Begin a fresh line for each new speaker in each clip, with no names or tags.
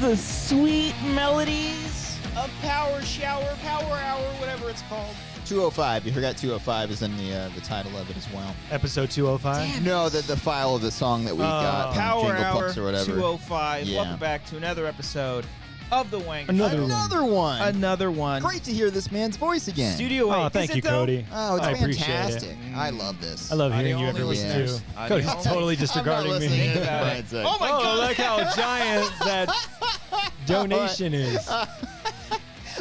the sweet melodies of Power Shower, Power Hour, whatever it's called.
205. You forgot 205 is in the title of it as well.
Episode 205?
No, the file of the song that we got from
Power
Jingle
Hour
Pucks or whatever.
205.
Yeah.
Welcome back to another episode of the Wanger.
Another one.
Another one.
Great to hear this man's voice again.
Studio 8.
Oh, thank you,
though?
Cody.
Oh, it's
I appreciate
fantastic.
it.
I love this.
I love hearing
Audio
you every
only
week,
listeners.
too.
Audio
Cody's
only.
totally
I'm
disregarding
not
me.
listening to
about
Brian
it.
say.
Oh, my God.
Look how giant that donation is.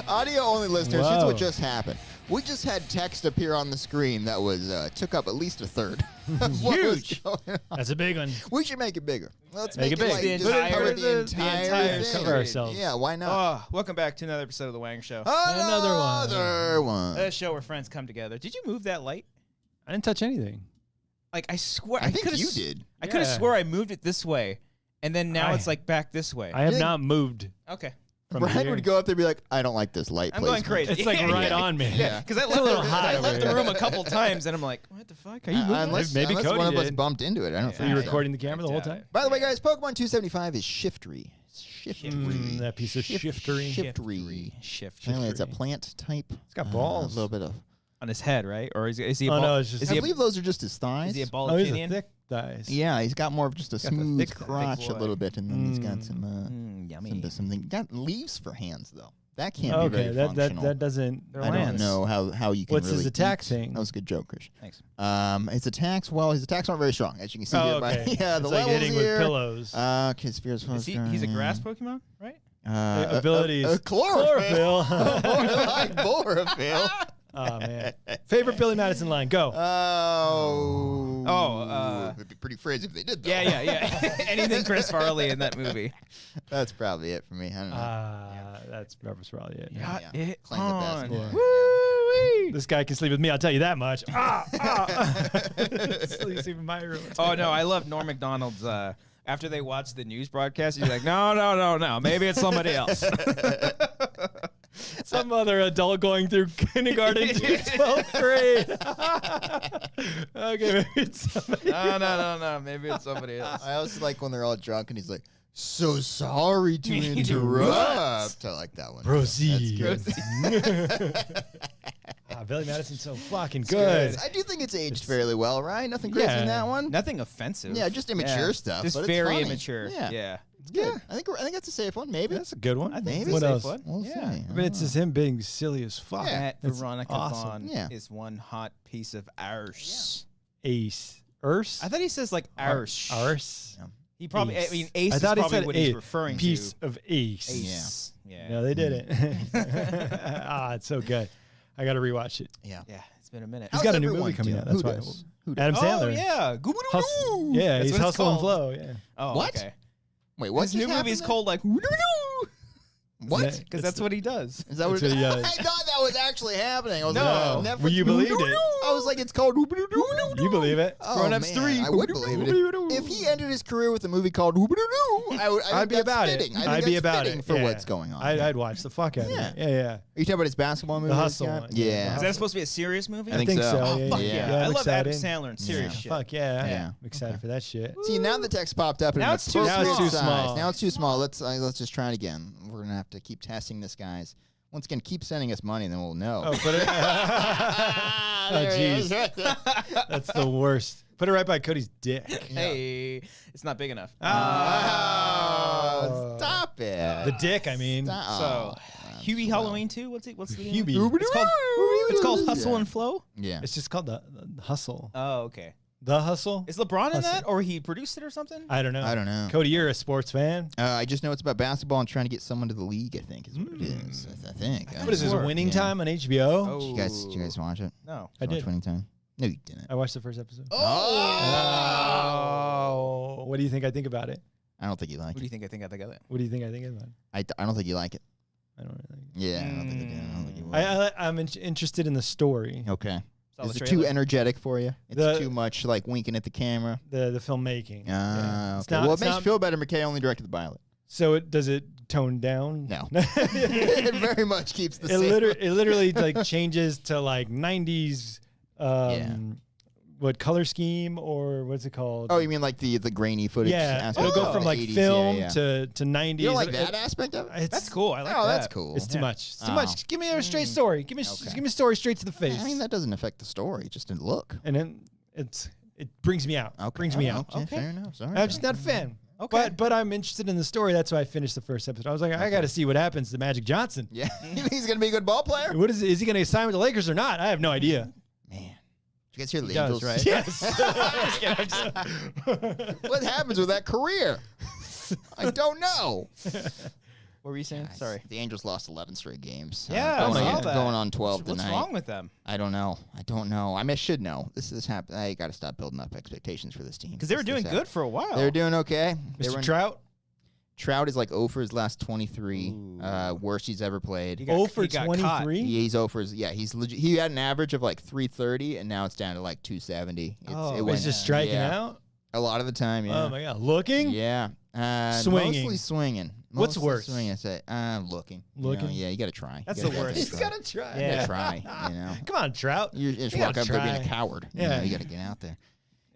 Audio only listeners, here's
Whoa.
what just happened. We just had text appear on the screen that was took up at least a third. of what was
Huge.
going on.
That's a big one.
We should make it bigger. Let's
Make
make
it
it
big.
like
The
just
entire-
cover the
the
entire
entire
thing.
cover ourselves.
Yeah, why not?
Oh, welcome back to another episode of the Wanger Show.
Another one.
A show where friends come together. Did you move that light?
I didn't touch anything.
Like, I swear.
I think
coulda
you
s-
did.
I could have
Yeah.
swore I moved it this way, and then now
I-
it's like back this way.
I have
think-
not moved
Okay.
from
Brian
here.
would go up there and be like, I don't like this light
I'm going
placement.
crazy.
It's like right on me.
Yeah.
Because I
It's a little hot
I
over
left the
here.
room a couple times, and I'm like, what the fuck? Are you moving?
Unless,
Maybe
unless
Cody
one of us
did.
bumped into it. I don't
Are
think
you
so.
recording the camera the whole time?
By the way, guys, Pokemon 275 is Shiftry. Shiftry.
That piece of shiftery.
Shiftery.
Shift.
Apparently it's a plant type.
It's got balls.
A little bit of.
On his head, right? Or is he a
Oh,
ball?
no, it's just-
is
I
he a,
believe those are just his thighs.
is he a ball
Oh, he's a
opinion?
thick thighs.
Yeah, he's got more of just a
Got the
smooth
thick
crotch a
boy.
little bit, and then he's got some
Yummy.
something. Got leaves for hands though. That can't
Okay,
be very functional.
that doesn't.
They're
I don't
lands.
know how you can.
What's his
really
attack
eat.
thing?
That was a good joke, Krish.
Thanks.
His attacks. Well, his attacks aren't very strong, as you can see
Oh,
here.
okay.
By, yeah, the
it's like
levels
hitting
here.
with pillows.
He's
He's a grass Pokemon, right?
Abilities.
Chlorophyll.
Chlorophyll.
More like chlorophyll.
Oh, man. Favorite Billy Madison line. Go.
It'd be pretty crazy if they did. Though.
Yeah. Anything Chris Farley in that movie.
That's probably it for me. I don't know.
That's probably it.
Got
Yeah.
it
Claim the best
on.
one.
Woo-wee.
This guy can sleep with me. I'll tell you that much. Sleep in my room.
Oh, no, I love Norm MacDonald's. After they watch the news broadcast, he's like, no. Maybe it's somebody else.
Some other adult going through kindergarten to 12th grade. Okay, maybe it's somebody.
No. Maybe it's somebody else.
I also like when they're all drunk and he's like, "So sorry to interrupt." I like that one.
Proceed.
That's good.
Billy Madison's so fucking good.
I do think it's aged fairly well, right? Nothing crazy
Yeah.
in that one.
Nothing offensive.
Yeah, just immature stuff.
Just
but it's
very
funny.
immature.
Yeah.
It's
Yeah,
good.
I think that's a safe one. Maybe.
That's a good one.
I think
Maybe.
it's
What
a
else?
safe one.
We'll
Yeah.
see.
I mean, it's just him being silly as fuck.
Yeah.
That
It's
Veronica
awesome.
Vaughn
Yeah.
is one hot piece of arse.
Ace. Urse?
I thought he says like arse.
Arse.
Yeah.
He probably,
Ace.
I mean, ace
I
is
thought he
probably
said
what he's
a
referring
piece
to.
of ace.
Ace. Yeah.
No, they did it. It's so good. I got to rewatch it.
Yeah.
Yeah, it's been a minute.
He's
How's
got a new
everyone
movie coming
doing?
out. That's
Who
why.
does? Who does?
Adam Sandler.
Oh, yeah.
Hustle. Yeah,
That's
he's
what it's
Hustle and
called.
Flow. Yeah.
Oh,
What?
okay.
Wait, what's
His new movie is called like, what?
Is
Because that's what he does.
Is that what
That's
it
what
is?
he does.
I thought that was actually happening. I was
No.
like, Netflix.
Well, you believed it.
I was like, it's called.
You believe it?
Oh,
Grown Ups
man,
3.
I would believe it. If he ended his career with a movie called
I'd be about it. I'd be about it
for
yeah.
what's going on.
I'd watch the fuck out of
Yeah.
it. Yeah.
Are you talking about his basketball movie?
The
he's
Hustle
got?
one.
Yeah.
Is that supposed to be a serious movie?
I think so.
Yeah,
Fuck
yeah.
yeah. I
I'm
love Adam
excited.
Sandler and serious shit.
Fuck yeah.
Yeah.
I'm excited for that shit.
See, now the text popped up.
Now
in
it's too
appropriate
small. Now it's
too
size.
small.
Now it's too small. Let's just try it again. We're gonna have to keep testing this, guys. Once again, keep sending us money, and then we'll know.
Oh, put it. Oh, jeez. That's the worst. Put it right by Cody's dick.
Hey, it's not big enough.
Oh, stop it.
The dick, I mean.
Stop.
So, Huey Halloween 2? What's the name?
Hubie.
It's called Hustle
Yeah.
and Flow?
Yeah.
It's just called the Hustle.
Oh, okay.
The Hustle?
Is LeBron in
Hustle.
that, or he produced it or something?
I don't know.
I don't know.
Cody, you're a sports fan.
I just know it's about basketball and trying to get someone to the league. I think is what it is. I think.
What is this,
Sure.
Winning
Yeah.
Time on HBO?
Oh.
Did you guys watch it?
No.
I did.
Watch Winning Time? No, you didn't.
I watched the first episode.
Oh.
What do you think I think about it?
I don't think you like
What do
it.
you think I think about it?
What do you think I think about it?
I don't think you like it.
I don't really.
Yeah, I don't think you do. I don't think you will.
I'm interested in the story.
Okay.
Saw
Is
the
it too
trailer.
energetic for you? It's
The-
too much like winking at the camera.
The filmmaking. Yeah. It's
Okay.
not-
Well, it
it's
makes
not-
you feel better. McKay only directed the pilot.
So does it tone down?
No.
it,
It very much keeps the same.
it literally like changes to like 90s what color scheme or what's it called?
Oh, you mean like the grainy footage?
yeah,
aspect
it'll go
of
from
the
like
80s,
film
yeah.
to 90s.
You don't like that aspect of it?
That's cool. I like
Oh,
that.
that's cool.
It's too
Yeah.
much. It's too
Oh.
much. Give me a straight story. Give me a story straight to the face.
I mean, that doesn't affect the story, just in look.
And then it brings me out.
Okay.
Brings me
Oh,
out.
Okay, fair enough. Sorry.
I'm just not a fan.
Okay.
But I'm interested in the story. That's why I finished the first episode. I was like, I got to see what happens to Magic Johnson.
Yeah, he's gonna be a good ball player.
What is he going to sign with the Lakers or not? I have no idea.
Man, did you guys hear the
He does,
Angels?
right? Yes.
What happens with that career? I don't know.
What were you saying?
Guys,
Sorry.
the Angels lost 11 straight games.
Yeah,
I
going,
saw
on,
that.
going on 12
What's
tonight.
wrong with them?
I don't know. I mean, I should know. This happened. I got to stop building up expectations for this team.
Because they were doing good for a while.
They're doing okay. They were
Mr.
in-
Trout,
Trout is like 0 for his last 23.
Ooh.
Worst he's ever played.
He got-
0 for
he got caught.
23.
He's 0 for his, yeah. He's legit. He had an average of like 330, and now it's down to like 270.
Oh,
He's just striking
yeah.
out.
A lot of the time, yeah.
Oh my God, looking.
Yeah.
Swinging.
Mostly swinging.
What's
Mostly
worse?
Swinging. I say, looking.
Looking?
Yeah, you got to try.
That's
You
the
gotta-
worst.
you
He's
gotta
got to try.
You
Yeah.
gotta try, you know.
Come on, Trout.
You just
You
walk
gotta
up there being a
try.
coward.
Yeah.
You got to get out there.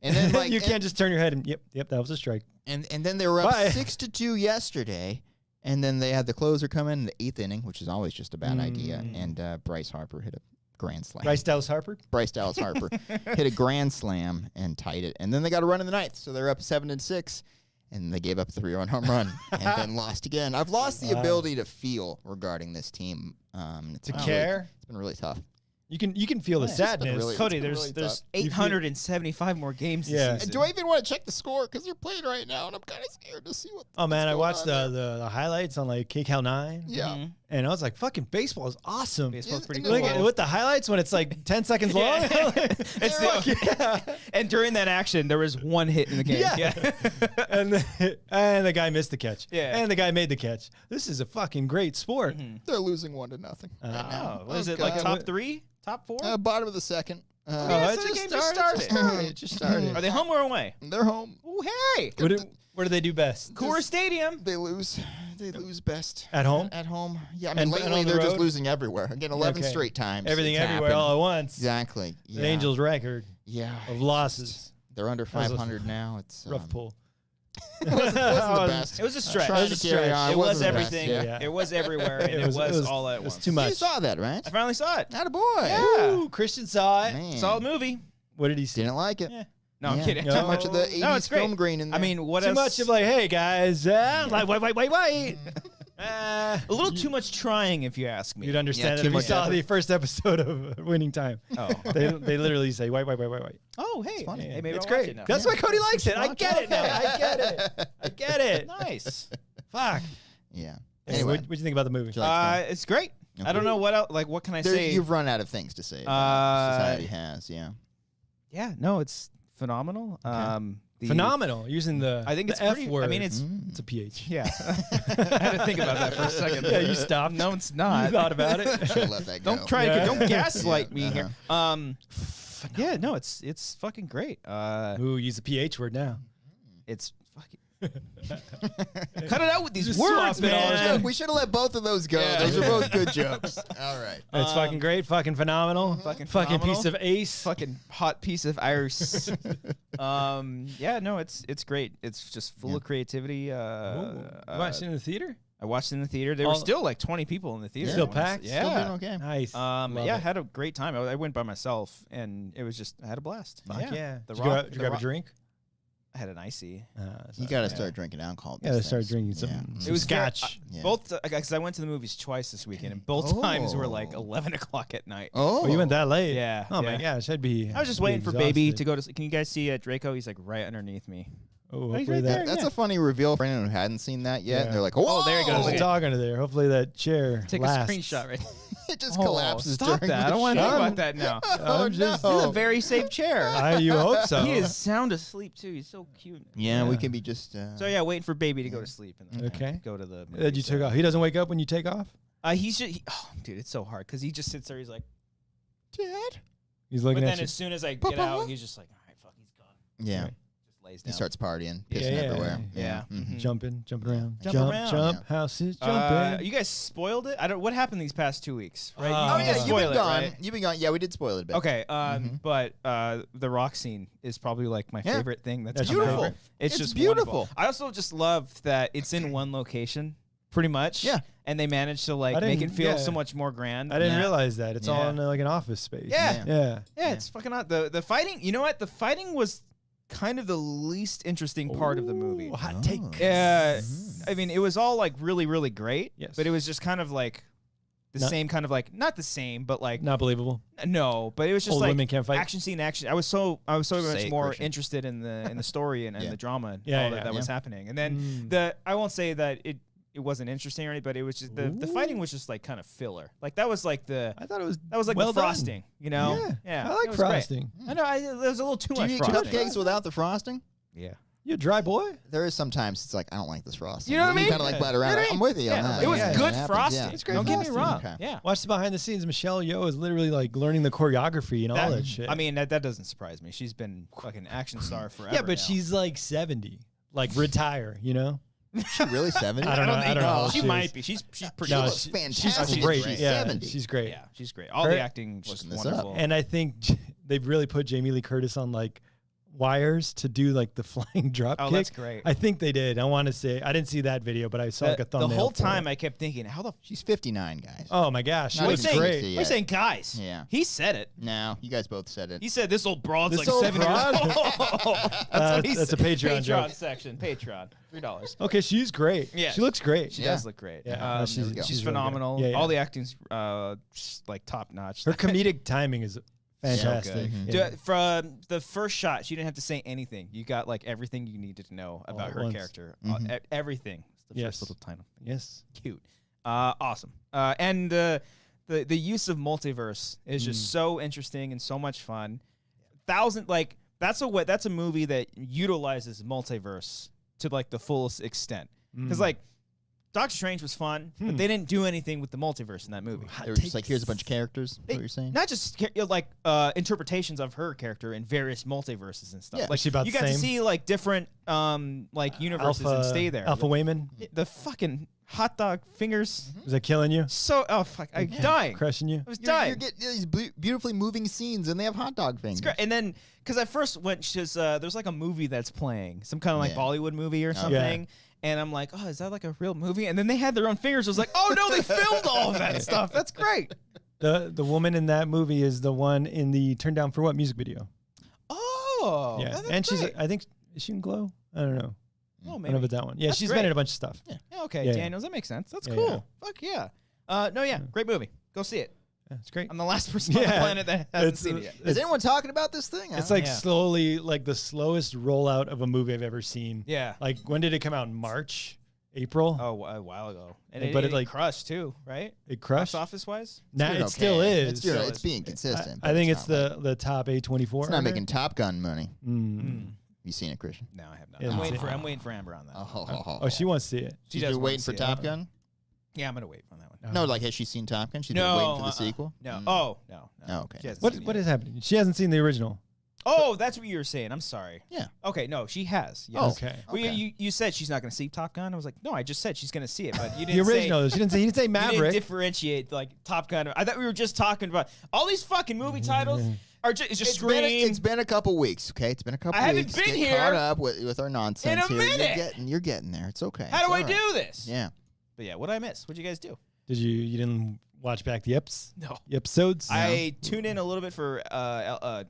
And then like
you can't just turn your head and yep, that was a strike.
and then they were up
Bye.
6-2 yesterday, and then they had the closer come in the 8th inning, which is always just a bad idea. And Bryce Harper hit a grand slam.
Bryce Dallas Harper.
Bryce Dallas Harper hit a grand slam and tied it. And then they got a run in the 9th, so they're up 7-6. And they gave up a 3-run home run and then lost again. I've lost the ability to feel regarding this team.
To care.
It's been really tough.
You can feel the
it's been
sadness.
really-
Cody,
it's been
there's
really
there's
tough.
875 more games this
Yeah.
season.
And do I even want to check the score? Because they're playing right now, and I'm kind of scared to see what.
Oh man, I
what's
watched
going on there.
the highlights on like KCal 9.
Yeah.
Mhm.
And I was like, fucking baseball is awesome.
Baseball's pretty
And
cool.
Like, with the highlights when it's like 10 seconds long.
It's the- And during that action, there was one hit in the game.
Yeah. and the guy missed the catch.
Yeah.
And the guy made the catch. This is a fucking great sport.
They're losing 1-0 right
Oh,
now.
what is it,
God.
like top 3? Top 4?
Bottom of the second.
Yeah,
it
so the
just
game just
started.
started.
It just started.
Are they home or away?
They're home.
Oh, hey.
Where do they do best?
Coors Stadium.
They lose. They lose best.
At home?
At home. Yeah, I mean,
And
lately
on the
they're just
road?
losing everywhere. Again, 11
Okay.
straight times.
Everything
it's
everywhere
happened.
all at once.
Exactly.
The
Yeah.
Angels' record
Yeah.
of losses.
They're under
That was a
500 now. It's
Rough pull.
It wasn't the best.
It was a stretch.
Trying
It was
to
a
carry
stretch.
on.
It was
wasn't the best,
everything.
yeah.
It was everywhere, and it was all at
It was
once.
too much.
You saw that, right?
I finally saw it.
Attaboy.
Yeah.
Ooh, Christian saw it.
Man.
Solid movie.
What did he see?
Didn't like it.
Yeah. No, I'm
Yeah.
kidding.
Too much of the 80s
No, it's great.
film grain in there.
I mean, what
Too
else?
much of like, hey guys, like wait.
a little too much trying, if you ask me.
You'd understand
too
it if you
much
saw
effort.
the first episode of Winning Time.
Oh.
They literally say wait.
Oh, hey.
funny.
Hey, maybe
It's
I'll watch
great.
it now.
That's why Cody likes it. I
Watch
get
it.
it now. I get it.
Nice.
Fuck.
Yeah.
Anyway,
Anyway,
what'd you think about the movie?
you like
It's great. I don't know what else. Like, what can I say?
you've run out of things to say. About it. Society has, yeah.
Yeah, no, it's phenomenal.
Phenomenal. Using the
I think
the
it's
F
pretty.
word.
I mean, it's
It's a PH.
yeah. I had to think about that for a second.
Yeah, you stopped.
No, it's not.
You thought about it.
Should let that go.
Don't try.
Yeah.
Don't gaslight me
Uh-huh.
here. Yeah, no, it's fucking great.
Ooh, use the PH word now.
It's fucking. Cut it out with these
Just
words,
swap it all
man.
up.
We should have let both of those go.
Yeah.
Those are both good jokes. All right.
It's fucking great. Fucking phenomenal.
Fucking
piece of ace.
Fucking hot piece of ice. Yeah, no, it's great. It's just full of creativity.
You watched it in the theater?
I watched it in the theater. There were
All-
still like 20 people in the theater.
Still
when I s-
packed?
Yeah.
Still doing okay.
Nice. Love
Yeah, I
it.
had a great time. I went by myself, and it was just I had a blast.
Fuck yeah.
The
Did you
Rock-
did you
the
grab a
Rock-
drink?
I had an icy.
You got to start drinking alcohol.
Yeah,
these
start
days.
drinking some,
Yeah.
some scotch.
Yeah.
Both because I went to the movies twice this weekend, and both times were like
Oh.
11 o'clock at night.
Oh,
Oh, you went that late?
Yeah,
Oh my
yeah.
gosh, I'd be.
I was just
I'd be
waiting for Baby
exhausted.
to go to. Can you guys see Draco? He's like right underneath me.
Oh,
He's
hopefully
right
that.
there.
That's
Yeah.
a funny reveal for anyone who hadn't seen that yet.
Yeah.
They're like,
Oh, there he goes.
"Whoa!"
Look
There's a
at-
dog under there. Hopefully that chair
Take
lasts.
a screenshot right.
It just
Oh,
collapses
stop
during
that!
the
I don't want to think
shot.
about that now.
Oh,
I'm just-
no.
This is a very safe chair.
You hope so.
He is sound asleep too. He's so cute.
Yeah, we
Yeah.
can be just.
So yeah, waiting for Baby to go to sleep and then
Okay.
go to the.
You
movies.
took off. He doesn't wake up when you take off.
He's just. Oh, dude, it's so hard because he just sits there. He's like,
Dad.
He's
but
looking
then
at you.
as soon as I get
Papa?
out, he's just like, all right, fuck, he's gone.
Yeah.
Right.
Just lays
He
down.
starts partying,
Yeah,
pissing
yeah,
everywhere.
yeah.
Mhm.
Jumping around.
Jump
Jump,
around.
jump, houses jumping.
You guys spoiled it. I don't. What happened these past 2 weeks? Right.
Oh,
You
Yeah,
did
you've
spoil
been
it,
gone.
right?
You've been gone. Yeah, we did spoil it a bit.
Okay. But the rock scene is probably like my
Yeah.
favorite thing. That's
That's
come out.
beautiful.
It's
It's
just
beautiful.
wonderful. I also just love that it's in one location, pretty much.
Yeah.
And they managed to like
I
make it
didn't-
feel
yeah.
so much more grand.
I didn't
Yeah.
realize that. It's all
Yeah.
in like an office space.
Yeah.
Yeah.
Yeah, it's fucking odd. The fighting. You know what? The fighting was kind of the least interesting part of the movie.
Ooh, hot take.
Yeah, I mean, it was all like really, really great.
Yes.
But it was just kind of like the
Not-
same kind of like not the same, but like
Not believable.
no. But it was just
Old
like
women can't fight.
action scene, action. I was so much
Say it,
more
Christian.
interested in the story and
Yeah.
the drama and
Yeah,
all
yeah,
that was happening. And then
Mm.
I won't say that it wasn't interesting or anything, but it was just the fighting was just like kind of filler. Like that was like
I thought it was
the
well done.
frosting, you know?
Yeah. I
it
like
was great.
frosting.
I know. There was a little too
Do you
much
eat
frosting.
cupcakes without the frosting?
Yeah.
You a dry boy?
There is sometimes it's like I don't like this frosting.
You know what I mean?
Kind of like
Yeah.
butt around.
You know what I
I'm
mean?
with you on
Yeah,
that.
it was
Yeah,
good
it happens,
frosting.
yeah.
It's great
Don't get me
frosting.
wrong.
Okay.
Yeah.
Watch the behind the scenes. Michelle Yeoh is literally like learning the choreography and all that shit.
I mean, that doesn't surprise me. She's been fucking action star forever.
yeah, but
now.
she's like 70. Like retire, you know?
Is she really 70?
I don't know. I don't know. how
She
old
might
is.
be. She's pretty.
No,
good.
looks fantastic.
She's
She's
great.
great.
Yeah,
70.
she's great.
Yeah, she's great. All
Her-
the acting just
Looking this up.
wonderful.
And I think they've really put Jamie Lee Curtis on like wires to do like the flying drop
Oh,
kick.
that's great.
I think they did. I want to say I didn't see that video, but I saw like a
the
thumbnail.
whole
for
time
it.
I kept thinking, how the
She's 59, guys.
Oh my gosh, she
Not
looks
even
great.
60
we're
yet.
saying guys.
Yeah.
He said it.
No, you guys both said it.
He said this old broad's
This
like
old
7 years
broad?
old. That's what he
That's a
said.
Patreon joke.
section. Patreon. $3.
Okay, she's great.
Yeah.
she looks great.
She
Yeah.
does look great.
Yeah, no, she's-
she's
she's really good.
phenomenal.
Yeah, yeah.
All the acting's just, like top notch.
Her comedic timing is fantastic.
good.
Yeah.
From the first shot, she didn't have to say anything. You got like everything you needed to know
All
about
at
her
once.
character.
Mhm.
Everything. It's the
Yes.
first little title.
Yes.
Cute. Awesome. And the use of multiverse is just so interesting and so much fun. That's a movie that utilizes multiverse to like the fullest extent. Because like Doctor Strange was fun, but they didn't do anything with the multiverse in that movie.
They were just like, here's a bunch of characters. What you're saying?
Not just like interpretations of her character in various multiverses and stuff.
Yeah.
Like
Was she about
you
the
got to
same?
see like different like universes and stay there.
Alpha Wayman,
The fucking hot dog fingers.
was that killing you?
So fuck, I'm dying.
Crushing you?
I was
You're
dying.
getting these beautifully moving scenes, and they have hot dog things.
It's great. And then, because I first went, there's like a movie that's playing, some kind of like
Yeah.
Bollywood movie or
Yeah.
something. And I'm like, oh, is that like a real movie? And then they had their own fingers. I was like, oh no, they filmed all of that stuff. That's great.
The woman in that movie is the one in the Turn Down for What music video.
Oh,
yeah,
that's
and she's
great.
I think is she in Glow? I don't know.
Oh,
I don't know
maybe.
if it's that one. Yeah,
That's
she's
great.
been in a bunch of stuff.
Yeah.
Yeah, okay,
Yeah.
Daniels, that makes sense. That's
Yeah,
cool. Fuck yeah. No, yeah, great movie. Go see it.
Yeah, it's great.
I'm the last person on the
Yeah.
planet that hasn't
It's-
seen it yet.
Is anyone talking about this thing?
It's like
Yeah.
slowly, like the slowest rollout of a movie I've ever seen.
Yeah.
Like when did it come out? In March, April?
Oh, a while ago. And
But
it
it, like-
crushed too, right?
It crushed.
Box office wise.
Nah,
doing
it still
okay.
is.
It's being consistent.
I
but
think it's
not like-
the top A24.
It's not making Top Gun money.
Mm.
You seen it, Christian?
No, I have not.
Yeah,
I'm
let's
waiting
see.
for Amber on that.
Oh, she wants to see it.
She's
does
been
want
waiting
to
for
see it.
Top Gun?
Yeah, I'm gonna wait on that one.
No, like has she seen Top Gun? She's
No,
been waiting for the sequel?
No.
Mm.
Oh, no.
Oh, okay.
She hasn't
What
seen it
what
yet.
is happening? She hasn't seen the original.
Oh, that's what you were saying. I'm sorry.
Yeah.
Okay, no, she has. Yes.
Oh,
Okay.
Well,
Okay.
you said she's not going to see Top Gun. I was like, no, I just said she's going to see it, but you
The
didn't
original. She didn't say. He didn't say
You didn't
Maverick.
differentiate like Top Gun. I thought we were just talking about all these fucking movie titles are just it's just Scream.
It's been a couple weeks, okay? It's been a couple
I haven't
weeks.
been
Get
here
caught up with our nonsense
in a
here.
minute.
You're getting there. It's okay.
How
It's
do I
all right.
do this?
Yeah.
But yeah, what did I miss? What'd you guys do?
Did you didn't watch back the
No.
episodes?
I tuned in a little bit for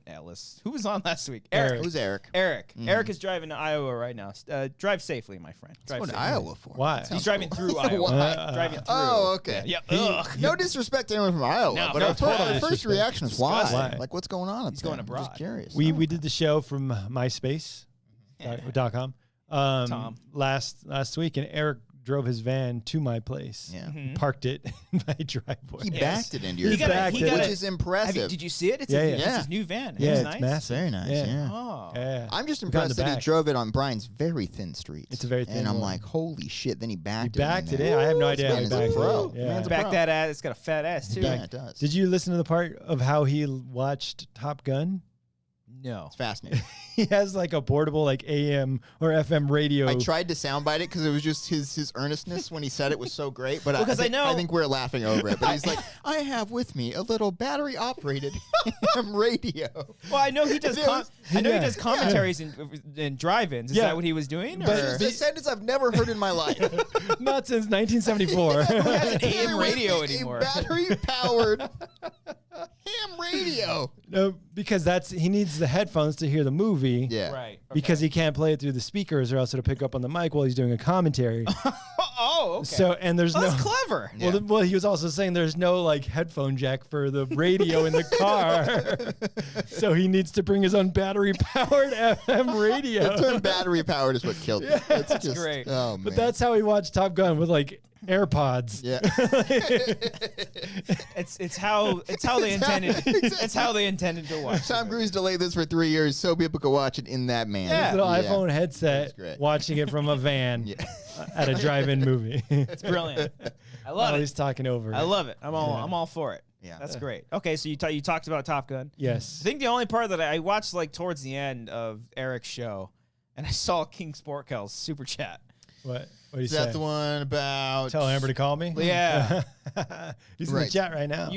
Ellis. Who was on last week?
Eric.
Eric.
Who's Eric?
Eric.
Mhm.
Eric is driving to Iowa right now. Drive safely, my friend. Drive
What's
safely.
Iowa for?
Why?
That
He's
sounds
driving
cool.
through Iowa.
Why?
Driving through.
Oh, okay.
Yeah. Ugh.
No disrespect to anyone from Iowa,
No,
but
no,
our
total
first
disrespect.
reaction is why?
Disgusting.
Like, what's going on?
He's going
I'm
abroad.
just curious.
we did the show from MySpace.com
Tom.
last week, and Eric drove his van to my place.
Yeah.
Mhm.
Parked it in my driveway.
He
Yes.
backed it into your
He
van,
backed it.
which is impressive.
Did you see it? It's
Yeah,
a,
yeah.
it's
Yeah.
his new van.
Yeah,
It's
it's
nice.
massive.
Very nice, yeah.
Oh.
Yeah.
I'm just
We got in
impressed
the
that he
back.
drove it on Brian's very thin streets.
It's a very thin
And I'm
one.
like, holy shit. Then he
He
backed
backed
it
it
in.
in. I have no
This
idea how
man
he
is a
backed
pro.
it. Yeah.
Man's a
Back
pro.
that ass. It's got a fat ass too.
Yeah, it does.
Did you listen to the part of how he watched Top Gun?
No.
It's fascinating.
He has like a portable like AM or FM radio.
I tried to soundbite it because it was just his earnestness when he said it was so great. But I think we're laughing over it. But he's like, I have with me a little battery operated AM radio.
Well, I know he does. He does commentaries in drive-ins. Is that what he was doing?
But the sentence I've never heard in my life.
Not since 1974.
Who has an AM radio anymore?
A battery-powered ham radio.
No, because he needs the headphones to hear the movie.
Yeah.
Right. Okay.
Because he can't play it through the speakers or else it'll pick up on the mic while he's doing a commentary.
Oh, okay.
So, and there's
That's clever.
Well, well, he was also saying there's no like headphone jack for the radio in the car. So he needs to bring his own battery-powered FM radio.
The term battery-powered is what killed me. That's
great.
Oh, man.
But that's how he watched Top Gun with like AirPods.
Yeah.
It's how they intended. It's how they intended to watch.
Tom Cruise delayed this for 3 years so people could watch it in that man.
Yeah.
His little iPhone headset, watching it from a van at a drive-in movie.
It's brilliant. I love it.
He's talking over.
I love it. I'm all for it.
Yeah.
That's great. Okay, so you talked about Top Gun.
Yes.
I think the only part that I watched like towards the end of Eric's show, and I saw King Sporkel's super chat.
What do you
Is
say?
that the one about...
Tell Amber to call me?
Yeah.
He's in the chat right now.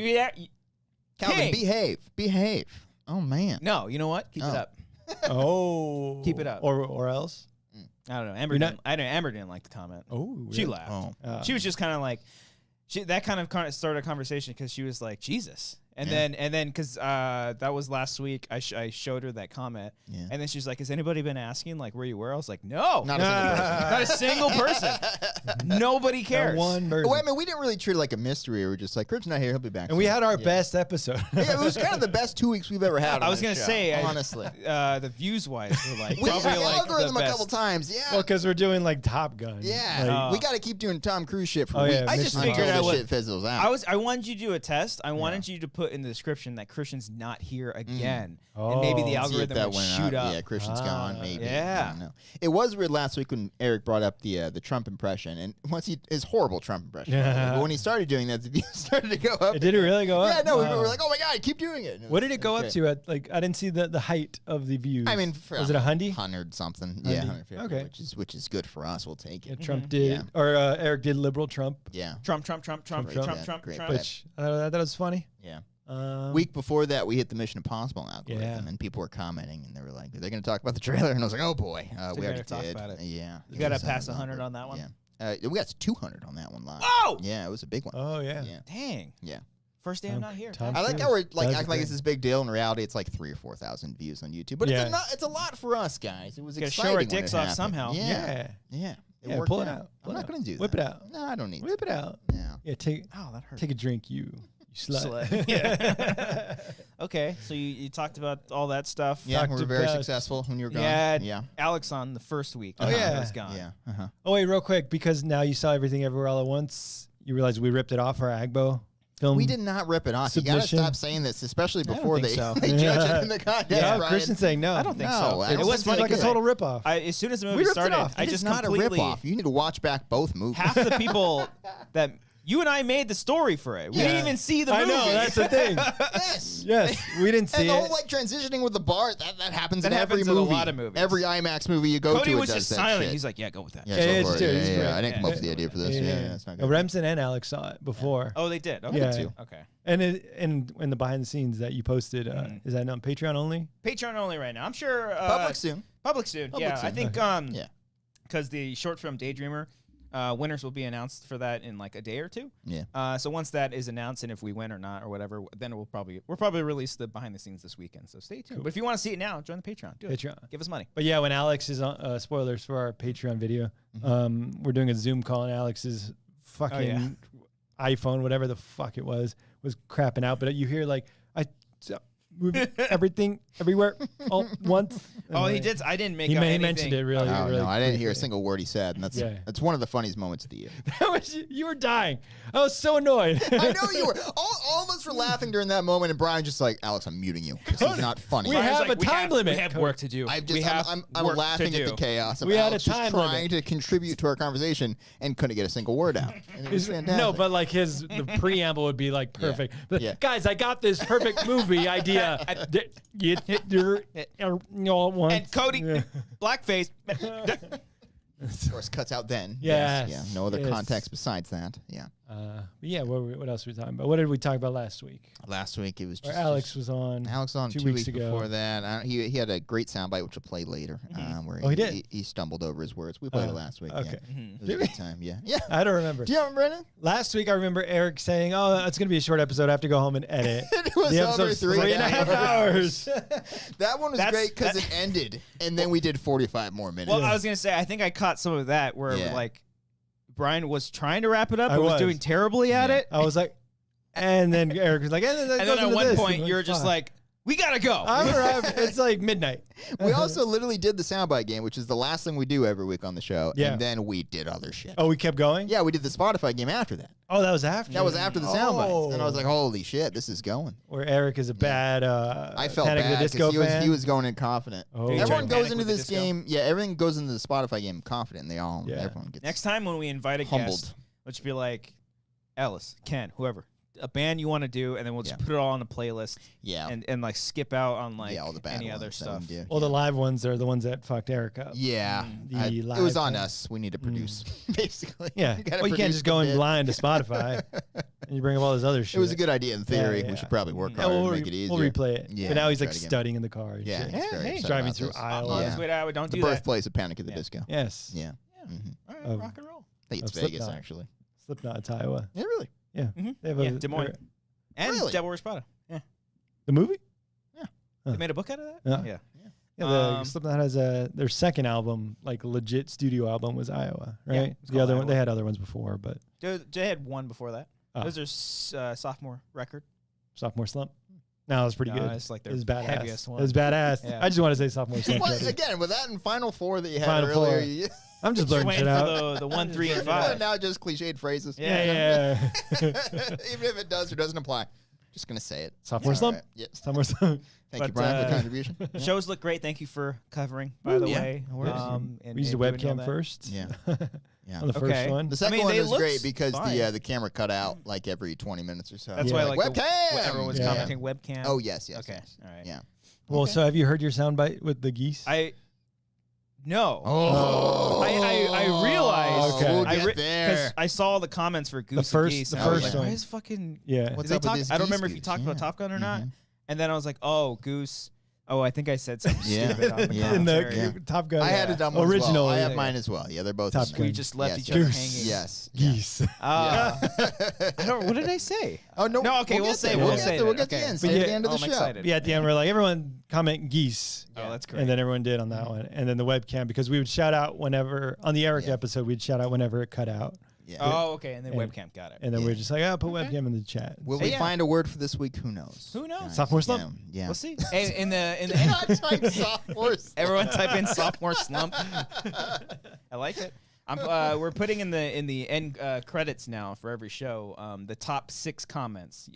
Calvin, behave. Oh, man.
No, you know what? Keep it up.
Oh.
Keep it up.
Or else?
I don't know. Amber didn't like the comment.
Oh, really?
She laughed. She was just kind of like, that kind of started a conversation because she was like, Jesus. And then because that was last week, I showed her that comment, and then she's like, "Has anybody been asking like where you were?" I was like, "No,
not a single person.
Not a single person. Nobody cares.
Not one person.
Well, I mean, we didn't really treat it like a mystery. We were just like, "Kurt's not here; he'll be back."
And we had our best episode.
Yeah, it was kind of the best 2 weeks we've ever had.
I was gonna say,
honestly,
the views wise were like
we
probably
had
like
algorithm
the
a
best.
couple times. Yeah,
Well, because we're doing like Top Gun.
yeah, we got to keep doing Tom Cruise shit for
Oh,
weeks.
yeah,
I just
Mission
figured
until
I
the
would.
shit fizzles out.
I wanted you to do a test. I wanted you to put in the description that Christian's not here again, and maybe the
Oh.
See if
algorithm
that
would
went
shoot up.
Yeah, Christian's gone. Maybe.
Yeah.
I don't know. It was weird last week when Eric brought up the Trump impression, and once his horrible Trump impression.
Yeah.
But when he started doing that, the views started to go up.
Did it really go up?
Yeah, no, we
Wow.
were like, oh my god, keep doing it.
What did it go up to? At like, I didn't see the height of the views.
I mean,
was it 100?
100 something. Yeah, 150.
Okay.
which is good for us. We'll take
Yeah,
it.
Trump did,
Yeah.
or Eric did liberal Trump,
Yeah.
Trump.
Great.
which I thought that was funny.
Yeah.
Um,
Week before that, we hit the Mission Impossible algorithm,
Yeah.
and people were commenting, and they were like, "Are they going to talk about the trailer?" And I was like, "Oh boy, we already
talk
did."
about it.
Yeah,
You got to pass 100 on that one.
Yeah, we got 200 on that one live.
Oh,
Yeah, it was a big one.
Oh yeah.
Yeah,
dang!
yeah.
First day I'm not here.
Tom
I like
Cruise.
how we're like
That's
acting
the
like
thing.
it's this big deal. In reality, it's like 3,000 or 4,000 views on YouTube, but
Yeah.
it's a lot for us guys. It was
Gotta
exciting.
show our
when
dicks
it
off
happened.
somehow.
Yeah,
Yeah.
It worked
Pull it out.
I'm not going to do that.
Whip it out.
No, I don't need.
Whip it out.
No.
Yeah. Take
Oh, that hurt.
take a drink, you slut.
Slut. Yeah. Okay, so you talked about all that stuff.
Yeah, we
Talked
were very
about-
successful when you were gone.
You had
Yeah.
Alex on the first week.
Oh, yeah.
I was gone.
Yeah.
Oh wait, real quick, because now you saw Everything Everywhere All at Once. You realize we ripped it off our Agbo film.
We did not rip it off. You got to
Submission.
stop saying this, especially
I don't
before
think
they,
so.
they judge it in the contest.
Yeah,
Brian.
Christian's saying no.
I don't think
No,
so.
I
It
don't
was
think
It's
funny
like a
'cause
total ripoff.
as soon as the movie
ripped it
started,
off.
I
It's
just
not a
completely
rip-off. You need to watch back both movies.
half the people that you and I made the story for it. We
Yeah.
didn't even see the
I
movie.
know, that's the thing.
Yes.
Yes, we didn't see
And the
it.
whole like transitioning with the bar, that happens
That
in every
happens in a
movie.
lot of movies.
Every IMAX movie you go
Cody
to,
was
it
just
does that
silent.
shit.
He's like, "Yeah, go with that."
Yeah,
Yeah,
go
it's
for it.
true.
Yeah,
He's
yeah,
great.
I didn't come up with the
Yeah.
idea for this. Yeah, it's not good.
Remsen and Alex saw it before.
Oh, they did. Okay,
Yeah.
too. Okay.
And in the behind the scenes that you posted, is that on Patreon only?
Patreon only right now. I'm sure.
Public soon.
Public soon.
Public
Yeah, I
soon.
think.
Yeah.
Because the short film Daydreamer, winners will be announced for that in like a day or two.
Yeah.
So once that is announced, and if we win or not or whatever, then we'll probably release the behind the scenes this weekend. So stay tuned. But if you want to see it now, join the Patreon. Do it.
Patreon.
Give us money.
But yeah, when Alex is on, spoilers for our Patreon video, we're doing a Zoom call, and Alex's fucking iPhone, whatever the fuck it was crapping out. But you hear like, move everything everywhere all once. And
Oh, he
like-
did. I didn't make.
He
out
mentioned
anything.
it really.
Oh,
really
no, I didn't hear a
briefly.
single word he said, and that's one of the funniest moments of the year.
That was, you were dying. I was so annoyed.
I know you were. All of us were laughing during that moment, and Brian just like, Alex, I'm muting you. This is not funny.
We
Brian's
have a time limit.
We have work to do.
I'm laughing at the chaos of
We had
Alex
a
just
time
trying
limit.
to contribute to our conversation and couldn't get a single word out. And it was fantastic.
No, but like the preamble would be like perfect. But
Yeah.
guys, I got this perfect movie idea
And Cody, blackface.
Of course, cuts out then.
Yes.
Yeah. No other context besides that. Yeah.
But yeah, what else were we talking about? What did we talk about last week?
Last week it was just
Alex was on.
Alex on 2 weeks
ago.
before that. He had a great soundbite which we'll play later. Where
he did?
He stumbled over his words. We played it last week.
Okay.
Yeah. It was a good time. Yeah. Yeah.
I don't remember.
Do you remember, Brennan?
Last week I remember Eric saying, "Oh, it's gonna be a short episode. I have to go home and edit."
It was
The
over
episode's
3.5
hours.
That one was great because it ended, and then we did 45 more minutes.
Well, I was gonna say I think I caught some of that where like Brian was trying to wrap it up, but was doing terribly at it.
I was like, and then Eric was like, and then
at one point you were just like, "We gotta go."
It's like midnight.
We also literally did the Soundbite Game, which is the last thing we do every week on the show.
Yeah.
And then we did other shit.
Oh, we kept going?
Yeah, we did the Spotify game after that.
Oh, that was after?
That was after the Soundbites. And I was like, holy shit, this is going.
Where Eric is a bad
I felt
Panic
bad
at the Disco
because
fan.
he was going in confident.
Oh.
Everyone goes
Panic
into
with the
this
Disco?
game. Yeah, everything goes into the Spotify game confident. And they all, everyone gets
Next time when we invite a
humbled.
guest, let's be like, Ellis, Ken, whoever, a band you want to do, and then we'll just put it all on a playlist.
Yeah.
And like skip out on like
all the bad
any
ones
other
that
stuff.
we do.
Well, the live ones are the ones that fucked Eric up.
Yeah.
The
it
live
was on
ones.
us. We need to produce, basically.
Yeah.
You gotta
Well, you can't
produce
just
the
go in
bit.
blind to Spotify and you bring up all this other shit.
It was a good idea in theory.
Yeah,
We
yeah.
should probably work
Yeah,
harder
we'll
to make it easier.
We'll replay it.
Yeah,
But now he's
try
like
it again.
studying in the car. And
Yeah,
shit.
he's very upset
Driving
about
through
this.
Iowa.
Yeah.
Wait, I don't
The
do that.
birthplace of Panic at the Disco.
Yes.
Yeah.
All right,
Of-
rock and roll.
I think it's
Of
Vegas,
Slipknot.
actually.
Slipknot to Iowa.
Yeah, really?
Yeah. They have
Yeah, Des Moines. And
Really?
Devil Wears Prada. Yeah.
The movie?
They made a book out of that?
Yeah.
Yeah.
Yeah, the Slipknot has their second album, like legit studio album, was Iowa,
Yeah,
right?
it's
The
called
other one,
Iowa.
they had other ones before, but
They had one before that.
Oh.
That was their sophomore record.
sophomore slump. No, it was pretty good.
It's like
It
their
was badass.
heaviest one.
It was badass.
Yeah.
I just want to say sophomore slump.
Well,
credit.
again, with that in Final Four that you had
Final
earlier,
Four.
you
I'm just
Just
blurting
waiting
shit
for
out.
the 1, 3, and
put
5.
now just cliched phrases.
Yeah.
Even if it does or doesn't apply. Just going to say it.
Sophomore
It's
slump?
all right. Yes.
Sophomore slump.
Thank you,
But,
Brian, for the contribution.
Shows look great. Thank you for covering, by the
Yeah.
way.
We
And
used a
doing all
webcam
that.
first.
Yeah. Yeah.
On the first
Okay.
one.
The second
mean,
one
they
was
looked
great because
fine.
the camera cut out like every 20 minutes or so.
That's
Yeah.
why like
webcam!
everyone was
Yeah.
commenting webcam.
Oh, yes, yes.
Okay.
yes.
All right.
Yeah.
Well,
Okay.
so have you heard your soundbite with the geese?
No.
Oh.
I realized.
Okay.
We'll
I
get
because
there.
I saw the comments for Goose
first-
and Geese.
the
and I was
first
like,
one.
why is fucking
Yeah.
What's
did they
up with
talk?
this
I don't
Geese
remember if you
Goose?
talked about
Yeah.
Top Gun or not.
Mhm.
And then I was like, oh, Goose. Oh, I think I said something
Yeah.
stupid on the
Yeah.
In the
commentary.
Yeah.
Top Gun.
I had a dumb one as
Original.
well. I have
yeah.
mine as well. Yeah, they're both
Top
the
Gun.
We
same.
just left
Yes,
each other
Goose.
hanging.
Yes.
Geese.
I don't. What did I say?
Oh no.
No, okay, we'll
get
say
there.
it.
We'll
We'll
get
say
there. We'll
that.
get to the
Okay.
end.
But
Stay
yeah,
at the end of the
I'm
show.
excited.
Yeah, at the end, we're like, everyone comment geese.
Oh, that's great.
And then everyone did on that one. And then the webcam, because we would shout out whenever, on the Eric
Yeah.
episode, we'd shout out whenever it cut out.
Yeah.
Oh, okay. And then
And-
webcam got it.
And then we
Yeah.
were just like, put webcam in the chat.
Will
Hey,
we
yeah.
find a word for this week? Who knows?
Who knows?
Guys,
Sophomore slump?
Yeah.
We'll see. Hey, in the
I typed sophomore slump.
everyone type in sophomore slump. I like it. We're putting in the end credits now for every show the top 6 comments.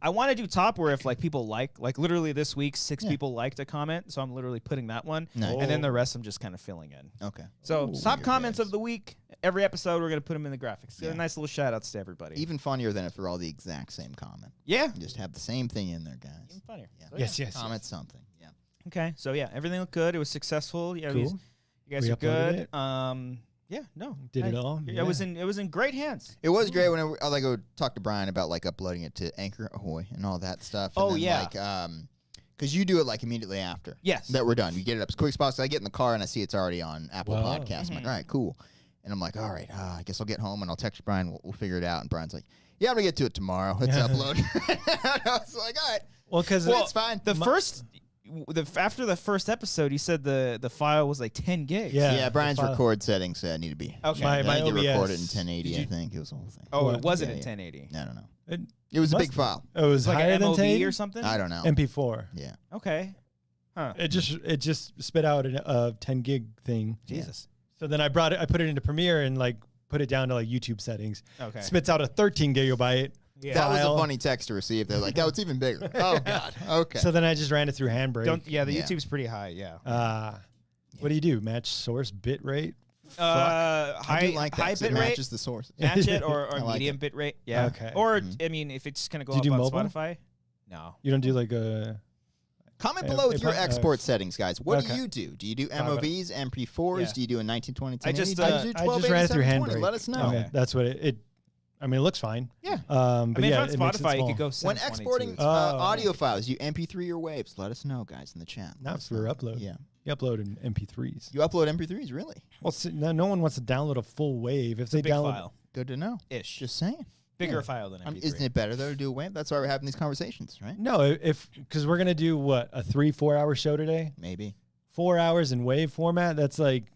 I want to do top where if like people like literally this week 6 people liked a comment, so I'm literally putting that one,
Nice.
and then the rest I'm just kind of filling in.
Okay.
So top
Your
comments
guys.
of the week. Every episode we're gonna put them in the graphics.
Yeah.
Nice little shout outs to everybody.
Even funnier than if they're all the exact same comment.
Yeah.
You just have the same thing in there, guys.
Even funnier.
Yeah.
So,
Yes,
yeah.
yes.
Comment something. Yeah.
Okay. So yeah, everything looked good. It was successful. Yeah,
Cool.
you guys
We
are
uploaded
good. Yeah. No.
Did it all?
It was in great hands.
It was great when I like would talk to Brian about like uploading it to Anchor Ahoy and all that stuff. And
Oh,
then,
yeah.
Like, because you do it like immediately after.
Yes.
That we're done. You get it up as quick as possible. I get in the car and I see it's already on Apple
Wow.
Podcasts. I'm like, all right, cool. And I'm like, all right, I guess I'll get home and I'll text Brian. We'll figure it out. And Brian's like, yeah, I'm gonna get to it tomorrow. Let's upload. I was like, all right.
Well, because
It's fine.
After the first episode, you said the file was like 10 gigs.
Yeah.
Yeah, Brian's
the file.
record settings need to be.
Okay.
My
I think you
OBS.
recorded in 1080. I think it was the whole thing.
Oh,
What?
it wasn't
Yeah,
in
yeah.
1080.
I don't know.
it,
It was a
Must
big file.
it was
It's like
higher
an
than
MOV
1080?
or something.
I don't know.
MP4.
Yeah.
Okay. Huh.
It just spit out a 10 gig thing.
Jesus.
So then I put it into Premiere and like put it down to like YouTube settings.
Okay.
Spits out a 13 gigabyte.
Yeah.
That was
file.
a funny text to receive. They're like, "Oh, it's even bigger." Oh God. Okay.
So then I just ran it through Handbrake.
The
Yeah.
YouTube's pretty high. Yeah.
What do you do? Match source bit rate?
I
High
do like that.
high
'cause it
bit rate.
matches the source.
Match it or
I like
medium
it.
bit rate. Yeah.
Okay.
Or I mean, if it's just gonna go
Do you
up
do
on
mobile?
Spotify. No.
You don't do like a
Comment below with your export
oh.
settings, guys. What
Okay.
do? Do you do MOVs, MP4s?
Yeah.
Do you do a 1920?
I just,
do you do
I just
1280,
ran it through
720?
Handbrake.
Let us know.
Okay, that's what it. I mean, it looks fine.
Yeah.
But
I mean,
yeah,
if
it
on
makes it
Spotify, you
small.
could go
When
720
exporting
too.
audio files, you MP3 or waves? Let us know, guys, in the chat.
Not for upload.
Yeah.
You upload in MP3s.
You upload MP3s, really?
Well, no one wants to download a full wave. If
It's
they
a big
download,
file.
Good to know.
Ish.
Just saying.
Bigger file than MP3.
Isn't it better, though, to do a wave? That's why we're having these conversations, right?
no, because we're gonna do what, a 3-4 hour show today.
Maybe.
4 hours in wave format. That's like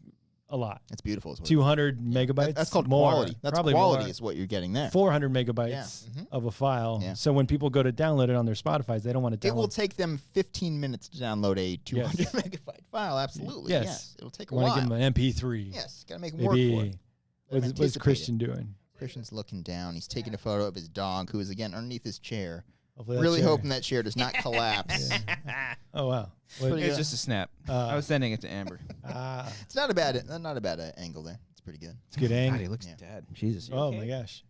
a lot.
It's beautiful.
200 megabytes.
That's called
more.
quality. That's
Probably
quality
more.
is what you're getting there.
400 megabytes
Yeah.
of a file.
Yeah.
So when people go to download it on their Spotify's, they don't want to download.
It will take them 15 minutes to download a 200
Yes.
megabyte file. Absolutely.
Yes.
It'll take a
want
while.
to give them an MP3.
Yes. Got to make them work for
Maybe.
it. Let them
What's
anticipate
Christian
it.
doing?
Christian's looking down. He's taking a photo of his dog, who is, again, underneath his chair.
Hopefully that
Really
chair-
hoping that chair does not collapse.
Oh wow.
Pretty
It's
good.
just a snap. I was sending it to Amber.
It's not a bad angle there. It's pretty good.
It's a good
God,
angle.
he looks dead. Jesus. you
Oh
okay?
my gosh.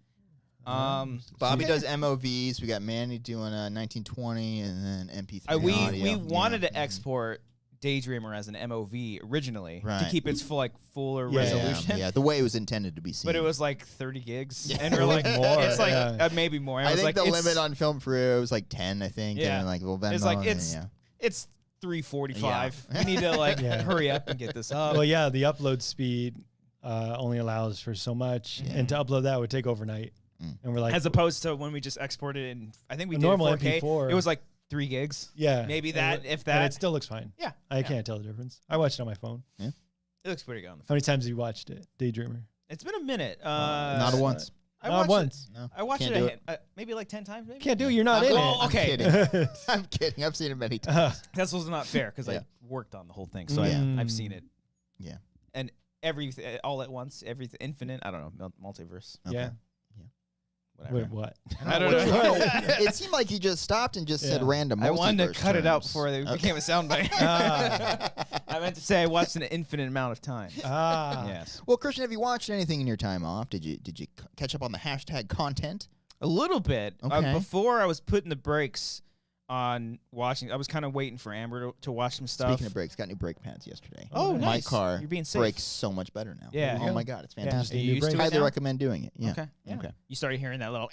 Bobby does MOVs. We got Manny doing 1920 and then MP3
We
audio.
wanted
Yeah.
to export Daydreamer as an MOV originally to
Right.
keep its fuller
Yeah.
resolution.
Yeah, the way it was intended to be seen.
But it was like 30 gigs,
Yeah.
and we're like,
More,
it's like
yeah.
maybe more. And
I
was
think
like,
the
it's-
limit on Film Freer was like 10, I think.
Yeah.
And like, well, Venmo,
It's like
and
it's
yeah.
it's 345.
Yeah.
We need to like
Yeah.
hurry up and get this up.
Well, yeah, the upload speed only allows for so much, and to upload that would take overnight. And we're like,
As opposed to when we just exported it, in, I think we
A
did
normal
4K.
MP4.
It was like 3 gigs.
yeah,
maybe
and
that,
it-
if
and
that.
it still looks fine.
Yeah,
I can't tell the difference. I watched it on my phone.
It looks pretty good on the
How
phone.
many times have you watched it, Daydreamer?
It's been a minute.
Not once.
I
Not
watched
once.
No.
I watched
Can't
it,
do
maybe like 10 times. Maybe
Can't do it. You're not in
well,
it.
okay.
Kidding. I'm kidding. I've seen it many times.
That's also not fair because
Yeah.
I worked on the whole thing, so
Yeah.
I've seen it.
Yeah.
And all at once, everything infinite. I don't know, multiverse.
Okay.
Yeah.
Whatever.
Wait, what?
I don't know.
It seemed like he just stopped and just said
Yeah.
random.
I wanted to
multiverse
cut it out
terms.
before it
Okay.
became a soundbite. I meant to say I watched an infinite amount of time. Yes,
Well, Christian, have you watched anything in your time off? Did you catch up on the hashtag content?
a little bit.
Okay.
Before I was putting the brakes on watching. I was kind of waiting for Amber to watch some stuff.
Speaking of brakes, got new brake pads yesterday.
Oh,
My
nice.
car
You're being safe.
brakes so much better now.
Yeah.
Oh my God, it's fantastic.
Are you used to it
Highly
now?
recommend doing it. Yeah.
Okay. Yeah.
Okay.
You started hearing that little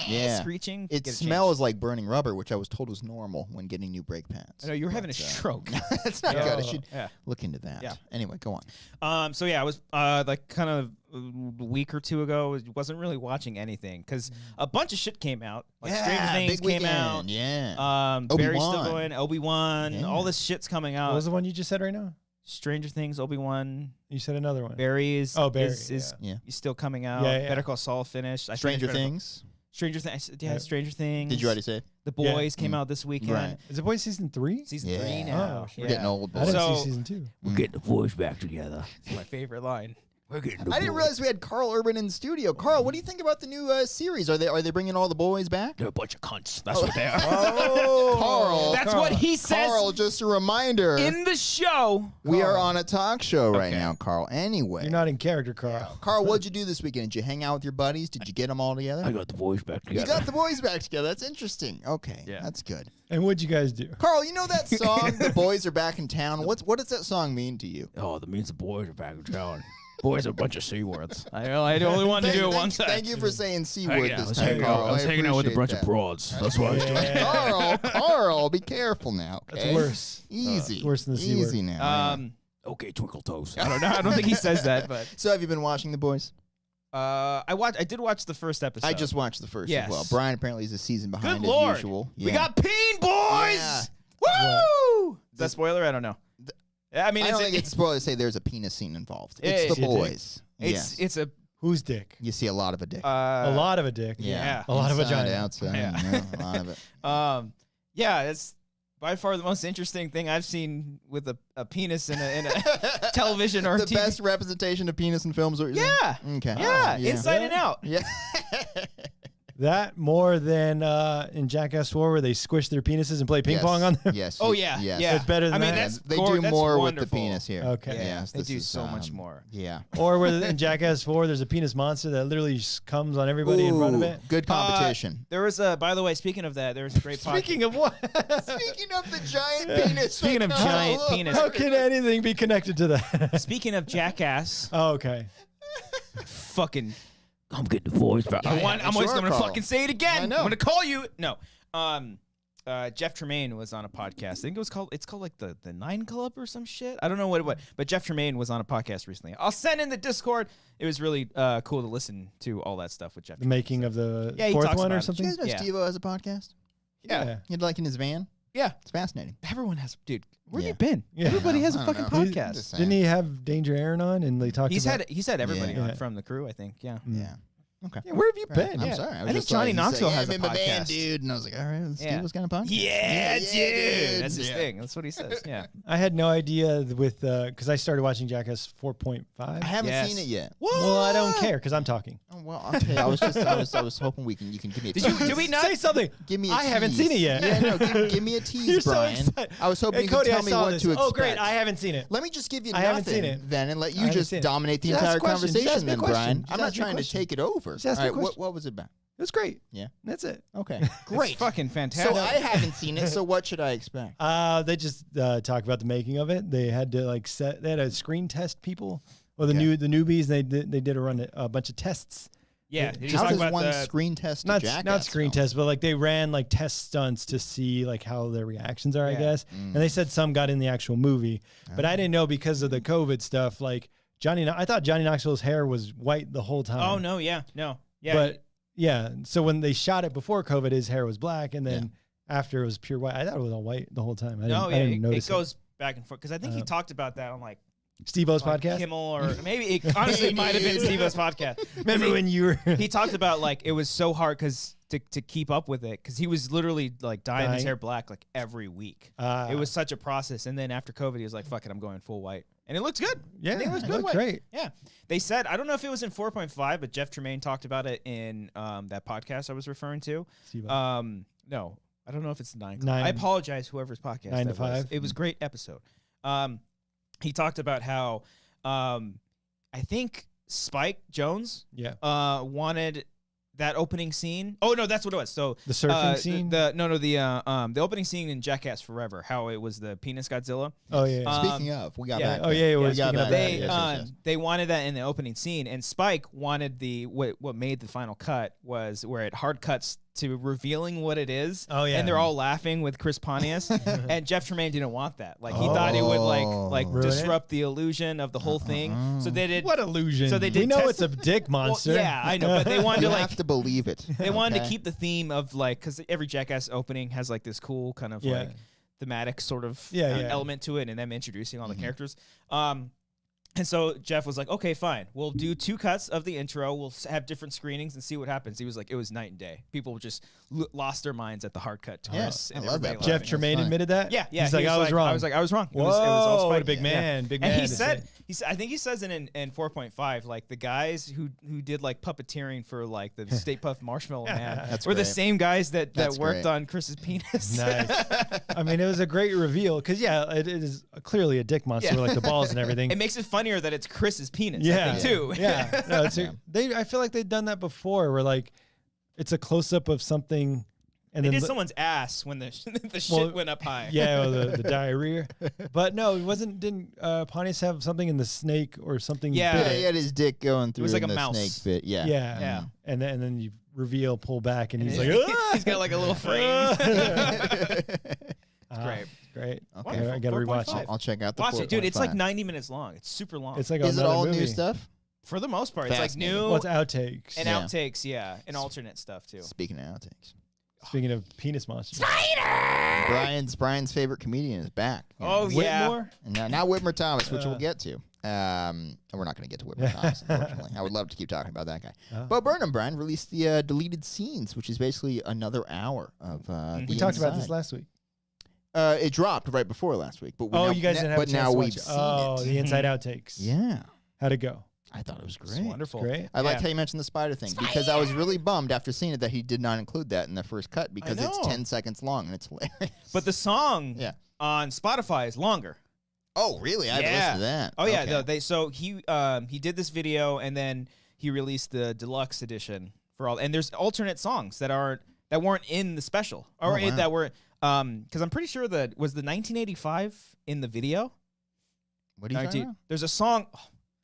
Yeah.
screeching.
It
Get
smells like burning rubber, which I was told was normal when getting new brake pads.
I know you were having a
But,
stroke.
That's not
Yeah.
good. I should
Yeah.
look into that.
Yeah.
Anyway, go on.
So yeah, I was like kind of a week or two ago. Wasn't really watching anything because a bunch of shit came out. Like Stranger Things
big
came
weekend.
out.
Yeah.
Barry's still
Obi-Wan.
going. Obi-Wan.
Yeah.
All this shit's coming
What
out.
was the one you just said right now?
Stranger Things, Obi-Wan.
You said another one.
Barry is
Barry,
is
yeah.
still coming out.
Yeah, yeah.
Better Call Saul finished. I
Stranger
finished Better Call-
Things.
Stranger Things. Yeah,
Yeah.
Stranger Things.
Did you already say it?
The
Yeah.
Boys came out this weekend.
Right.
Is it Boys season 3?
Season
Yeah.
3 now.
Oh,
We're getting old,
I
boys.
didn't
So-
see season 2.
We're getting the boys back together. It's my favorite line. We're getting the
I didn't realize we had Karl Urban in the studio. Karl, what do you think about the new series? Are they bringing all the boys back?
They're a bunch of cunts. That's what they are.
Oh, Karl.
That's what he says
Karl, just a reminder.
in the show.
We are on a talk show right
Okay.
now, Karl. Anyway.
You're not in character, Karl.
Karl, what'd you do this weekend? Did you hang out with your buddies? Did you get them all together?
got the boys back
You got the boys back together. That's interesting. Okay,
Yeah.
that's good.
And what'd you guys do?
Karl, you know that song, "The Boys Are Back in Town"? What does that song mean to you?
Oh, that means the boys are back in town. Boys are a bunch of C words. I only wanted to do it one time.
Thank you for saying C word
I
this
was
time,
hanging
Karl.
out. I was hanging out with a bunch of
broads.
broads. That's what I was doing.
Karl, be careful now. Okay?
That's worse.
Easy.
Worse than the C word.
Easy now.
Okay, twinkle toes. I don't know. I don't think he says that, but
So have you been watching The Boys?
I did watch the first episode.
I just watched the first
Yes.
as well. Brian apparently is a season behind
Good
as
Lord.
usual.
We got Peen Boys.
Yeah.
Woo! Is that spoiler? I don't know. I mean,
I don't
it's
think it's a spoiler to say there's a penis scene involved. It's The
Is it?
Boys. Yes.
it's a
Whose dick?
You see a lot of a dick.
A lot of a dick.
yeah.
A lot of
Inside,
vagina.
outside,
Yeah.
a lot of it.
Yeah, it's by far the most interesting thing I've seen with a penis in a television or
The
TV.
best representation of penis in films. What you're saying?
Yeah.
Okay.
Yeah,
Yeah.
inside and out.
Yeah.
That more than in Jackass 4 where they squish their penises and play ping pong on them?
Yes.
Oh yeah,
Yes.
yeah.
It's better than
I mean,
that.
that's
They do more with the
wonderful.
penis here.
Okay.
Yeah,
Yes,
they
this
do
is,
so much more.
Yeah.
Or where in Jackass 4 there's a penis monster that literally just comes on everybody in front of it?
Good competition.
There was a. By the way, speaking of that, there was a great podcast.
Speaking of what?
Speaking of the giant penis.
Speaking of giant penis.
How can anything be connected to that?
Speaking of Jackass,
Oh, okay.
fucking. I'm getting the voice back. I'm always
sure,
going to
Karl.
fucking say it again.
I know.
I'm going to call you. No. Jeff Tremaine was on a podcast. I think it's called like the 9 Club or some shit. I don't know what it was, but Jeff Tremaine was on a podcast recently. I'll send in the Discord. It was really cool to listen to all that stuff with Jeff.
The making of the
Yeah, he
fourth
talks
one
about
or
it.
something?
You guys know
Yeah.
Steve-O has a podcast?
Yeah.
He'd like in his van.
Yeah.
It's fascinating.
Everyone has, dude. Where have
Yeah.
you been?
Yeah.
Everybody has a
I don't
fucking
know. I'm
podcast.
just saying.
Didn't he have Danger Aaron on and they talked
He's
about
had everybody
Yeah.
on from the crew. I think. Yeah.
Yeah. Okay.
Yeah, where have you been?
I'm
Yeah.
sorry.
I
was
think
just
Johnny
he's
Knoxville has
I'm
a
in my van,
podcast.
dude. And I was like, all right, Steve
Yeah.
was going to podcast.
Yeah, dude.
dude.
That's his
Yeah.
thing. That's what he says. Yeah.
I had no idea with because I started watching Jackass 4.5.
I haven't
Yes.
seen it yet.
Well, I don't care because I'm talking.
Oh, well, okay. I was hoping you can give me a
Did
tease.
we not
Say something?
Give me a
I haven't
tease.
seen it yet.
Yeah, no, give me a tease,
You're so
Brian.
excited.
I was hoping
Hey,
you
Cody,
could tell
I
me
saw
what
this.
to expect.
Oh, great. I haven't seen it.
Let me just give you
I
nothing
haven't seen it.
then and let
I
you
haven't
just
seen it.
dominate the
Just ask
entire
a question. Just
conversation
ask me a
then,
question.
Brian.
Just
I'm not
ask me a
trying to
question.
take it over.
Just ask
All
me a
right,
question.
what was it about?
It was great.
Yeah.
That's it.
Okay.
Great. It's fucking fantastic.
So I haven't seen it, so what should I expect?
They just talk about the making of it. They had to they had a screen test people, or the
Yeah.
newbies. They did a bunch of tests.
Yeah. Did you
How
talk
does
about
one
the
screen test a
Not
Jackass
screen
film?
tests, but like they ran like test stunts to see like how their reactions are, I
Yeah.
guess. And they said some got in the actual movie, but I didn't know because of the COVID stuff. Like I thought Johnny Knoxville's hair was white the whole time.
Oh no, yeah. Yeah.
But yeah, so when they shot it before COVID, his hair was black, and then after it was pure white. I thought it was all white the whole time. I didn't
it
notice
goes back and forth because I think he talked about that on like
Steve-O's
on
podcast.
Kimmel or maybe it honestly might have been Steve-O's podcast.
Remember when you were?
He talked about like it was so hard because to keep up with it because he was literally like dyeing his
Dyeing?
hair black like every week. It was such a process, and then after COVID, he was like, "Fuck it, I'm going full white," and it looks good.
Yeah,
I think it looks
it
good.
looked
white.
great.
Yeah, they said I don't know if it was in 4.5, but Jeff Tremaine talked about it in that podcast I was referring to.
Steve-O.
No, I don't know if it's 9.
9.
I apologize, whoever's podcast
9 to
that was.
5.
It was a great episode. He talked about how I think Spike Jones
Yeah,
wanted that opening scene. Oh no, that's what it was. So
the surfing scene.
The opening scene in Jackass Forever, how it was the penis Godzilla.
Oh yeah.
Speaking of, we got
yeah.
back.
Oh,
there.
yeah,
We
speaking
got
of
back
that,
there.
They
Yes.
they wanted that in the opening scene, and Spike wanted what made the final cut was where it hard cuts to revealing what it is.
Oh, yeah.
and they're all laughing with Chris Pontius, and Jeff Tremaine didn't want that. Like he thought it would like
Ruin it?
disrupt the illusion of the whole thing. So they did.
What illusion?
So they
We
did
know
test-
it's a dick
Well,
monster.
yeah, I know, but they wanted
You
to like
have to believe it.
they wanted to
okay?
keep the theme of like because every Jackass opening has like this cool kind of
Yeah.
like thematic sort of
Yeah, yeah.
element to it, and them introducing all the characters. And so Jeff was like, okay, fine. We'll do 2 cuts of the intro. We'll have different screenings and see what happens. He was like, it was night and day. People just lost their minds at the hard cut to
Yeah,
Chris.
I
and
love that
everybody
part.
Jeff
laughing.
Tremaine
funny.
admitted that.
Yeah, yeah.
He's
he
like, I was wrong.
I was like, I was wrong.
Whoa,
It was all
what a
Spike.
big
Yeah.
man, big
And
man
he
to
said,
say.
I think he says in 4.5, like the guys who did like puppeteering for like the Stay Puft Marshmallow Man
That's
were the
great.
same guys that
That's
worked
great.
on Chris's penis.
Nice. I mean, it was a great reveal because it is clearly a dick monster
Yeah.
with like the balls and everything.
It makes it funnier that it's Chris's penis.
Yeah.
I think, too.
Yeah, no, I feel like they've done that before, where like it's a close up of something, and
They
then
did someone's ass when the shit
Well,
went up high.
yeah, or the diarrhea. But no, it wasn't. Didn't Pontius have something in the snake or something?
Yeah.
Yeah,
bit?
he had his dick going through
was like
in
a
the
mouse.
snake bit. Yeah.
Yeah,
Yeah.
And then you reveal, pull back, and he's like,
he's got like a little frame.
great, great.
Okay.
I gotta rewatch
4.5.
it.
I'll check out the
Watch it, dude. It's like
4.5.
90 minutes long. It's super long.
It's like
Is it
another
all
movie.
new stuff?
for the most part. It's like
Fascinating.
new
What's outtakes?
and
Yeah.
outtakes, yeah, and alternate stuff too.
Speaking of outtakes,
Speaking of penis monsters,
Brian's favorite comedian is back.
Oh yeah.
Whitmore.
And now Whitmer Thomas, which we'll get to. And we're not going to get to Whitmer Thomas, unfortunately. I would love to keep talking about that guy.
Oh.
Bo Burnham, Brian, released the deleted scenes, which is basically another hour of the
We talked about this
inside.
last week.
It dropped right before last week, but we
Oh,
now,
you guys didn't have
but
a chance
now
to
we've
watch it.
seen
Oh,
it.
the Inside Outtakes.
Yeah,
How'd it go?
I thought it was
It's
great.
wonderful.
Great.
I liked how you mentioned the spider thing because I was really bummed after seeing it that he did not include that in the first cut because it's
know.
10 seconds long and it's hilarious.
But the song
Yeah.
on Spotify is longer.
Oh, really? I haven't listened to that.
Oh yeah,
Okay.
no, so he did this video and then he released the deluxe edition for all, and there's alternate songs that weren't in the special or
Oh, wow.
that were because I'm pretty sure that was the 1985 in the video.
What are you talking about?
There's a song.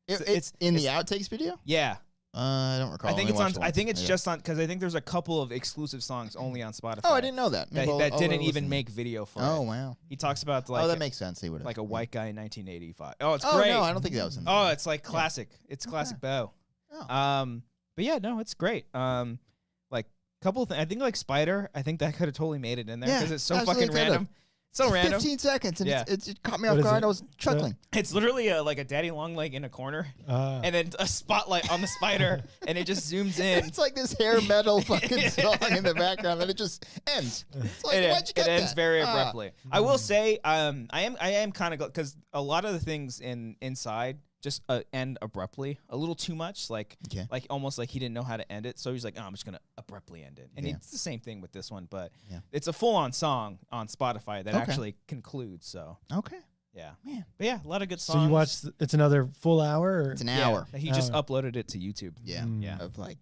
It's in the outtakes video?
Yeah,
I don't recall.
I think
only
it's on.
watched it
I think
once.
it's just on because I think there's a couple of exclusive songs only on Spotify.
Oh, I didn't know that.
that,
Maybe
that
I'll
didn't
listen.
even make video for
Oh,
it.
wow.
He talks about like
that makes sense. He would
like a white guy in 1985. Oh, it's
Oh,
great.
no, I don't think that was in there.
Oh, it's like classic. It's classic Bo.
Oh.
But yeah, no, it's great. Like couple of things. I think like Spider. I think that could have totally made it in there
Yeah,
because it's so
absolutely
fucking
could've.
random. So random.
15 seconds, and
Yeah.
it caught me
What
off
is
guard.
it?
I was chuckling.
It's literally like a daddy long leg in a corner, and then a spotlight on the spider, and it just zooms in.
It's like this hair metal fucking song in the background, and it just ends. It's like, why'd you
It
cut
ends
that?
very
Ah.
abruptly. I will say, I am kind of because a lot of the things in Inside just end abruptly, a little too much, like
Okay.
like almost like he didn't know how to end it, so he's like, oh, I'm just gonna abruptly end it, and
Yeah.
it's the same thing with this one, but
Yeah.
it's a full on song on Spotify that
Okay.
actually concludes. So
Okay.
yeah,
Man.
but yeah, a lot of good songs.
So you watched? It's another full hour. Or?
It's an
Yeah,
hour.
He just
Hour.
uploaded it to YouTube.
Yeah.
Yeah.
Of like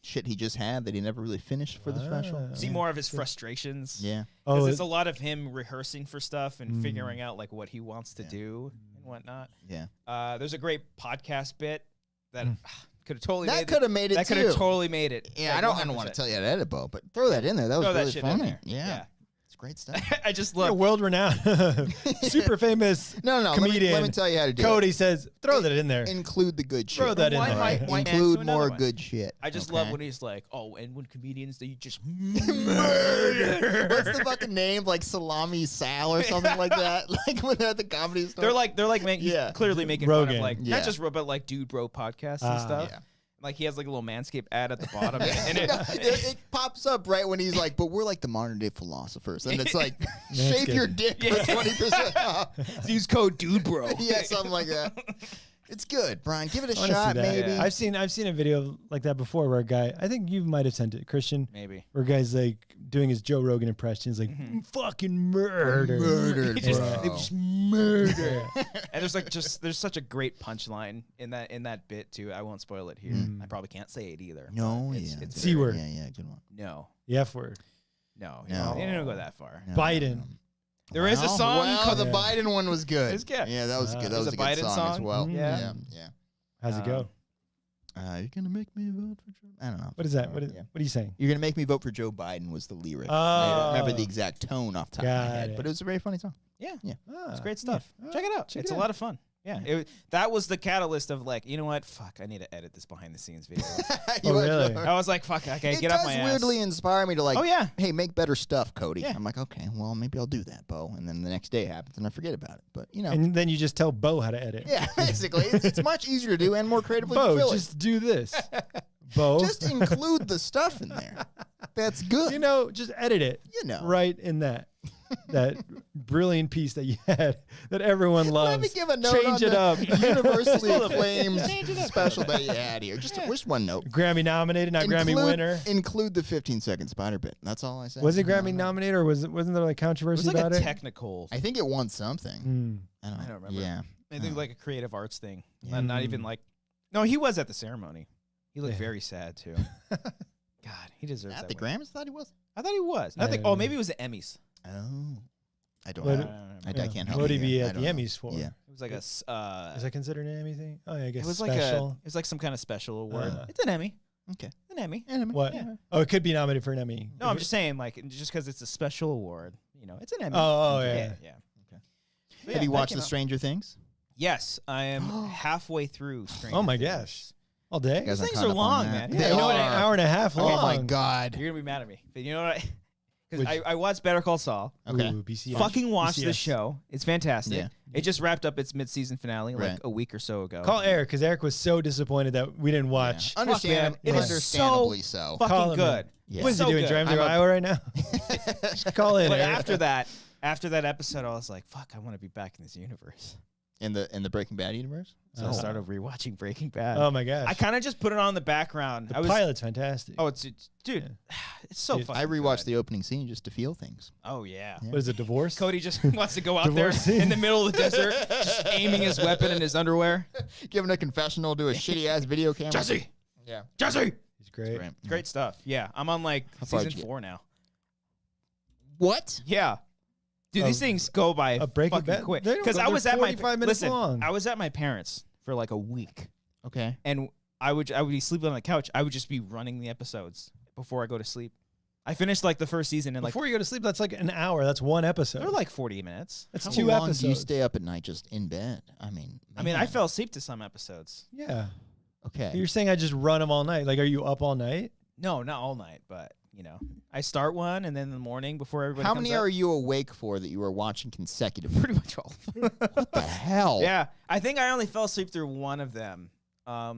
shit he just had that he never really finished for the special.
See
Yeah.
more of his frustrations.
Yeah.
Oh,
Because it's a lot of him rehearsing for stuff and figuring out like what he wants to
Yeah.
do and whatnot.
Yeah.
There's a great podcast bit that could have totally
That
made
could have made it
that could
too.
have totally made it.
Yeah,
like,
I don't want to
100%.
tell you how to edit, Bo, but throw that in there. That was
Throw that
really
shit in
funny.
there.
Yeah. It's great stuff.
I just
You're
love.
world renowned, super famous
No,
comedian.
Let me tell you how to do
Cody
it.
says, "Throw that in there."
Include the good shit.
Throw that in
Why
there.
am I- why-
Include
to another
more
one.
good shit.
I just
okay?
love when he's like, oh, and when comedians they just
Murder. What's the fucking name? Like Salami Sal or something like that? Like when they're at the comedy store?
they're like making
Yeah.
clearly making fun
Rogan.
of like
Yeah.
not just but like dude bro podcasts and stuff.
Yeah.
Like he has like a little Manscaped ad at the bottom, and
it pops up right when he's like, but we're like the modern day philosophers. And it's like, shave
good.
your dick for 20% off.
use code dude bro.
Yeah, something like that. It's good, Brian. Give it a
I wanna see
shot,
that.
maybe.
Yeah.
I've seen a video like that before where a guy, I think you might have sent it, Christian,
Maybe.
where a guy's like doing his Joe Rogan impression. He's like, fucking murder.
Murdered,
He just-
bro.
they just murder. And there's such a great punchline in that bit too. I won't spoil it here. I probably can't say it either.
No,
but
yeah.
it's
C word.
Yeah, good one.
No,
The F word.
no,
No.
You don't go that far.
No.
Biden.
There is a song
Well,
called
the
Yeah.
Biden one was good.
It's good.
Yeah, that was good. That
There's
was
a
a good
Biden
song as
song.
well.
Yeah.
Yeah.
How's it go?
You're gonna make me vote for Joe. I don't know.
What is that? What
Yeah.
are you saying?
You're gonna make me vote for Joe Biden was the lyric.
Oh.
I don't remember the exact tone off the top of my
Got
head,
it.
but it was a very funny song.
Yeah,
Ah,
it's great stuff.
yeah.
Check it out.
Check
It's
it
a
out.
lot of fun. Yeah, that was the catalyst of like, you know what? Fuck, I need to edit this behind the scenes video.
You
Oh,
were-
really?
I was like, fuck, okay,
It
get
does
off my ass.
weirdly inspire me to like,
Oh, yeah.
hey, make better stuff, Cody.
Yeah.
I'm like, okay, well, maybe I'll do that, Bo. And then the next day happens and I forget about it. But, you know.
And then you just tell Bo how to edit.
yeah, basically. It's much easier to do and more creatively
Bo,
fulfilling.
just do this. Bo.
Just include the stuff in there. That's good.
you know, just edit it.
You know.
Right in that brilliant piece that you had that everyone loves.
Let me give a note
Change
on
it
the
up.
universally acclaimed special that you had here. Just one note.
Grammy nominated, not Grammy winner.
Include the 15-second spider bit. That's all I said.
Was it Grammy nominated or wasn't there like
It
controversy
was like
about
a
it?
technical.
I think it won something.
Mm.
I don't know.
I don't remember.
Yeah.
I think like a creative arts thing.
Yeah.
Not even like. No, he was at the ceremony. He looked
Yeah.
very sad too. God, he deserves
At
that.
the
win.
Grammys, I thought he was.
I thought he was.
I
Nothing.
don't
Oh,
know.
maybe it was the Emmys.
Oh. I don't
What-
know. I
Yeah.
can't help
What
you
would he be
here. I
at the
don't know.
Emmys for?
Yeah.
It was like a.
Is that considered an Emmy thing? Oh, yeah, I guess
it was
special.
like it was like some kind of special award.
Uh.
It's an Emmy.
Okay.
An Emmy.
What?
Yeah.
Oh, it could be nominated for an Emmy.
No, I'm just saying, like, just because it's a special award, you know, it's an Emmy.
Oh, yeah.
yeah.
Okay.
So,
Have
yeah,
you
that
watched
came
the
out.
Stranger Things?
Yes, I am halfway through. Stranger
Oh my
Things.
gosh. All day?
You guys
These
aren't
things
caught
are
up on
long,
that?
man.
Yeah,
They
you know what?
are.
An hour and a half long.
Oh my God.
You're gonna be mad at me, but you know what? Because
Which-
I watched Better Call Saul.
Okay.
Ooh, BCS.
Fucking watch this
BCS.
show. It's fantastic.
Yeah.
It just wrapped up its mid-season finale like
Right.
a week or so ago.
Call Eric because Eric was so disappointed that we didn't watch.
Yeah.
man, it is
Understandably so.
Fucking
Call him
good.
Yeah.
What is
So
he doing?
good.
Driving through
I'm a-
Iowa right now? Just call in.
But
Eric.
after that episode, I was like, "Fuck, I want to be back in this universe."
In the Breaking Bad universe?
So I started rewatching Breaking Bad.
Oh my gosh.
I kind of just put it on the background.
The pilot's fantastic.
Oh, dude, it's so fun.
I rewatched the opening scene just to feel things.
Oh yeah.
What is it, divorce?
Cody just wants to go out there
Divorce
in the middle of the desert, just aiming his weapon in his underwear.
Giving a confessional to a shitty ass video camera.
Jesse.
Yeah.
Jesse.
He's great.
Great stuff. Yeah, I'm on like
far
season
did you
4 now.
What?
Yeah. Dude, these things go by
Breaking
fucking
Bad?
quick.
They don't
Because
go-
I
they're
was at my
45 minutes
listen,
long.
I was at my parents' for like a week,
Okay.
and I would be sleeping on the couch. I would just be running the episodes before I go to sleep. I finished like the first season and like
Before you go to sleep, that's like an hour. That's one episode.
they're like 40 minutes.
That's
How
2
long
episodes.
do you stay up at night just in bed? I mean,
I fell asleep to some episodes.
Yeah.
Okay.
You're saying I just run them all night. Like, are you up all night?
No, not all night, but you know, I start one and then in the morning before everybody.
How
comes
many
up,
are you awake for that you were watching consecutively?
pretty much all.
What the hell?
Yeah, I think I only fell asleep through one of them. I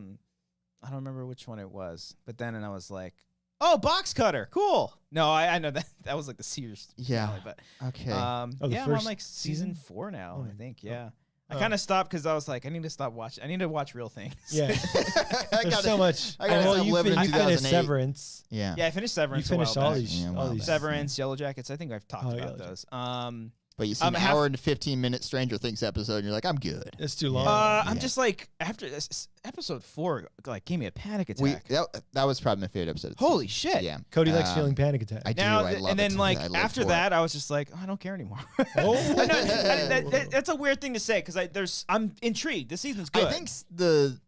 don't remember which one it was, but then and I was like, "Oh, box cutter, cool." No, I know that was like the Sears.
Yeah.
finale, but
Okay.
yeah, I'm on
first
like season
season?
4 now.
Oh.
I think. Yeah, I
Oh.
kind of stopped because I was like, I need to stop watching. I need to watch real things.
Yeah.
I
There's
gotta-
so much.
I gotta
well,
stop
you,
living in
you finished
2008.
Severance.
Yeah.
Yeah, I finished Severance.
You finished all
back.
these.
Yeah,
all
well,
these.
Severance, Yellow Jackets. I think I've talked
Oh,
about
Yellow
those.
But you see an
half-
hour and 15-minute Stranger Things episode, and you're like, I'm good.
It's too long.
I'm
Yeah.
just like after episode 4, like gave me a panic attack.
That was probably my favorite episode.
Holy shit!
Yeah.
Cody likes
Um,
feeling panic attacks.
I do.
Now
I love
and then
it.
like
I live
after
for it.
that, I was just like, oh, I don't care anymore.
Oh.
I know, that's a weird thing to say because I'm intrigued. This season's good.
I think the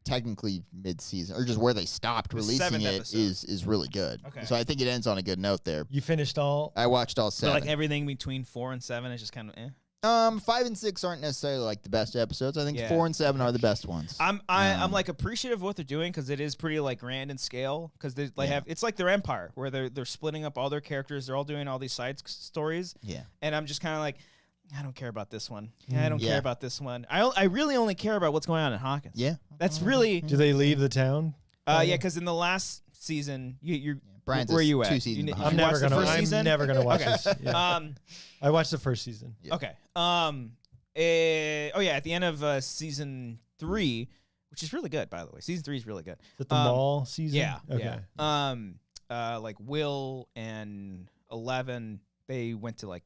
technically mid-season or just where they stopped
The
releasing
7th
it
episode.
is really good.
Okay.
So I think it ends on a good note there.
You finished all.
I watched all
but
7.
like everything between 4 and 7 is just kind of.
5 and 6 aren't necessarily like the best episodes. I think
Yeah.
4 and 7 are the best ones.
I'm like appreciative of what they're doing because it is pretty like grand in scale because they have it's like their empire where they're splitting up all their characters. They're all doing all these side stories.
Yeah.
And I'm just kind of like, I don't care about this one. I don't
Yeah.
care about this one. I really only care about what's going on in Hawkins.
Yeah.
That's really
Do they leave the town?
yeah. Because in the last season, you're
Brian's
where are you
2
at?
seasons
You,
behind.
you
I'm
watched the first
I'm
season?
never gonna watch
Okay.
this. Yeah. I watched the first season.
Yeah.
Okay. At the end of season 3, which is really good, by the way. Season 3 is really good.
Is it the mall season?
Yeah.
Okay.
Yeah. Like Will and 11, they went to like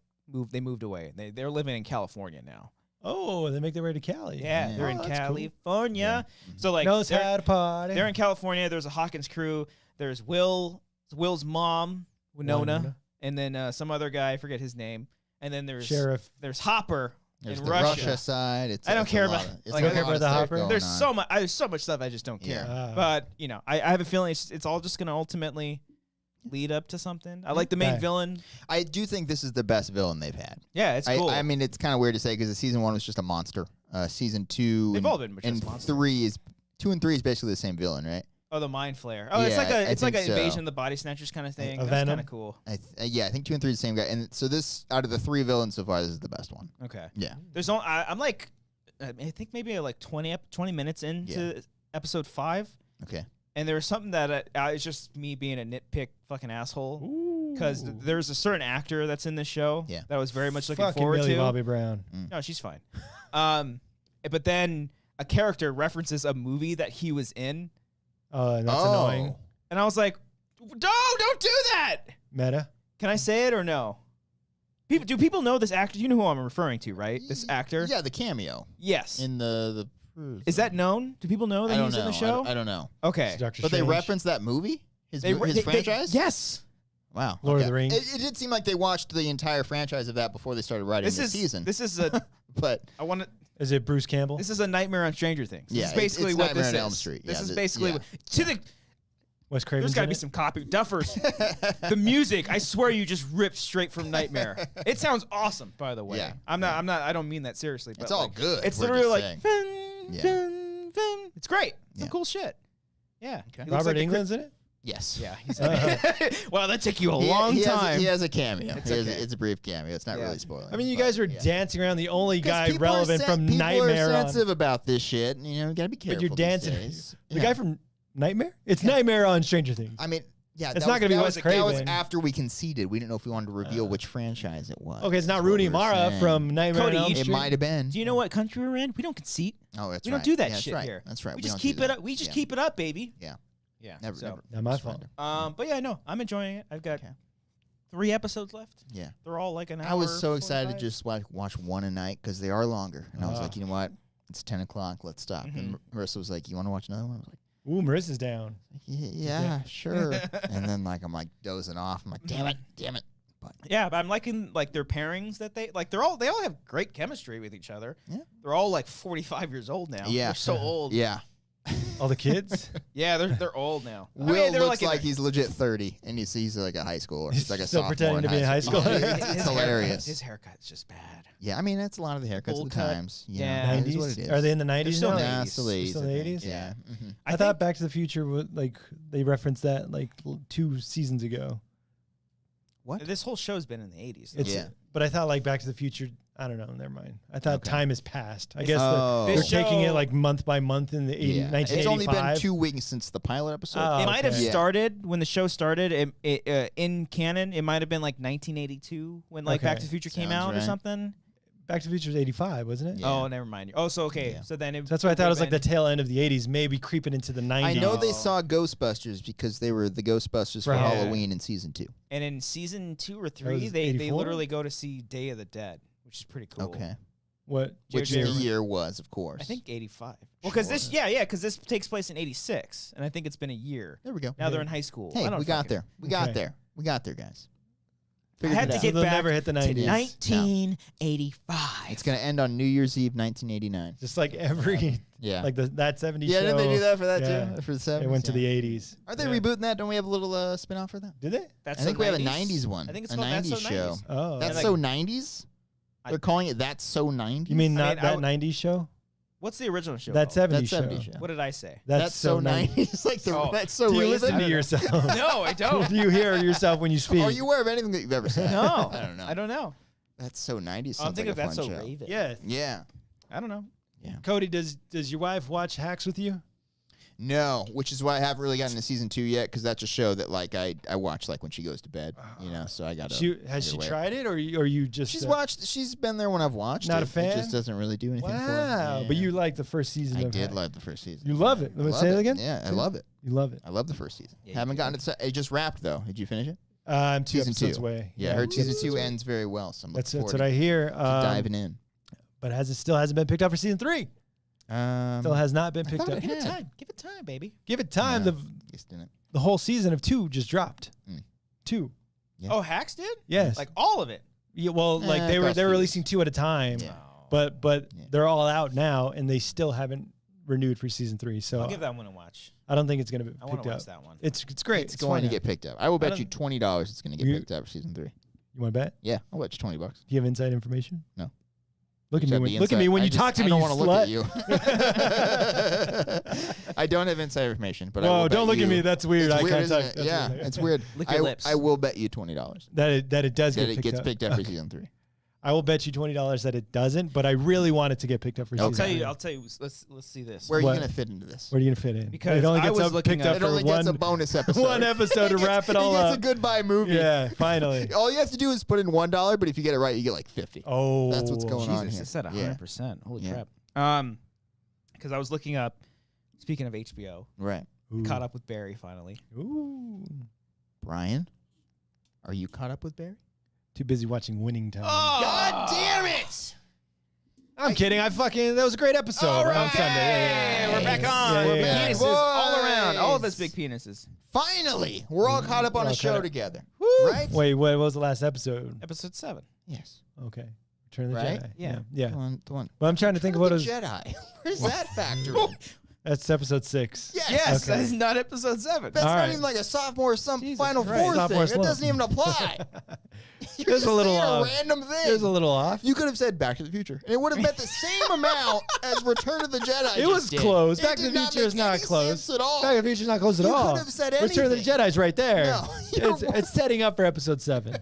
They moved away. They're living in California now.
Oh, they make their way to Cali.
Yeah,
Yeah.
they're in
Oh, that's cool.
California. So like
Knows how to party.
they're in California. There's a Hawkins crew. There's Will's mom, Winona, and then some other guy. I forget his name. And then there's
Sheriff.
There's Hopper
There's
in
the
Russia.
side.
I don't care about-
It's
like,
a
I don't care
lot
about
of
the
stuff
Hopper.
going
There's
on.
there's so much stuff I just don't care.
Yeah.
But you know, I have a feeling it's all just gonna ultimately lead up to something. I like the main
Okay.
villain.
I do think this is the best villain they've had.
Yeah, it's cool.
I mean, it's kind of weird to say because season 1 was just a monster. Season 2
They've all been just
and
monsters.
3 is 2 and 3 is basically the same villain, right?
Oh, the Mind Flayer. Oh,
Yeah,
it's like
I
it's like an
think so.
Invasion of the Body Snatchers kind of thing.
A
That's
Venom?
kind of cool.
Yeah, I think 2 and 3 is the same guy. And so this, out of the 3 villains so far, this is the best one.
Okay.
Yeah.
There's no. I'm like, I think maybe like 20 minutes into episode 5,
Okay.
and there was something that it's just me being a nitpick fucking asshole. Because there's a certain actor that's in this show
Yeah.
that I was very much looking
Fucking
forward
Millie
to.
Bobby Brown.
No, she's fine. But then a character references a movie that he was in,
And that's annoying.
and I was like, don't do that.
Meta.
Can I say it or no? Do people know this actor? You know who I'm referring to, right? This actor?
Yeah, the cameo
Yes.
in the
Is that known? Do people know that
I don't
he's
know.
in the show?
I don't know.
Okay.
It's Doctor
But they
Strange.
reference that movie? His
They-
franchise?
Yes.
Wow.
Lord of
okay.
the Rings.
It did seem like they watched the entire franchise of that before they started writing
This
the
is
season.
This is a.
But
I want to.
Is it Bruce Campbell?
This is a Nightmare on Stranger Things.
Yeah,
This is basically
it's
what
Nightmare
this
on
is.
Elm Street.
This
Yeah,
is
the-
basically
yeah.
to the.
Wes Craven's
There's got to
in
be
it?
some copy. Duffers. The music, I swear, you just ripped straight from Nightmare. It sounds awesome, by the way.
Yeah.
I'm not. I don't mean that seriously. But
It's all
like,
good.
It's
we're
literally
just
like.
saying.
Fin,
Yeah.
fin, fin. It's great. Some
Yeah.
cool shit. Yeah.
Okay.
He looks
Robert
like a
England's in it?
Yes.
Yeah. He's well, that took you a long
he
time.
He has a cameo.
It's
He has
okay.
it's a brief cameo. It's not
Yeah.
really spoiling.
I mean, you
but,
guys are
yeah.
dancing around the only
'Cause
guy
people are
relevant from
people
Nightmare
are
on.
sensitive about this shit. You know, you gotta be careful.
But you're
these
dancing.
days.
The
Yeah.
guy from Nightmare? It's Nightmare on Stranger Things.
I mean, Yeah,
It's not going to be Wes
That was
Craven.
after we conceded. We didn't know if we wanted to reveal which franchise it was.
Okay, it's not
That's what
Rooney
we're
Mara
saying.
from Nightmare
Cody,
on Elm
you-
It
Street.
might have been.
Do you know what country we're in? We don't concede.
Oh, that's
We
right.
don't do that
Yeah, that's
shit
right.
here.
That's right.
We
don't
just
do
keep
that.
it up. We just
Yeah.
keep it up, baby.
Yeah.
Yeah.
Never,
so,
never.
Not my
That's
fault.
fine.
but yeah, no, I'm enjoying it. I've got
Okay.
3 episodes left.
Yeah.
They're all like an hour.
I was so excited to
45.
just watch one a night because they are longer. And I was
Ah.
like, you know what? It's 10 o'clock. Let's stop. And Marissa was like, you want to watch another one? I was like,
Ooh, Marissa's down.
yeah, sure. And then I'm like dozing off. I'm like, damn it. But
Yeah, but I'm liking like their pairings that they like. They all have great chemistry with each other.
Yeah.
They're all like 45 years old now.
Yeah.
They're so old.
yeah.
All the kids?
Yeah, they're old now. I
Will
mean, they're
looks
in
like
their-
he's legit 30, and he's like a high schooler. He's like a
still
sophomore
pretending to be in high school.
Yeah, it's
His
hilarious.
haircut- His haircut's just bad.
Yeah, I mean that's a lot of the haircuts
Bowl
of the
cut.
times. You
Yeah.
know, it is what it
90s?
is.
Are they in the 90s
still
now?
in the
Nah,
80s.
still 80s.
Still
I
in the
think.
80s?
Yeah.
I thought Back to the Future was like they referenced that like 2 seasons ago.
What?
This whole show's been in the 80s.
It's,
Yeah.
But I thought like Back to the Future. I don't know. Never mind. I thought
Okay.
time has passed. I guess
Oh.
they're
This
taking it
show-
like month by month in the 80,
Yeah. It's only
1985.
been 2 weeks since the pilot episode.
Oh,
It might have
okay.
Yeah.
started when the show started. In canon, it might have been like 1982 when like Back
Okay.
to the Future came
Sounds
out or
right.
something.
Back to the Future is 85, wasn't it?
Yeah.
Oh, never mind. Oh, so okay.
Yeah.
So then it,
So that's why I thought it was like the
would've
tail end of the 80s, maybe creeping into the 90s.
I know they
Oh.
saw Ghostbusters because they were the Ghostbusters for
Right.
Halloween in season 2.
been- And in season 2 or 3,
was
they
84?
literally go to see Day of the Dead, which is pretty cool.
Okay.
What?
Which
J.J.
the year was, of course.
I think 85. Well, because this, because this takes place in 86, and I think it's been a year.
There we go.
Now they're in high school.
Hey,
I don't
we got
fucking-
there. We got
Okay.
there. We got there, guys.
I had to
So
get
they'll
back
never hit the
to
90s.
1985.
It's going to end on New Year's Eve, 1989.
Just like every,
Yeah.
like that 70s
Yeah,
show.
didn't they do that for that
Yeah.
too? For the 70s?
It went to
Yeah.
the 80s.
Aren't they
Yeah.
rebooting that? Don't we have a little spin-off for that?
Did they?
That's
I think
so
we have a
90s.
90s one.
I think it's
a
called That's
90s
So
show.
90s.
Oh.
That's
like-
so 90s?
I-
They're calling it That's So 90s?
You mean
I
not
mean,
that 90s show?
What's the original show?
That
called?
70s
That
show.
70s show.
What did I say?
That's so 90s.
Like the,
Oh.
that's so
Do you
raisin?
listen to
know.
yourself?
No, I don't.
Do you hear yourself when you speak?
Are you aware of anything that you've ever said?
No,
I don't know.
I don't know.
That's So 90s
I'm
sounds
thinking
like a
of That's
fun
So
show.
Raven.
Yeah.
Yeah.
I don't know.
Cody, does your wife watch Hacks with you?
No, which is why I haven't really gotten to season 2 yet, because that's a show that like I watch like when she goes to bed, so I gotta.
Has she
either way.
tried it, or you just?
She's watched. She's been there when I've watched.
Not
it.
a fan?
It just doesn't really do anything for her.
Wow,
Yeah.
but you like the first season.
I
of
did
Hacks.
love the first season.
You love it.
I
Let me
love
say it again.
Yeah, I love it.
You love it.
I love the first season.
Yeah, you
Haven't
do.
gotten it. It just wrapped though. Did you finish it?
I'm 2
Season
episodes
2.
away.
Yeah, I heard season 2
episodes away.
ends very well. So I'm
That's
looking
what
forward
I hear.
to diving in.
But still hasn't been picked up for season 3. Still has not been
I
picked
thought
up.
it
Give it
had.
time. Give it time, baby.
Give it time.
No,
The
just didn't.
the whole season of 2 just dropped. 2.
Yeah.
Oh, Hacks did?
Yes.
Like all of it.
Yeah, well, like they were
across the
releasing
years.
2 at a time,
Yeah.
but
Yeah.
they're all out now, and they still haven't renewed for season 3. So
I'll give that one a watch.
I don't think it's gonna be
I want
picked
to
up.
watch that one.
It's great.
It's going
fun.
to get picked up. I will bet
don't-
you $20 it's going to get
You-
picked up for season 3.
You want to bet?
Yeah, I'll bet you $20.
Do you have inside information?
No.
Look at me
Check
when
the
look at me
inside-
when
I
you
just-
talk to
I
me.
don't
You
want to look
slut.
at you. I don't have inside information, but I
Whoa!
will bet
Don't look
you,
at me. That's weird.
It's
Eye
weird, isn't
contact.
it?
That's
Yeah,
weird.
it's weird.
Lick your lips.
I will bet you $20
That it does
that
get
it
picked
gets
up.
picked up for season 3.
I will bet you $20 that it doesn't, but I really want it to get picked up for
Okay.
I'll
season
tell you.
3.
I'll tell you. Let's see this.
Where are you
What?
going to fit into this?
Where are you gonna fit in?
Because
it only
I
gets
was
up,
looking
picked
up-
up
It
for
only gets a
one.
bonus episode.
one episode to wrap it all
He gets
up.
a goodbye movie.
Yeah, finally.
All you have to do is put in $1, but if you get it right, you get like 50.
Oh,
That's what's going on
Jesus,
here.
it's at
Yeah.
100%. Holy
Yeah.
crap. Because I was looking up. Speaking of HBO,
Right.
Ooh.
caught up with Barry finally.
Ooh.
Brian, are you caught up with Barry?
Too busy watching Winning Time.
God damn it!
I'm kidding. That was a great episode
All
on
right,
Sunday. Yeah,
we're back on.
Yeah,
We're
yeah,
penises
yeah.
all around. All of us
Boys.
big penises.
Finally, we're all caught up on
We're
a
all
show
caught up.
together.
Woo.
Right?
Wait, what was the last episode?
Episode 7.
Yes.
Okay. Return of the
Right?
Jedi.
Yeah.
Yeah.
The one.
Well, I'm trying to think of
Return
what
of
it
the
was.
Jedi. Where's that factor in?
That's episode 6.
Yes.
Yes,
Okay.
that is not episode 7.
That's
All
not
right.
even like a sophomore
Jesus
Final
Christ.
Four
Sophomore
thing. It
slump.
doesn't even apply. You're
There's
just
a little
saying
off.
a random thing.
It was a little off.
You could have said Back to the Future, and it would have meant the same amount as Return of the Jedi.
It was
just did.
close.
It
Back to
did
the
not
Future is
make
not
any
close.
sense at all.
Back to the Future is not close at
You
all.
could have said
Return of the
anything.
Jedi's right there.
No, you're
It's setting up for episode 7.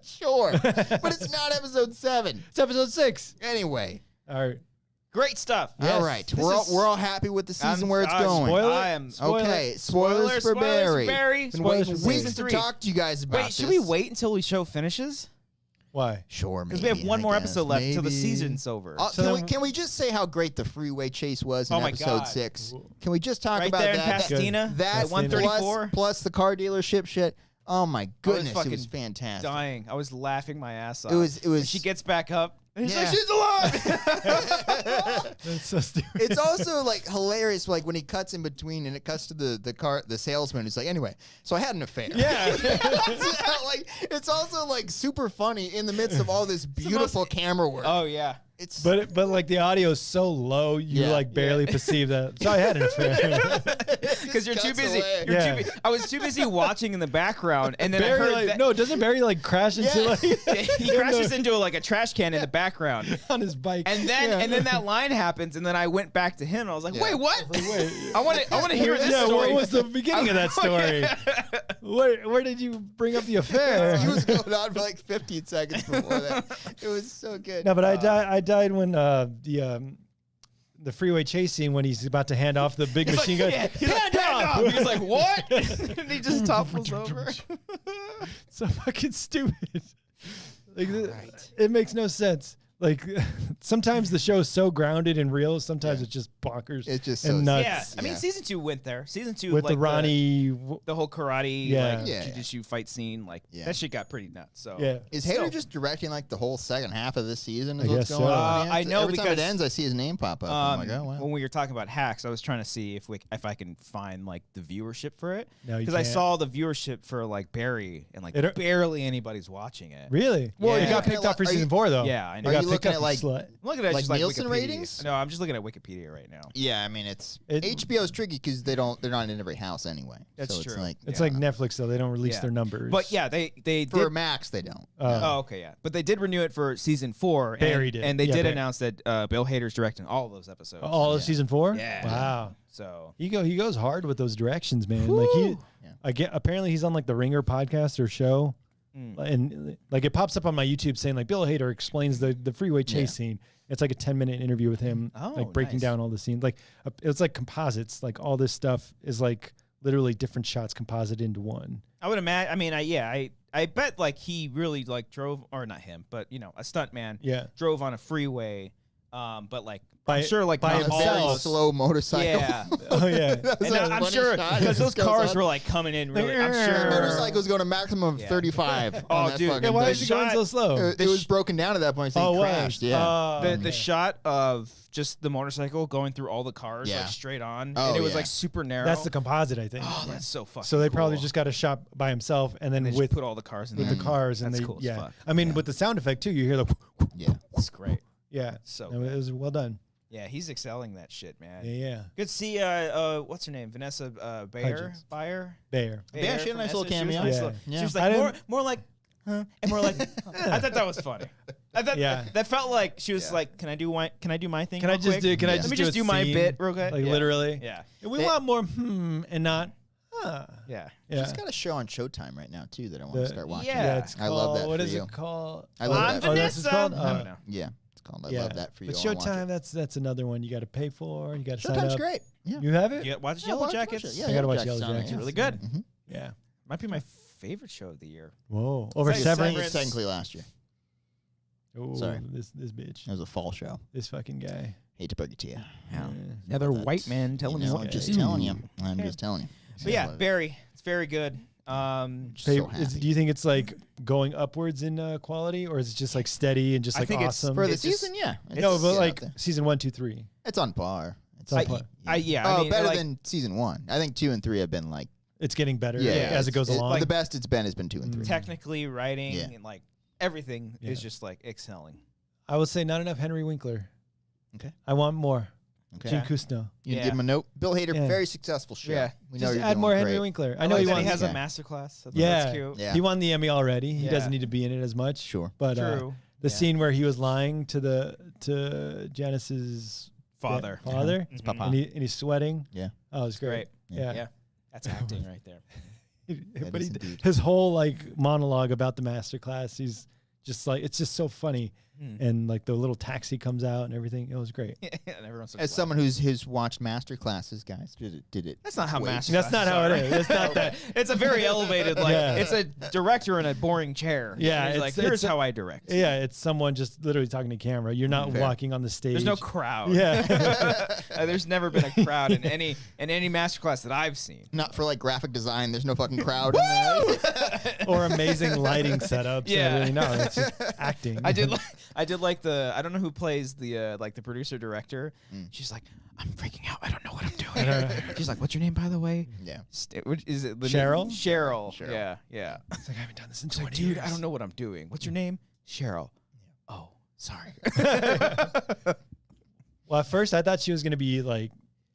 Sure, but it's not episode 7.
It's episode 6.
Anyway,
All right.
Great stuff.
All right, we're all happy with the season where it's going.
I am.
Okay, spoilers for Barry.
Spoilers for
Weeks
Barry.
to talk to you guys about.
Wait, should we wait until the show finishes?
Why?
Sure,
Because we have one more episode left till the season's over.
Can we just say how great the freeway chase was in episode 6? Can we just talk about
there
that?
in Pasadena,
That
134
plus the car dealership shit. Oh my goodness, it
fucking
was fantastic.
dying. I was laughing my ass off.
It was.
And she gets back up. And he's like, she's alive.
That's so stupid.
It's also like hilarious, like when he cuts in between and it cuts to the salesman. He's like, anyway, so I had an affair.
Yeah.
Like it's also like super funny in the midst of all this beautiful camera work.
Oh yeah.
It's
but like the audio is so low, you like barely perceive that. So I had an affair.
Because you're too busy.
Yeah.
I was too busy watching in the background, and then
Barry,
I heard
like,
that
no, doesn't Barry like crash into like
he crashes into like a trash can in the background,
on his bike,
and then that line happens, and then I went back to him, and I was like, wait, what?
Wait,
I want to hear this story.
What was the beginning of that story? Where did you bring up the affair?
He was going on for like 15 seconds before that. It was so good.
No, but I died when the freeway chase scene when he's about to hand off the big machine gun.
He's like, hand off. He's like, what? And he just topples over.
So fucking stupid. Like, it makes no sense. Like sometimes the show is so grounded and real. Sometimes it's just bonkers.
It's just
and
so
nuts.
Yeah, I mean, season 2 went there. Season 2
with
like
the Ronnie,
the whole karate, jiu-jitsu fight scene, like that shit got pretty nuts. So
is Hader just directing like the whole second half of this season? Is
I
what's
guess
going
so.
on?
I know
every time
because
it ends, I see his name pop up. I'm like, oh wow.
When we were talking about hacks, I was trying to see if I can find like the viewership for it,
No, you
because I
can't.
saw the viewership for like Barry, and like barely anybody's watching it.
Really? Well,
Yeah.
you got picked up for season 4 though.
Yeah, I know.
Are
You
you
got picked
looking
up
at like?
slut.
I'm looking at
Like
just
Nielsen
Wikipedia.
ratings?
No, I'm just looking at Wikipedia right now.
Yeah, I mean HBO's tricky because they're not in every house anyway.
That's
so
true.
It's like Netflix though; they don't release their numbers.
But yeah, they
for
did.
Max they don't.
Oh, okay, yeah. But they did renew it for season 4.
Barry did.
And they
Yeah,
did
Barry.
announce that Bill Hader's directing all of those episodes.
all of season 4.
Yeah.
Wow.
So
He goes hard with those directions, man. Like apparently he's on like the Ringer podcast or show, and like it pops up on my YouTube saying like Bill Hader explains the freeway chase scene. It's like a 10-minute interview with him, like breaking down all the scenes. Like it's like composites. Like all this stuff is like literally different shots composite into one.
I would imagine. I mean, I bet like he really like drove, or not him, but you know, a stunt man.
Yeah.
Drove on a freeway, but like
By-
I'm sure like
by
not
himself.
all
Very
those-
slow motorcycle.
Yeah.
Oh yeah.
And I'm sure because those cars were like coming in really. I'm
The
sure.
motorcycle's going a maximum of 35.
Oh,
on that
dude.
fucking
Yeah, why
thing.
is he going so slow?
It was broken down at that point, so he crashed. Yeah.
The shot of just the motorcycle going through all the cars like straight on, and it was like super narrow.
That's the composite, I think.
Oh, that's so fucking.
So they
cool.
probably just got a shot by himself, and then
They
with
just put all the cars in
with
there.
the cars, and
That's
they
cool as fuck.
I mean, with the sound effect too, you hear the
It's great.
So
good.
it was well done.
Yeah, he's excelling that shit, man.
Yeah.
Good to see. What's her name? Vanessa Bayer.
Bayer.
Yeah, she had a nice little cameo.
Yeah.
She was like more like, huh? And more like. I thought that was funny. I thought that felt like she was like, "Can I do my thing?
Can I just do? Can I
Let me
just
just do my
scene?
bit real quick?
Like literally.
Yeah.
We want more and not.
Yeah.
She's got a show on Showtime right now too that I want to start watching.
Yeah.
It's
I love that
What
for
is
you.
it called?
I love that.
Oh, that's what it's called?
I don't know.
Yeah, it's called. I love that for you.
But
I wanna watch
Showtime, that's another one you got to pay for. You got to sign
Showtime's
up.
great. Yeah.
You have it?
You watch
Yeah,
Yellow
watch
Jackets?
it. Yeah,
I gotta watch
Jackets
Yellow
on it,
Jackets.
It's really good.
Yeah.
Might be my favorite show of the year.
Whoa. Over
like
Severance.
It was technically last year.
Ooh,
Sorry.
This bitch.
It was a fall show.
This fucking guy.
Hate to break it to you.
Another white man telling me
I'm
what
just
to do.
telling you. I'm just telling you.
But yeah, Barry, it's very good.
So happy.
Do you think it's like going upwards in quality, or is it just like steady and just
I
like
think it's
awesome?
For the
It's just-
season, yeah.
No, but
Get
like
out there.
season 1, 2, 3.
It's on par.
It's on par.
I mean,
better
like,
than season 1. I think 2 and 3 have been like
It's getting better
yeah,
as it goes along.
The best it's been has been 2 and 3.
technically writing
Yeah.
and like everything is just like excelling.
I would say not enough Henry Winkler.
Okay.
I want more.
Okay.
Gene Cousineau.
You give him a note. Bill Hader,
Yeah.
very successful show.
Yeah.
We know
Just
you're
add
doing
more
great.
Henry Winkler. I know
Like
he
that
wants.
he has a
yeah.
masterclass. That's
Yeah.
cute.
Yeah.
He won the Emmy already. He
Yeah.
doesn't need to be in it as much.
Sure.
But
True.
the scene where he was lying to Janice's
Father.
father,
It's Papa.
and he's sweating.
Yeah.
Oh, it was great.
Yeah.
Yeah.
That's acting right there.
is indeed.
his whole like monologue about the masterclass, he's just like, it's just so funny. and like the little taxi comes out and everything. It was great.
And everyone's so
As
quiet.
someone who's watched master classes, guys, did it?
That's not how
wait.
master.
That's not how it is. It's not that.
It's a very elevated, like
Yeah.
it's a director in a boring chair.
Yeah,
He's
it's-
like here's
it's-
how I direct.
Yeah, it's someone just literally talking to camera. You're not
Fair.
walking on the stage.
There's no crowd.
Yeah.
There's never been a crowd in any masterclass that I've seen.
Not for like graphic design. There's no fucking crowd in there.
Or amazing lighting setups.
Yeah.
Really, no, it's just acting.
I did like the I don't know who plays the like the producer director. She's like, I'm freaking out. I don't know what I'm doing. She's like, what's your name, by the way?
Yeah.
Is it the
Cheryl?
Cheryl.
Cheryl.
Yeah, yeah.
It's like, I haven't done this in
She's
20
like, dude,
years.
I don't know what I'm doing. What's your name? Cheryl. Oh, sorry.
Well, at first I thought she was gonna be like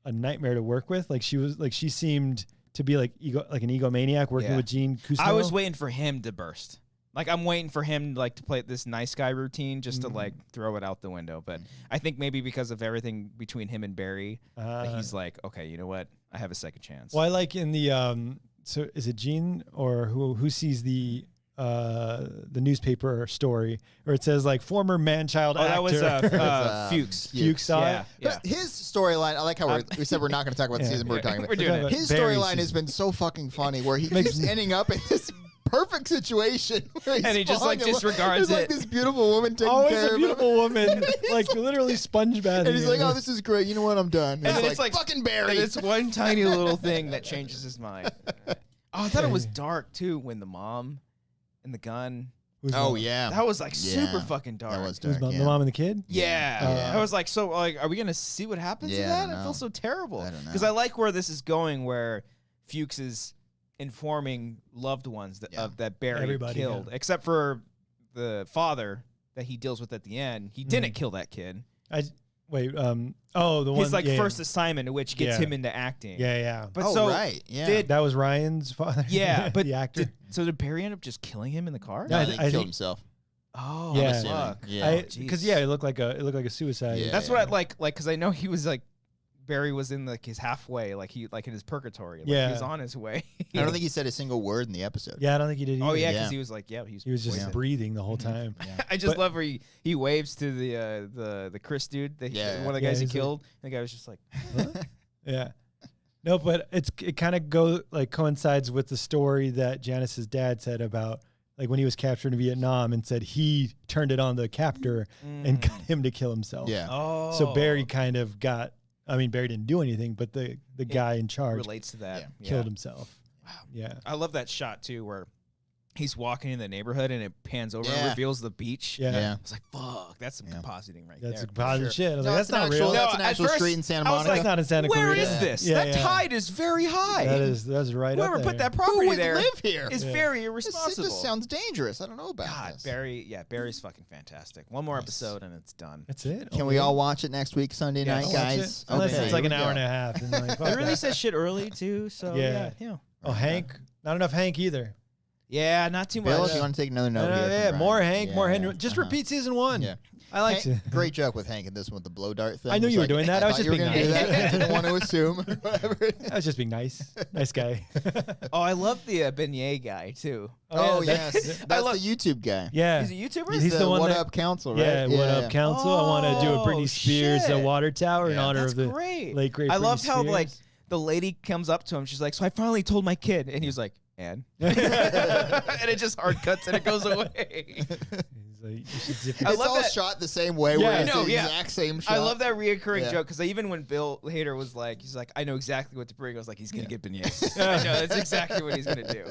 a nightmare to work with. Like she seemed to be like an egomaniac working
Yeah.
with Gene Cousteau.
I was waiting for him to burst. Like I'm waiting for him like to play this nice guy routine just to like throw it out the window. But I think maybe because of everything between him and Barry, that he's like, okay, you know what? I have a second chance.
Well, I like in the so is it Gene or who sees the newspaper story where it says like former man-child
Oh,
actor.
that was Fuchs.
Fuchs saw
Yeah,
it.
yeah.
But his storyline, I like how we said we're not going to talk about the
Yeah.
season we're talking about.
We're doing it.
His
Barry's
storyline has been so fucking funny where he keeps ending up in this perfect situation where he's
And he just,
falling
like,
in love.
disregards
There's, like
it.
this beautiful woman taking
Always
care
a
of
beautiful
him.
woman, like literally sponge bathing.
And he's like,
her.
oh, this is great. You know what? I'm done. And
then
it's
it's
like,
like-
fucking Barry.
And it's one tiny little thing that changes his mind. Oh, I thought it was dark too when the mom and the gun.
Who's
Oh,
the-
yeah.
That was like
Yeah.
super fucking dark.
That was
who's
dark,
the
yeah.
mom and the kid?
Yeah.
Yeah.
I was like, so like, are we gonna see what happens to
Yeah, I
that?
don't
I
know.
feel so terrible.
I don't know.
Because I like where this is going, where Fuchs is informing loved ones that
Yeah.
that Barry
Everybody,
killed,
yeah.
except for the father that he deals with at the end. He didn't kill that kid.
Wait, oh, the one.
His like
yeah,
first assignment, which gets
Yeah.
him into acting.
Yeah.
But
oh,
so
right. Yeah.
did
That was Ryan's father.
yeah, but
the actor.
did Barry end up just killing him in the car?
no,
I
I
th-
think
I
he killed
think-
himself.
Oh,
Yeah.
I'm assuming.
fuck.
Yeah.
Because
jeez.
it looked like a suicide.
Yeah.
That's what I like because I know he was like Barry was in like his halfway, like he like in his purgatory. Like
Yeah.
he was on his way.
I don't think he said a single word in the episode.
Yeah, I don't think he did.
Oh
either.
yeah, because
Yeah.
he was like, yeah,
He was just
poisoned.
breathing the whole time.
I just
But-
love where he waves to the Chris dude,
Yeah.
one of the
Yeah,
guys he
he's like-
killed. The guy was just like,
Yeah. No, but it kind of coincides with the story that Janice's dad said about like when he was captured in Vietnam and said he turned it on the captor and got him to kill himself.
Yeah.
oh,
So Barry kind of got. I mean, Barry didn't do anything, but the guy in charge
relates to that.
killed himself.
Wow.
Yeah.
I love that shot too, where he's walking in the neighborhood and it pans over and
Yeah.
reveals the beach.
Yeah.
Yeah.
I was like, fuck, that's some compositing right
That's
there.
a positive shit. I was
No,
like,
it's
that's not
an actual-
real.
that's an
at
actual
first,
street in Santa
I was
Monica.
like,
That's not in Santa
where
Clarita.
is this?
Yeah,
that
yeah.
tide is very high.
That's right
Whoever
up there.
put that
Who
property
would
there
live here?
is
Yeah.
very
This
irresponsible.
just sounds dangerous. I don't know about
God,
this.
Barry's fucking fantastic. One more
Nice.
episode and it's done.
That's it.
Can we all watch it next week, Sunday
Yeah,
night,
I'll
watch
guys?
it? Unless
Okay,
it's like an
here we
hour
go.
and a half. And like,
They
fuck
released
that.
that shit early too, so
Yeah.
yeah.
Oh, Hank. Not enough Hank either.
Yeah, not too
Bill,
much.
if you want to take another note here.
Yeah,
from
more
Brian.
Hank,
Yeah,
more Henry. Just
uh-huh.
repeat season one.
Yeah.
I liked it.
Hank, great joke with Hank and this one with the blow dart thing.
I knew
It's
you were
like,
doing that. I was
thought
just
you were
being
gonna do
nice.
that. I didn't want to assume. Whatever.
I was just being nice. Nice guy.
Oh, I love the beignet guy too.
Oh,
that's-
yes. That's
love-
the YouTube guy.
Yeah.
He's a YouTuber.
He's the one
What
that-
Up Council, right?
Yeah, What Up Council? I want to do a
Oh,
Britney Spears
shit.
water tower in
Yeah.
honor
That's
of the
great.
late great.
I
Britney
loved how
Spears.
like the lady comes up to him. She's like, "So I finally told my kid," and he was like, "And," and it just hard cuts and it goes away.
He's like, you should zip
I
It's
love
all
that-
shot the same way.
Yeah,
where
I
it's
know,
the
yeah.
exact same shot.
I love that reoccurring
Yeah.
joke because even when Bill Hader was like, he's like, "I know exactly what to bring," I was like, "He's gonna get beignets." I know that's exactly what he's gonna do.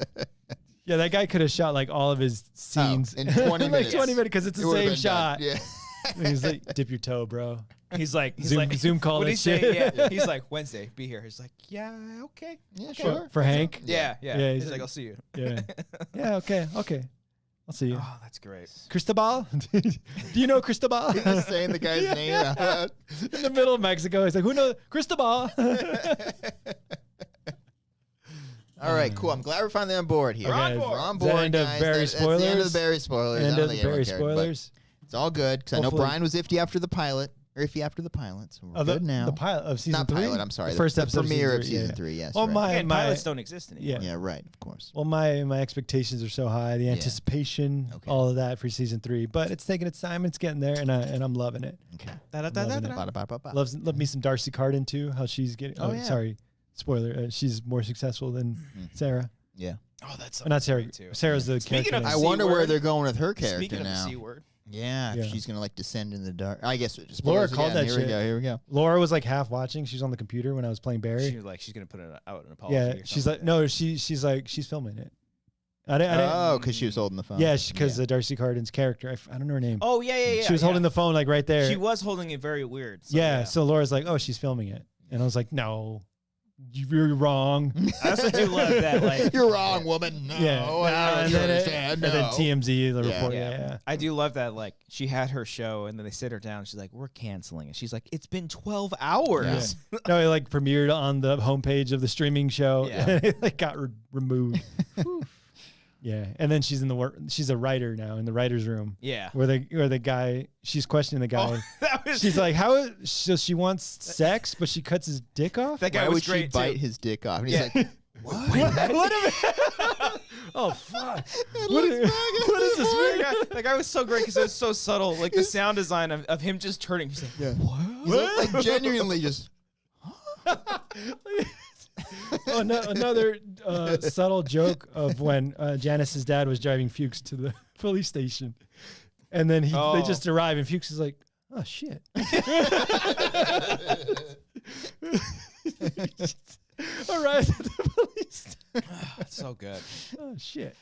Yeah, that guy could have shot like all of his scenes
in 20
like
minutes.
20 minutes because it's
It
the
would've
same
been done.
shot.
Yeah.
And he's like, dip your toe, bro.
He's like,
Zoom call
What
that
he say?
shit.
Yeah. He's like, "Wednesday, be here." He's like, "Yeah, okay."
Yeah,
Okay.
sure.
For Hank.
Yeah.
Yeah,
He's
he's
like,
like-
"I'll see you."
Yeah. Yeah. Okay. I'll see you.
Oh, that's great.
Cristobal? Do you know Cristobal?
Just saying the guy's name out loud.
In the middle of Mexico. He's like, who knows? Cristobal.
All right, cool. I'm glad we're finally on board here.
We're on
Okay,
board.
We're on
is that
board,
end of
guys.
Barry
That's the end of
spoilers?
the Barry spoilers. I
End
don't
of the
think anyone
Barry
cared, but
spoilers.
It's all good because I know
Hopefully-
Brian was iffy after the pilot. Or iffy after the pilot, so we're
Oh,
good now.
the pilot of season
Not
3?
pilot, I'm sorry.
The first episode
premiere of
season
season 3, yes.
Well,
right.
And pilots don't exist anymore.
Yeah, right, of course.
Well, my expectations are so high, the anticipation, all of that for season 3. But it's taking its time, it's getting there, and I'm loving it.
Okay.
Love me some Darcy Carden too. How she's getting. Oh,
yeah.
sorry, spoiler. She's more successful than Sarah.
Yeah.
Oh, that's
Not Sarah.
too.
Sarah's the
Speaking
character.
of
name.
I wonder where they're going with her character
Speaking
now.
of the C word.
Yeah,
Yeah.
if she's gonna like descend in the dark. I guess it just
Laura called that
Here
shit.
we go. Here we go.
Laura was like half watching. She was on the computer when I was playing Barry.
She was like, she's gonna put it out an apology.
Yeah,
or
she's
something
like, no, she's like, she's filming it. I didn't.
Oh, because she was holding the phone.
Yeah, because Darcy Carden's character. I don't know her name.
Oh yeah.
She was holding the phone like right there.
She was holding it very weird. So,
yeah. So Laura's like, oh, she's filming it, and I was like, no, you're wrong.
I also do love that. Like,
You're wrong, woman. No, I
and
don't
then
understand.
and then
No.
TMZ the report.
yeah.
Yeah.
I do love that. Like, she had her show, and then they sit her down. She's like, "We're canceling it." She's like, "It's been 12 hours."
Yeah. No, it like premiered on the homepage of the streaming show.
Yeah.
And it like got removed. Yeah, and then she's in the work. She's a writer now in the writers' room.
Yeah.
Where the guy, she's questioning the guy.
Oh, that was.
She's like, how? So she wants sex, but she cuts his dick off.
That guy
Why
was
would she
great
bite
too.
his dick off? And he's
Yeah.
like, what?
What oh fuck! What is this?
That guy was so great because it was so subtle. Like the sound design of him just turning. He's like,
Yeah. He's like genuinely just.
Oh, no, another subtle joke of when Janice's dad was driving Fuchs to the police station, and then they just arrive, and Fuchs is like, "Oh shit." Arrives at the police.
so good.
Oh shit.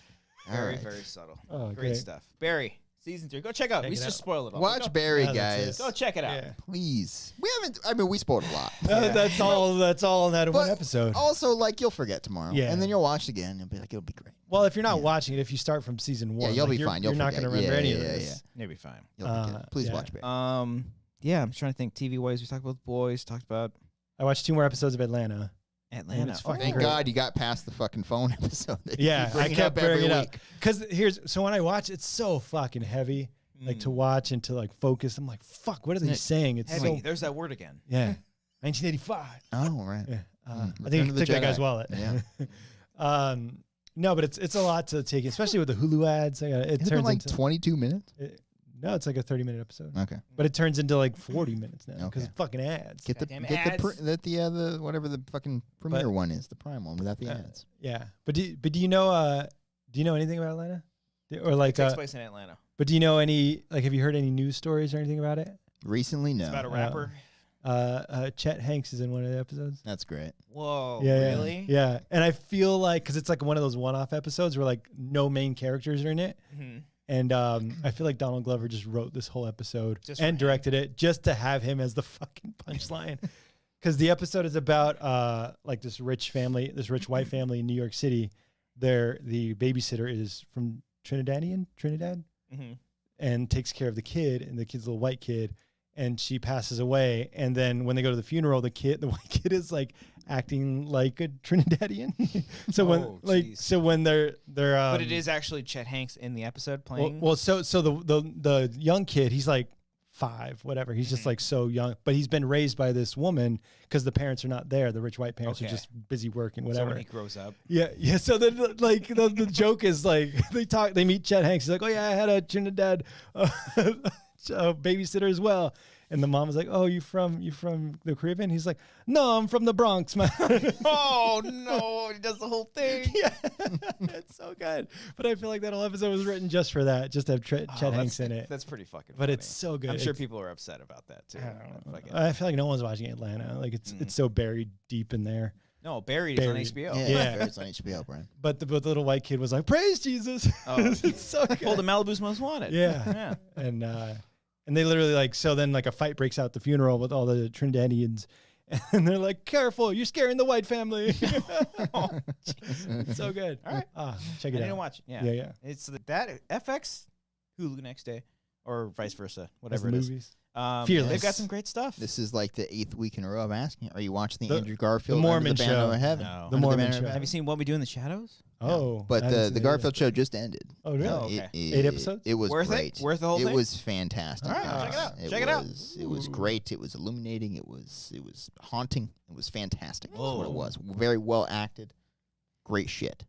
Very,
right.
very subtle.
Oh,
Great stuff. Barry, season 3. Go check out.
Check
We
it
just
out.
spoiled it all.
Watch
Go,
Barry,
Yeah, that's
guys.
go check it out.
Yeah.
Please. We haven't. I mean, we spoiled a lot.
That's all. That's all in that one
But
episode.
Also, like, you'll forget tomorrow.
Yeah.
And then you'll watch it again. And you'll be like, it'll be great.
Well, if you're not watching it, if you start from season 1,
you'll
like,
be fine. You'll
You're not going to
forget.
remember
Yeah,
any of
yeah,
this.
You'll be fine.
You'll forget it. Please
yeah.
watch Barry.
Yeah, I'm trying to think. TV ways. We talked about the boys. Talked about
I watched 2 more episodes of Atlanta.
Atlanta.
it's fucking
Thank
great.
God you got past the fucking phone episode. that you
Yeah,
bring
I
it
kept
up every
bringing it up
week.
because so when I watch, it's so fucking heavy, like to watch and to like focus. I'm like, fuck, what are they saying? It's
Heavy.
so
There's that word again.
yeah, 1985.
Oh, right.
Yeah, I
Return
think
of
he
the
took that
Jedi.
guy's wallet.
Yeah.
No, but it's a lot to take, especially with the Hulu ads. It
It's been
turns
like
into
22 minutes.
no, it's like a 30-minute episode,
Okay.
but it turns into like 40 minutes now because
Okay.
it's fucking ads.
Get the
Goddamn
get
ads.
the whatever the fucking premiere one is, the prime one without the ads.
Yeah, but do you know anything about Atlanta, or like
It takes place in Atlanta.
but do you know any, like, have you heard any news stories or anything about it?
Recently, no.
It's about a rapper.
Chet Hanks is in one of the episodes.
That's great.
Whoa.
Yeah,
Really?
Yeah, and I feel like because it's like one of those one-off episodes where like no main characters are in it,
Mhm.
and I feel like Donald Glover just wrote this whole episode
Just for
and
him.
directed it just to have him as the fucking punchline. Because the episode is about like this rich white family in New York City. The babysitter is from Trinidad,
Mhm.
and takes care of the kid, and the kid's a little white kid, and she passes away. And then when they go to the funeral, the white kid is like acting like a Trinidadian. So when they're
But it is actually Chet Hanks in the episode playing.
so the young kid, he's like 5, whatever. He's just like so young, but he's been raised by this woman because the parents are not there. The rich white parents are
Okay.
just busy working,
So
whatever.
when he grows up.
Yeah. So then, like, the joke is like they meet Chet Hanks. He's like, "Oh yeah, I had a Trinidad babysitter as well." And the mom was like, "Oh, you from the Caribbean?" He's like, "No, I'm from the Bronx, man."
Oh no, he does the whole thing.
Yeah, it's so good. But I feel like that whole episode was written just for that, just to have Chet Hanks in it.
That's pretty fucking
But
funny.
it's so good.
I'm sure
It's-
people are upset about that too. Fucking-
I feel like no one's watching Atlanta. Like it's so buried deep in there.
no, Buried is on
Buried.
HBO.
Yeah.
It's on HBO, Brian.
But the little white kid was like, "Praise Jesus!"
Oh,
it's so good.
Pulled the Malibu's Most Wanted.
Yeah. And they literally like, so then like a fight breaks out at the funeral with all the Trinidadians, and they're like, "Careful, you're scaring the white family."
Oh,
It's so good.
All right.
Check
I
it
need to
out.
watch it. Yeah.
Yeah.
It's that FX, Hulu next day, or vice versa,
That's
whatever
the
it is.
movies.
They've
Fearless.
got some great stuff.
This is like the 8th week in a row of asking, are you watching the
The-
Andrew Garfield
the Mormon
Under the Banner
show.
of Heaven?
No.
The
Under
Mormon
Banner of
show.
Heaven?
Have you seen What We Do in the Shadows?
Oh,
But
I haven't
the
seen it
Garfield show just ended.
Oh, really?
Oh, okay.
8 episodes?
It was
Worth
great.
it? Worth the whole thing?
It was fantastic.
All right, check it out. Check it out.
It was great. It was illuminating. It was haunting. It was fantastic. That's what it
Whoa.
was. Very well acted. Great shit.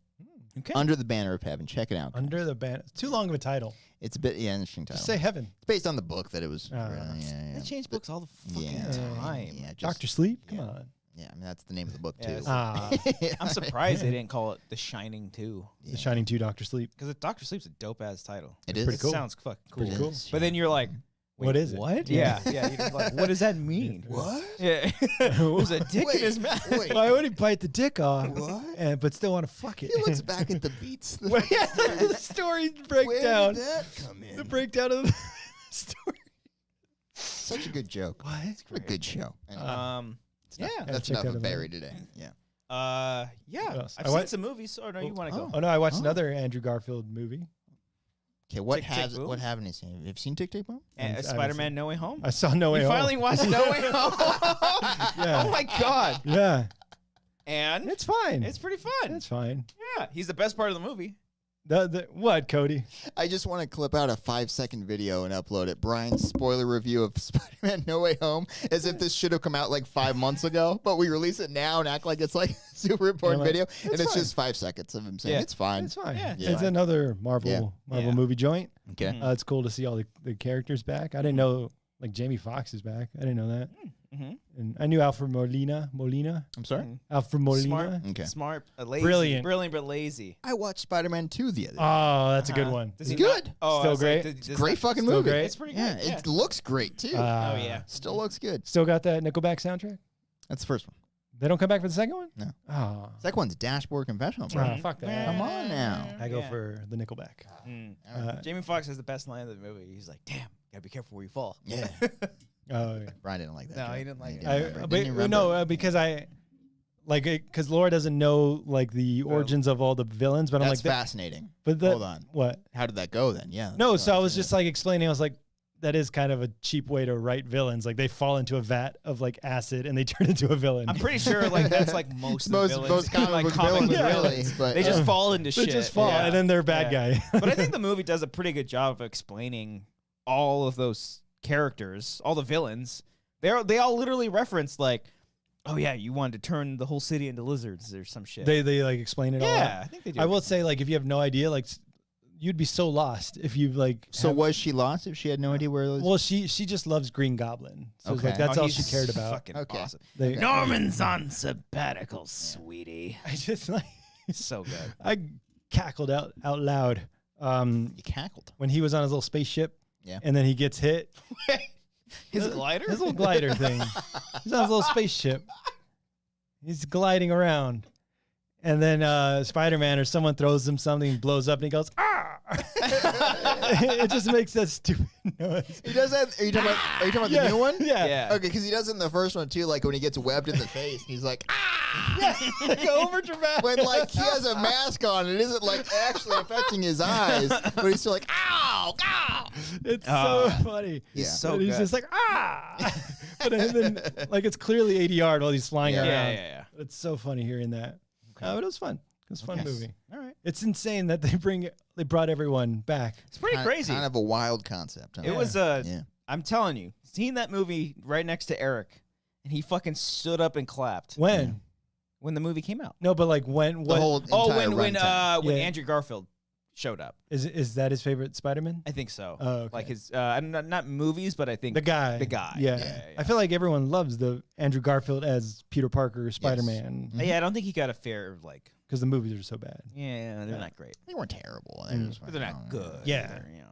Okay.
Under the Banner of Heaven. Check it out.
Under the Banner. Too long of a title.
It's a bit interesting title.
Just say heaven.
It's based on the book that it was.
They change books all the fucking time.
Yeah, just,
Doctor Sleep? Come
yeah.
on.
Yeah, I mean that's the name of the book
Yeah,
too.
I'm surprised they didn't call it The Shining 2.
The Shining 2 Doctor Sleep.
Because Doctor Sleep's a dope ass title.
It is
pretty cool.
Sounds fucking cool.
Pretty cool.
But then you're like, wait,
What is it?
What?
Yeah.
Yeah. You're just like, what does that mean?
What?
Yeah. There's a dick in his mouth.
Wait.
Why would he bite the dick off?
What?
But still want to fuck it?
He looks back at the beats.
The story
Where
breakdown.
did that come in?
The breakdown of the story.
Such a good joke.
What?
It's a good show. Anyway,
Yeah.
that's
check
enough
out
of
the
Barry today. Yeah.
Yeah.
else?
I've
I
seen
wa-
some movies. Oh, no, you want to go?
Oh no, I watched
Oh.
another Andrew Garfield movie.
Okay, what
Tick, Tick, Boom?
what haven't you seen? Have you seen Tick Tick Boom?
And
I haven't
Spider-Man No Way Home?
I saw No Way
You
Home.
finally watched No Way Home?
Yeah.
Oh, my God.
Yeah,
And
it's fine.
it's pretty fun.
It's fine.
Yeah. He's the best part of the movie.
What, Cody?
I just want to clip out a 5-second video and upload it. Brian's spoiler review of Spider-Man No Way Home, as if this should have come out like 5 months ago, but we release it now and act like it's like a super important
like,
video, and it's
fine.
just 5 seconds of him saying
Yeah.
it's fine.
It's fine.
Yeah,
It's
fine.
another Marvel
Yeah.
movie joint.
Okay.
Mhm.
It's cool to see all the characters back. I didn't know like Jamie Foxx is back. I didn't know that.
Mm-hmm.
And I knew Alfred Molina.
I'm sorry?
Alfred Molina.
Smart.
Okay.
Smart. Lazy.
Brilliant.
Brilliant, but lazy.
I watched Spider-Man 2 the other day.
Oh, that's a good one.
Does
It's
he not-
good.
Oh,
Still
I was
great.
Like, does
Great
that-
fucking
still
movie.
great.
It's pretty
Yeah,
good. Yeah.
it looks great too.
Oh, yeah.
Still looks good.
Still got that Nickelback soundtrack?
That's the first one.
They don't come back for the second one?
No.
Oh.
Second one's Dashboard Confessional. Bro.
Ah, fuck that.
Come on now.
I go
Yeah.
for the Nickelback.
Jamie Foxx has the best line of the movie. He's like, "Damn, gotta be careful where you fall."
Yeah.
Oh, yeah.
Brian didn't like that.
No,
joke.
he didn't like it.
remember.
But,
Didn't he remember?
no, because I like because Laura doesn't know like the origins of all the villains, but I'm
That's
like,
fascinating.
but the,
Hold on.
what?
How did that go then? Yeah.
No,
that's
so
what
I
I'm
was
saying.
just like explaining. I was like, that is kind of a cheap way to write villains. Like they fall into a vat of like acid and they turn into a villain.
I'm pretty sure like that's like most of the villains.
most comic
like
book
comic
villains,
book
really.
villains.
But
They just fall into
They
shit.
just fall
Yeah.
and then they're a bad guy.
But I think the movie does a pretty good job of explaining all of those characters, all the villains. They all literally reference like, oh yeah, you wanted to turn the whole city into lizards or some shit.
they like explain it all.
yeah, I think they do.
I will say like if you have no idea, like you'd be so lost if you like.
So was she lost if she had no idea where it was?
Well, she just loves Green Goblin. So it's
Okay.
like that's
Oh,
all
he's
she cared about.
Fucking
Okay.
awesome.
They,
Norman's on sabbatical, sweetie.
I just like
So good.
I cackled out loud
you cackled.
when he was on his little spaceship.
Yeah.
And then he gets hit.
His glider.
His little glider thing. He's on his little spaceship. He's gliding around. And then Spider-Man or someone throws him something, blows up, and he goes, ah! It just makes that stupid noise.
He does that. Are you talking about
Yeah.
the new one?
Yeah.
Yeah.
Okay, because he does it in the first one too. Like when he gets webbed in the face, he's like, ah!
Like over dramatic.
When like he has a mask on, it isn't like actually affecting his eyes, but he's still like, ow, ow.
It's
Oh.
so funny.
Yeah.
So
And he's
good.
just like, ah! But then, like, it's clearly 80 yard while he's flying
Yeah.
around.
Yeah.
It's so funny hearing that. But it was fun. It was a fun
Okay.
movie.
All right.
It's insane that they brought everyone back.
It's pretty crazy.
Kind of a wild concept. Huh?
It was
Yeah.
I'm telling you, seeing that movie right next to Eric, and he fucking stood up and clapped
When?
when the movie came out.
No, but like when?
The
What
whole entire
when
runtime.
when
Yeah.
Andrew Garfield showed up.
is that his favorite Spider-Man?
I think so.
Oh, okay.
Like his not movies, but I think
The guy.
The guy.
Yeah.
Yeah.
I feel like everyone loves the Andrew Garfield as Peter Parker Spider-Man
Yeah, I don't think he got a fair like.
because the movies are so bad.
Yeah, they're not great.
They weren't terrible.
Mm.
just
But they're not
fucking-
good.
Yeah.
either, you know.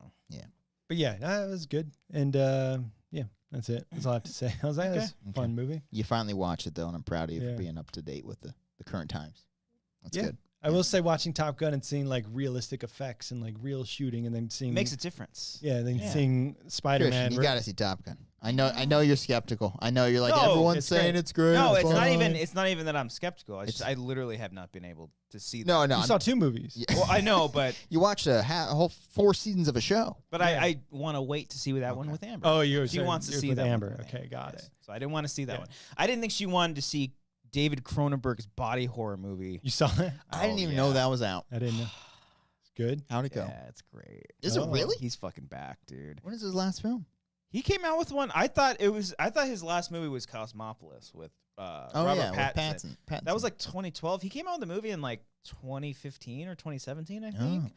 But yeah, it was good. And yeah, that's it. That's all I have to say. I was like,
Okay.
that's a fun movie.
You finally watched it though, and I'm proud of you
Yeah.
for being up to date with the current times. That's
Yeah.
good.
I will say watching Top Gun and seeing like realistic effects and like real shooting and then seeing
Makes a difference.
yeah, then
Yeah.
seeing Spider-Man.
Christian, you
re-
got to see Top Gun. I know you're skeptical. I know you're like
No,
everyone's
it's
saying
great.
it's great.
No, it's not
fine.
even. It's not even that I'm skeptical.
It's-
I literally have not been able to see.
No,
that.
no.
you saw 2 movies.
Yeah.
Well, I know, but
You watched a whole 4 seasons of a show.
but
Yeah.
I want to wait to see that one with Amber.
Oh, you were
She
saying
wants to
yours
see
with
that
Amber.
one with
Okay,
me.
got
Yes.
it.
So I didn't want to see that
Yeah.
one. I didn't think she wanted to see David Cronenberg's body horror movie.
You saw it?
I didn't even know that was out.
I didn't know. It's good.
How'd it go?
Yeah, it's great.
Is it really?
He's fucking back, dude.
When is his last film?
He came out with one. I thought his last movie was Cosmopolis with Robert Pattinson.
Pattinson.
That was like 2012. He came out with the movie in like 2015 or 2017, I think.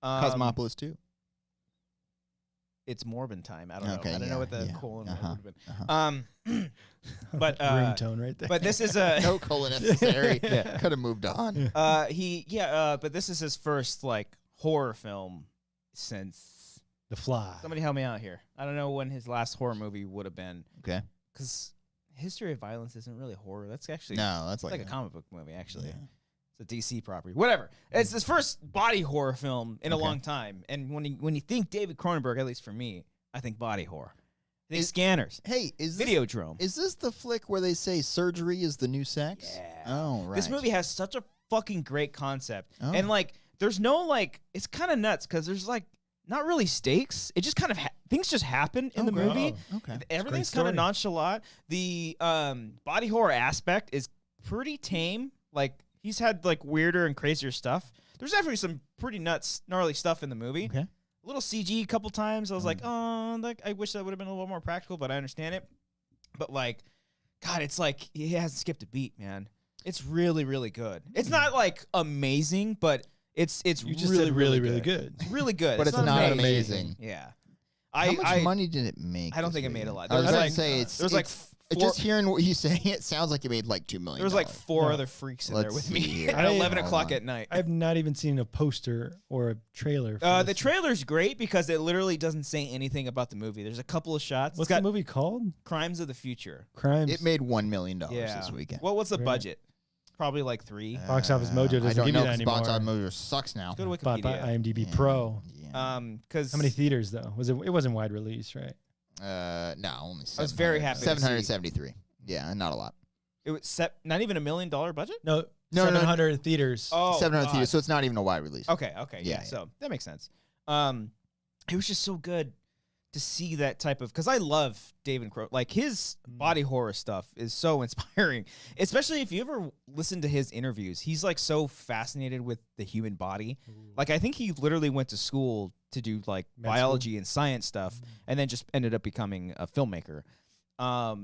Cosmopolis 2.
It's Morbin time. I don't know.
Okay,
I don't know what the
yeah.
colon would have been. But
Ringtone right there.
but this is a
No colon necessary.
Yeah.
Could have moved on.
but this is his first like horror film since
The Fly.
somebody help me out here. I don't know when his last horror movie would have been.
Okay.
Because History of Violence isn't really horror. That's actually
No, that's
it's like
like
a comic book movie actually.
Yeah.
It's a DC property. Whatever. It's his first body horror film in a
Okay.
long time. And when you think David Cronenberg, at least for me, I think body horror. I think Scanners.
Hey, is this,
Videodrome.
is this the flick where they say surgery is the new sex?
Yeah.
Oh, right.
This movie has such a fucking great concept.
Oh.
And like there's no like it's kind of nuts because there's like not really stakes. It just kind of things just happen in the
great.
movie.
Oh, okay.
Everything's
story.
kind of nonchalant. The body horror aspect is pretty tame. Like he's had like weirder and crazier stuff. There's definitely some pretty nuts, gnarly stuff in the movie.
Okay.
A little CG a couple times. I was like, oh, like I wish that would have been a little more practical, but I understand it. But like, God, it's like he hasn't skipped a beat, man. It's really, really good. It's not like amazing, but it's
You just
really,
said
really,
really good.
It's really good.
But it's not amazing.
Yeah.
How much money did it make?
I don't
this
think it
week?
made a lot.
I was
There was
gonna
like-
say it's
there was like
it's-
four-
just hearing what you say, it sounds like it made like $2 million.
There was like four
No.
other freaks in
Let's
there with
see
me
here.
at 11
Hold
o'clock
on.
at night.
I've not even seen a poster or a trailer. For
The
this.
trailer's great because it literally doesn't say anything about the movie. There's a couple of shots.
What's
it's got
the movie called?
Crimes of the Future.
Crimes.
It made $1 million
Yeah.
this weekend.
What was the
Very
budget? Probably like 3.
Box Office Mojo doesn't
I don't
give
know
you that
'cause Box Office
anymore.
Mojo sucks now.
Go to
Bought by
Wikipedia.
IMDb
Yeah.
Pro.
Yeah.
Because
How many theaters though? It wasn't wide release, right?
No, only 700.
I was very happy to see-
773. Yeah, not a lot.
it was not even $1 million budget.
No,
No,
700 theaters.
Oh,
700
God.
theaters, so it's not even a wide release.
Okay, yeah,
Yeah.
So that makes sense. It was just so good to see that type of because I love David Crow. Like his body horror stuff is so inspiring, especially if you ever listen to his interviews. He's like so fascinated with the human body. Like I think he literally went to school to do like
Med
biology and science stuff, and then just ended up becoming a filmmaker. I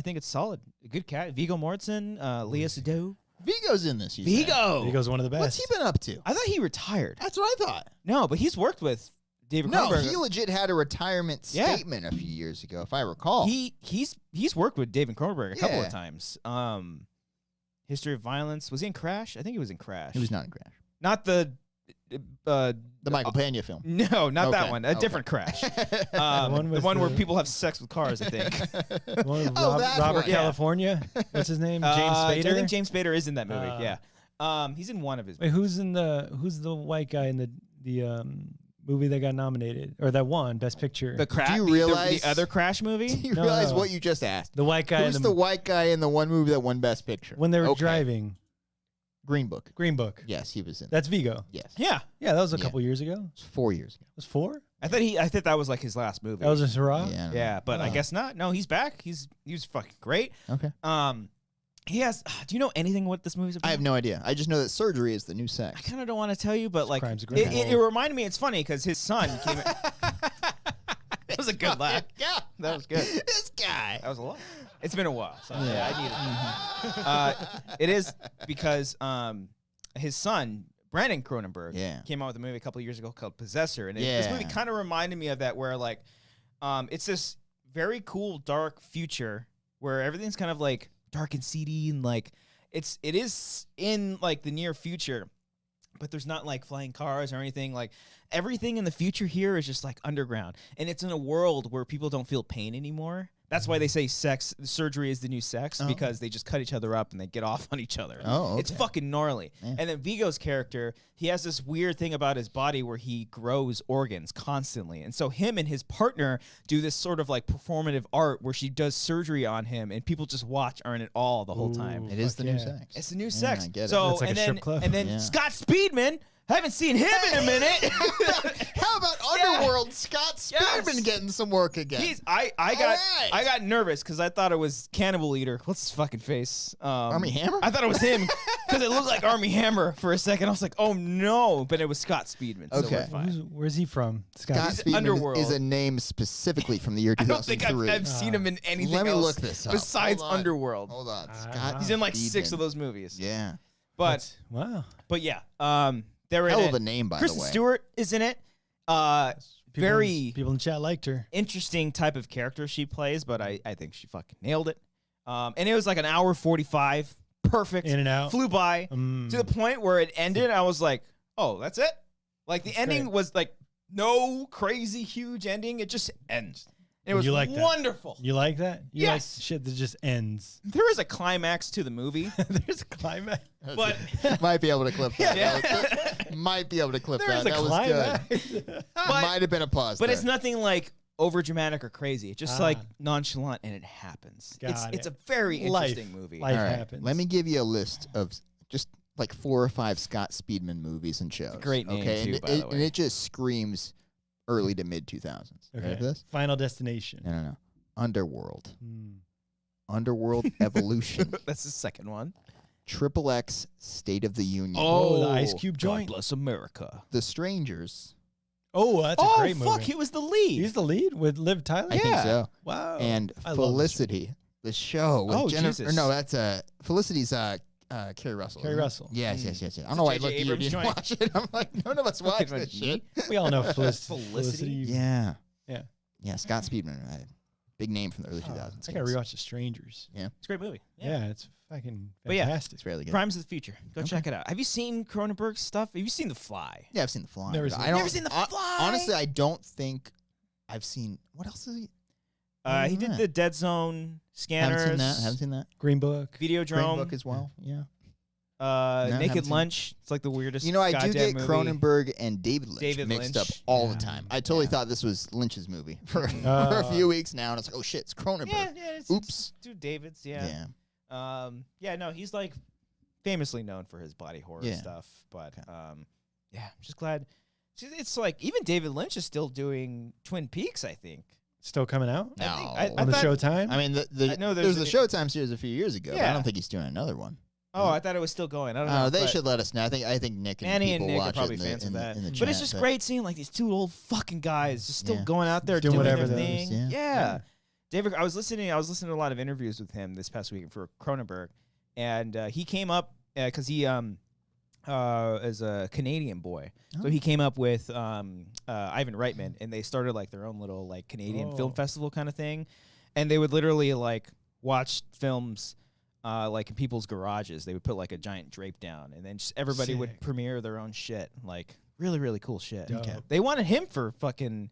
think it's solid. A good cat. Viggo Mortensen, Lea Seydoux.
Vigo's in this. You say.
Vigo.
Vigo's one of the best.
What's he been up to?
I thought he retired.
That's what I thought.
No, but he's worked with David
No,
Cronenberg.
he legit had a retirement
Yeah.
statement a few years ago, if I recall.
He's worked with David Cronenberg a couple
Yeah.
of times. History of Violence. Was he in Crash? I think he was in Crash.
He was not in Crash.
Not the
The Michael Pena film.
no, not that
Okay,
one. A different Crash.
one
The
with
one where
the-
people have sex with cars, I think.
One with
Oh, that
Robert
one.
Yeah.
California. What's his name? James
I
Spader.
think James Spader is in that movie.
Uh,
yeah. He's in one of his.
Wait, who's the white guy in the movie that got nominated or that won Best Picture?
The Crash.
Do you realize-
the other Crash
Do
movie?
you
No,
realize
no.
what you just asked?
The white guy
Who's
in
the white guy in the one movie that won Best Picture?
when they were
Okay.
driving
Green Book.
Green Book.
Yes, he was in.
That's Vigo.
Yes.
Yeah.
Yeah, that was a
Yeah.
couple years ago.
It was 4 years ago.
It was 4.
I thought that was like his last movie.
That was a Syrah.
Yeah. I don't
yeah,
know.
but I
Oh.
guess not. No, he's back. He was fucking great.
Okay.
He has. Do you know anything what this movie's about?
I have no idea. I just know that surgery is the new
I
sex.
kind of don't want to tell you, but like
Crimes
it,
against
it,
the
it
law.
reminded me. It's funny because his son came. That was a good laugh.
Yeah.
That was good.
This guy.
That was a lot. It's been a while, so yeah, I need
Mm-hmm.
it. It is because his son Brandon Cronenberg
Yeah.
came out with a movie a couple of years ago called Possessor, and this movie
Yeah.
kind of reminded me of that, where like it's this very cool dark future where everything's kind of like dark and seedy and like it is in like the near future, but there's not like flying cars or anything. Like everything in the future here is just like underground, and it's in a world where people don't feel pain anymore. That's why they say surgery is the new sex,
Oh.
because they just cut each other up and they get off on each other.
Oh,
It's
okay.
fucking gnarly.
Yeah.
And then Vigo's character, he has this weird thing about his body where he grows organs constantly. And so him and his partner do this sort of like performative art where she does surgery on him and people just watch on it all the whole time.
Ooh.
It is
Fuck
the new
yeah.
sex.
It's the new
Yeah,
sex.
I get it.
So
That's like
and
a
then
strip club.
and then
Yeah.
Scott Speedman I haven't seen him in a minute.
How about Underworld? Scott Spearman getting some work again.
I got nervous because I thought it was Cannibal Eater. What's his fucking face?
Army Hammer?
I thought it was him because it looked like Army Hammer for a second. I was like, oh no, but it was Scott Speedman. So
Okay.
we're fine.
Where's he from?
Scott Speedman
Underworld.
is a name specifically from the year
I
2003.
don't think I've seen him in anything
Let me
else
look this up.
besides
Hold on.
Underworld.
Hold on.
Ah.
Scott
He's in like 6
Speedman.
of those movies.
Yeah.
But
Wow.
yeah, they're
Hell
in
of
it.
a name, by
Kristen
the way.
Stewart is in it. People
in the chat liked her.
interesting type of character she plays, but I think she fucking nailed it. And it was like an hour 45, perfect.
In and out.
Flew by to the point where it ended. I was like, oh, that's it? Like the ending was like no crazy huge ending. It just ends. It was
You like that?
wonderful.
You like that? You
Yes.
like shit that just ends.
There is a climax to the movie,
There's a climax.
but
Might be able to clip that.
Yeah.
Might be able to clip
There's
that.
a
That was
climax.
good. Might have been a pause.
but
there.
it's nothing like over dramatic or crazy. It's just like nonchalant, and it happens.
Got
It's
it.
a very
Life.
interesting movie.
Life
All right.
happens.
Let me give you a list of just like 4 or 5 Scott Speedman movies and shows.
great name,
okay?
too,
and
by the
and
way.
it just screams early to mid 2000s.
Okay.
Ready for this?
Final Destination.
No. Underworld.
Hmm.
Underworld Evolution.
That's the second one.
Triple X State of the Union.
Oh, the Ice Cube joint?
God bless America.
The Strangers.
Oh, that's a great movie.
fuck, he was the lead.
He's the lead with Liv Tyler?
I think
Yeah.
so.
Wow.
And
I love The
Felicity. The show with
Oh,
Jennifer.
Jesus.
No, that's Felicity's Carrie Russell.
Carrie
isn't it?
Russell.
Yes. I don't know
a
why I
J.J.
looked at you.
Abrams
Didn't
joint.
watch it. I'm like, none of us watched
Fucking
this shit.
We all know
Felicity?
Felicity.
Yeah.
Yeah.
Yeah, Scott Speedman. Big name from the early 2000s.
I gotta rewatch The Strangers.
Yeah.
It's a great movie.
Yeah, it's fucking
But yeah,
fantastic.
It's really good.
Crimes of the Future. Go
Okay.
check it out. Have you seen Cronenberg's stuff? Have you seen The Fly?
Yeah, I've seen The Fly.
Never
but
seen
I
it.
don't,
Never seen The Fly?
Honestly, I don't think I've seen. What else is he?
He did the Dead Zone scanners.
Haven't seen that.
Green Book.
Green
Videodrome.
Book as well. Yeah.
Naked
haven't seen
Lunch. It's like the weirdest.
You know, I do
goddamn
get
movie.
Cronenberg and David Lynch
David
mixed
Lynch.
up all the
Yeah.
time. I totally
Yeah.
thought this was Lynch's movie for a few weeks now, and it's like, oh shit, it's Cronenberg.
Yeah. It's
Oops.
Dude, David's. Yeah.
Yeah.
No, he's like famously known for his body horror
Yeah.
stuff, but yeah, I'm just glad. It's like even David Lynch is still doing Twin Peaks. I think.
Still coming out?
No.
I
On the
thought-
Showtime?
I mean,
I know
there's
there's
the Showtime series a few years ago. But I
Yeah.
don't think he's doing another one.
Oh, I thought it was still going. I don't know.
They
but
should let us know. I think Nick and
Annie
people
and Nick are
watch
probably
it in
fans
the,
of that.
in the
But it's
chat,
just great seeing like these two old fucking guys just still
Yeah.
going out there
Doing
doing
whatever
their
those,
thing.
yeah.
David, I was listening to a lot of interviews with him this past week for Cronenberg, and he came up because he is a Canadian boy, so he came up with Ivan Reitman, and they started like their own little like Canadian film festival kind of thing, and they would literally like watch films. Like in people's garages, they would put like a giant drape down, and then just everybody would
Sick.
premiere their own shit. Like really, really cool shit.
Dope. Okay.
They wanted him for fucking.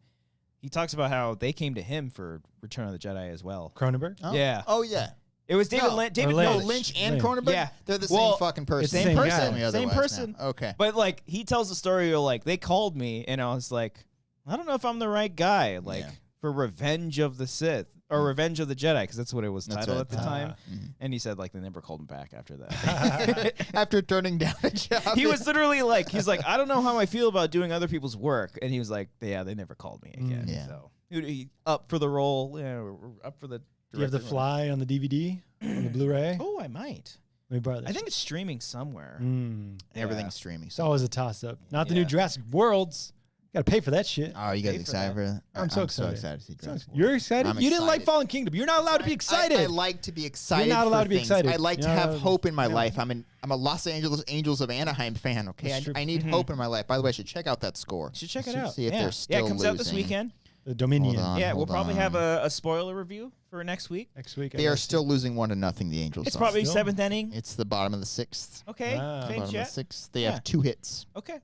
He talks about how they came to him for Return of the Jedi as well.
Cronenberg?
Oh.
Yeah.
Oh yeah.
It was David
No.
Lynch. David
Lynch.
No,
Lynch.
Lynch and
Lynch.
Cronenberg.
Yeah.
They're the
Well,
same fucking person.
it's the
Same
same
person.
guy.
Tell me
Same
otherwise
person.
now. Okay.
But like he tells the story of like they called me and I was like, I don't know if I'm the right guy. Like
Yeah.
for Revenge of the Sith or Revenge of the Jedi because that's what it was
That's
titled
right.
at the time.
Mhm.
And he said like they never called him back after that.
After turning down a job,
He was literally like, he's like, I don't know how I feel about doing other people's work, and he was like, yeah, they never called me again.
Yeah.
So he up for the role, we're up for the.
Do you have The
director.
Fly on the DVD? On the Blu-ray?
Oh, I might.
Let me borrow that
I think it's streaming somewhere.
Everything's streaming.
It's always a toss-up. Not the new
Yeah.
Jurassic Worlds. Got to pay for that shit.
Oh, you guys
Pay for
excited
that.
for that?
I'm so
so
excited.
excited to see Jurassic World.
You're excited?
I'm
You didn't like
excited.
Fallen Kingdom. You're not allowed to be excited.
I like to be excited.
not allowed
for
to be
things.
excited.
I like
You're
to
not
have
allowed to-
hope in my
Yeah.
life. I'm a Los Angeles of Anaheim fan. Okay,
That's true.
I need hope in my life. By the way, I should check out that score.
You should check it
See-
out.
See if
yeah.
they're still
it comes out this
losing.
weekend.
The Dominion.
Hold on.
Yeah, we'll
hold
probably
on.
have a spoiler review for next week.
Next week.
They are still losing 1-0. The Angels.
It's
are.
probably
Still?
seventh inning.
It's the bottom of the 6th.
Okay.
Wow.
Thanks,
Bottom of the
Jet.
6th. They
Yeah.
have 2 hits.
Okay.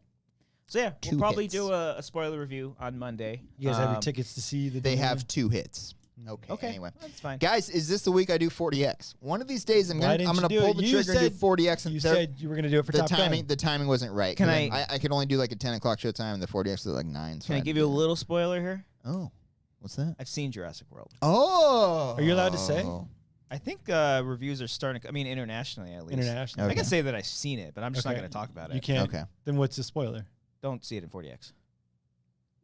So yeah,
Two
we'll probably
hits.
do a spoiler review on Monday.
You guys have your tickets to see the
They
Dominion?
have 2 hits. Okay.
Okay.
Anyway,
That's fine.
guys, is this the week I do 40x? One of these days, I'm
Why
gonna
didn't you do
pull
it?
the
You
trigger and do
said-
40x. And
You
there-
said you were going to do it for
the
Top
timing
Gun.
the timing wasn't right.
Can
'cause I could only do like a 10 o'clock show time, and the 40x is like 9. So
Can I
had
give
to
you a
do
little spoiler here?
that. Oh, what's that?
I've seen Jurassic World.
Oh,
Are you allowed to say?
I think reviews are starting. I mean, internationally at least.
Internationally.
I
Okay.
can say that I've seen it, but I'm just not
Okay.
going to talk about it.
You can't.
Okay.
Then what's the spoiler?
Don't see it in 40x.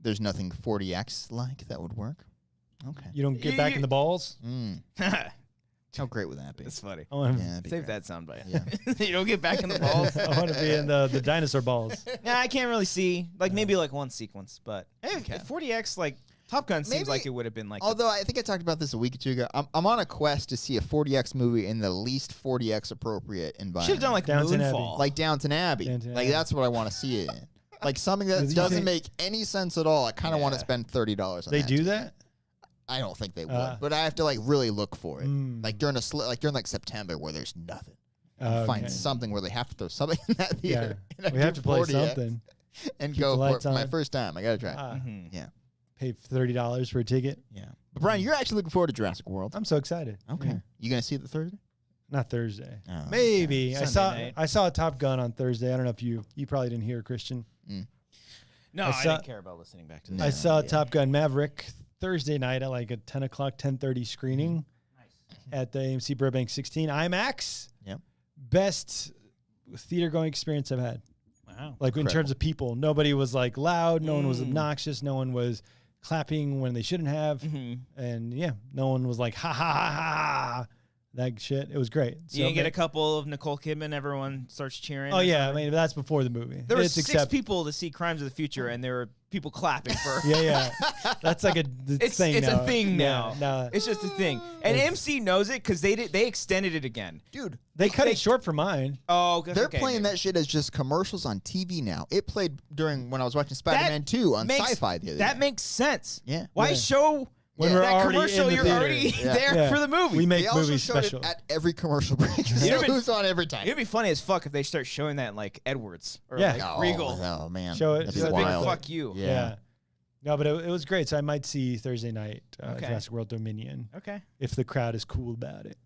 There's nothing 40X like that would work. Okay.
You don't get back in the balls?
How great would that be?
That's funny.
I want
that'd be
Save
great.
that soundbite.
Yeah.
You don't get back in the balls.
to be in the dinosaur balls.
Yeah, I can't really see. Like maybe like one sequence, but hey,
Okay.
40x like Top Gun seems
Maybe-
like it would have been like.
Although I think I talked about this a week or two ago, I'm on a quest to see a 40X movie in the least 40X appropriate environment.
should have done like
Downton Abbey.
Moonfall.
Like Downton Abbey.
Downton
Like
Abbey.
that's what I want to see it in. Like something that
You
doesn't
think-
make any sense at all. I kind of want to
Yeah.
spend $30 on
They
that.
do that?
I don't think they would,
Ah.
but I have to like really look for it.
Mm.
Like during like September where there's nothing.
Okay.
Find something where they have to throw something in that theater.
Yeah.
And
We
I
have
do
to play
40X
something.
and
Keep
go
the
for it
lights
for my
on.
first time. I gotta try.
Ah,
Mhm.
Yeah,
pay $30 for a ticket.
yeah. But Brian, you're actually looking forward to Jurassic World.
I'm so excited.
Okay,
Yeah.
you gonna see it the Thursday?
Not Thursday.
Oh, okay.
Maybe.
Sunday night.
I saw Top Gun on Thursday. I don't know if you probably didn't hear, Christian.
No,
I
I,
saw-
didn't care about listening back to
No.
that.
I saw
yeah.
Top Gun Maverick Thursday night at like a 10 o'clock, 10:30 screening at the AMC Burbank 16 IMAX.
Yep.
Best theater going experience I've had.
Wow.
Like in
Incredible.
terms of people, nobody was like loud. No one was obnoxious. No one was clapping when they shouldn't have.
Mm-hmm.
And yeah, no one was like, ha, ha, ha, ha, that shit. It was great.
You didn't get a couple of Nicole Kidman. Everyone starts cheering.
Oh
or
yeah, I
something?
mean that's before the movie.
There were
It's
6 people to see Crimes of the Future, and there were people clapping for.
Yeah. That's like a
It's
thing
it's
now.
a thing
Yeah,
now.
no.
It's just a thing, and MC knows it because they extended it again.
Dude,
They cut it short for mine.
Oh,
they're playing that shit as just commercials on TV now. It played during when I was watching Spider-Man 2 on Sci-Fi the other
That
day.
makes sense.
Yeah.
Why
Yeah.
show
When
Yeah.
we're
that
already
commercial?
in the
You're
theater.
already
Yeah.
there
Yeah.
for the movie.
We make
They also
movies
showed
special.
it at every commercial break. So
It'd
it
been-
was on every time.
It'd be funny as fuck if they start showing that in like Edwards or
Yeah.
like
Oh,
Regal.
oh man,
Show it-
That'd
It's
be
a
show
big
wild.
fuck you.
Yeah.
No, but it was great. So I might see Thursday night
Okay.
Jurassic World Dominion
Okay.
if the crowd is cool about it.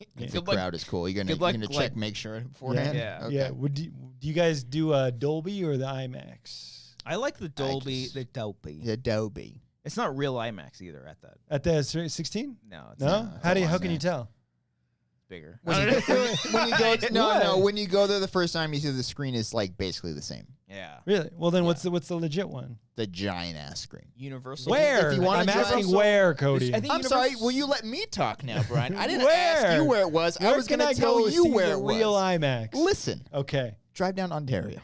If
Good
the
luck-
crowd is cool. You're
good
gonna
luck,
check,
like-
make sure beforehand.
Yeah.
Okay.
Yeah. Do you guys do Dolby or the IMAX?
I like the Dolby.
just-
The Dolby.
Adobe.
It's not real IMAX either. At that.
At the 16?
No. It's
No?
not.
How
it's
can you tell?
Bigger.
When you, when you go,
What?
no, when you go there the first time, you see the screen is like basically the same.
Yeah.
Really? Well, then what's the legit one?
The giant ass screen.
Universal.
Where?
if you wanna
I'm asking
Universal-
where, Cody.
I think
I'm
Universal-
sorry. Will you let me talk now, Brian? I didn't
Where?
ask you where it was. I
Where
was
can
going
I
to tell
go
you
see
where
the
it was.
real IMAX?
Listen,
Okay.
drive down Ontario.